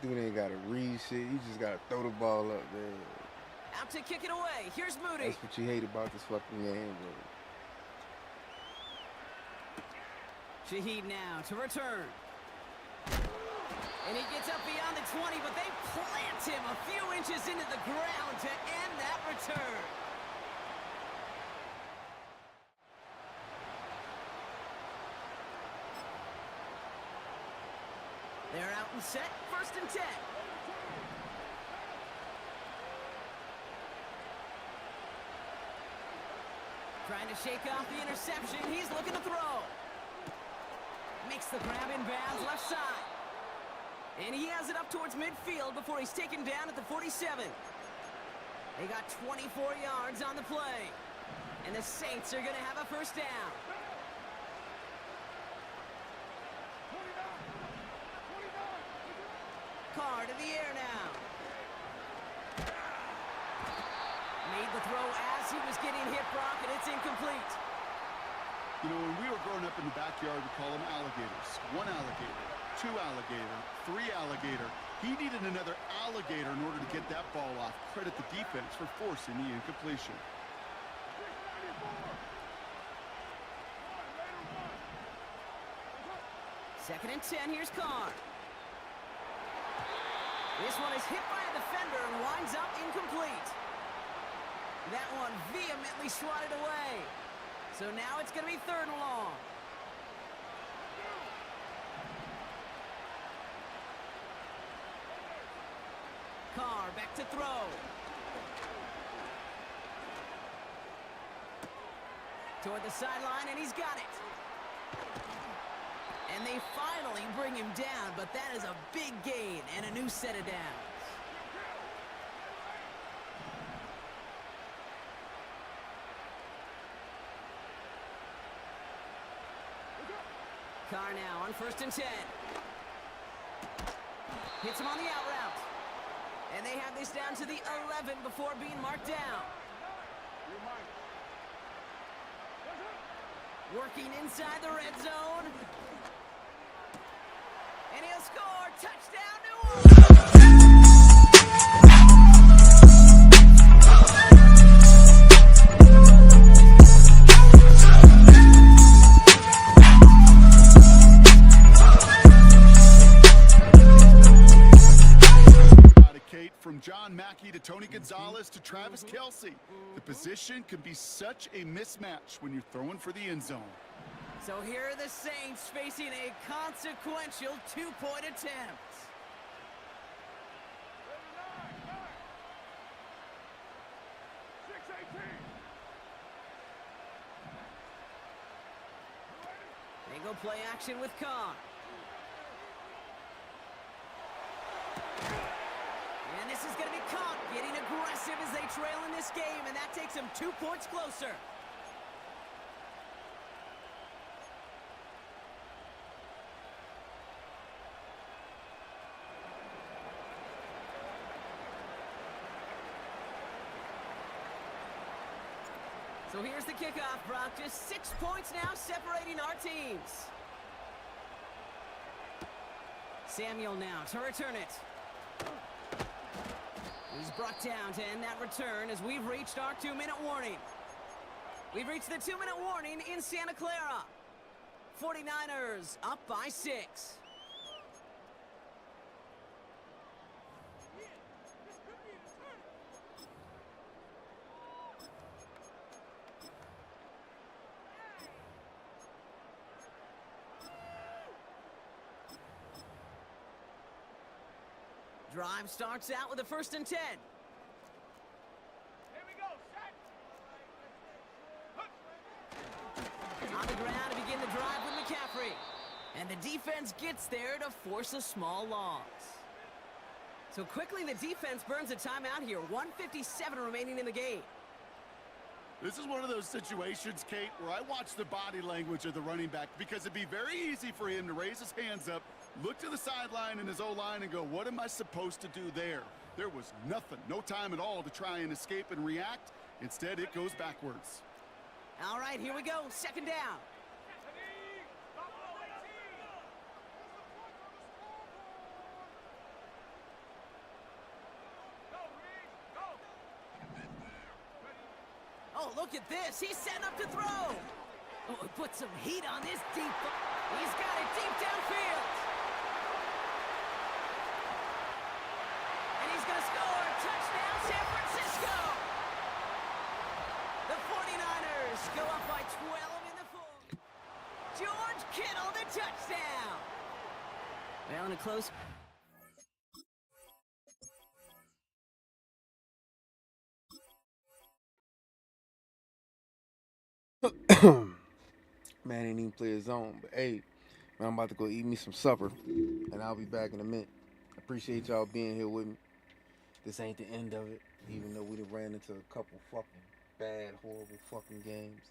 Dude ain't got to read shit. You just got to throw the ball up there. Out to kick it away. Here's Moody. That's what you hate about this fucking game, bro. Shaheed now to return. And he gets up beyond the 20, but they plant him a few inches into the ground to end that return. They're out and set. 1st and 10. Trying to shake off the interception. He's looking to throw. Makes the grab in bounds left side. And he has it up towards midfield before he's taken down at the 47. They got 24 yards on the play. And the Saints are going to have a 1st down. Carr to the air now. Made the throw as he was getting hit, Brock, and it's incomplete. You know, when we were growing up in the backyard, we call them alligators. 1 alligator, 2 alligator, 3 alligator. He needed another alligator in order to get that ball off. Credit the defense for forcing the incompletion. Second and 10, here's Carr. This one is hit by a defender and winds up incomplete. That one vehemently swatted away. So now it's going to be 3rd and long. Carr back to throw. Toward the sideline, and he's got it. And they finally bring him down, but that is a big gain and a new set of downs. Carr now on 1st and 10. Hits him on the out route. And they have this down to the 11 before being marked down. Working inside the red zone. And he'll score. Touchdown, New Orleans. to Tony Gonzalez to Travis Kelce. The position can be such a mismatch when you're throwing for the end zone. So here are the Saints facing a consequential two-point attempt. They go play action with Khan. And this is going to be Khan getting aggressive as they trail in this game, and that takes them 2 points closer. So here's the kickoff, Brock. Just 6 points now separating our teams. Samuel now to return it. He's brought down to end that return as we've reached our 2-minute warning. We've reached the 2-minute warning in Santa Clara. 49ers up by 6. Drive starts out with a 1st and 10. Here we go, set. On the ground to begin the drive with McCaffrey. And the defense gets there to force a small loss. So quickly the defense burns a timeout here. 1:57 remaining in the game. This is one of those situations, Kate, where I watch the body language of the running back because it'd be very easy for him to raise his hands up, look to the sideline in his O-line and go, what am I supposed to do there? There was nothing, no time at all to try and escape and react. Instead, it goes backwards. All right, here we go. 2nd down. Oh, look at this. He's setting up to throw. Oh, put some heat on this deep. He's got it deep downfield. And he's going to score. Touchdown, San Francisco. The 49ers go up by 12 in the 4th. George Kittle, the touchdown. Well, in a close... Man ain't even play his own, but hey, man, I'm about to go eat me some supper, and I'll be back in a minute. Appreciate y'all being here with me. This ain't the end of it, even though we done ran into a couple fucking bad, horrible fucking games.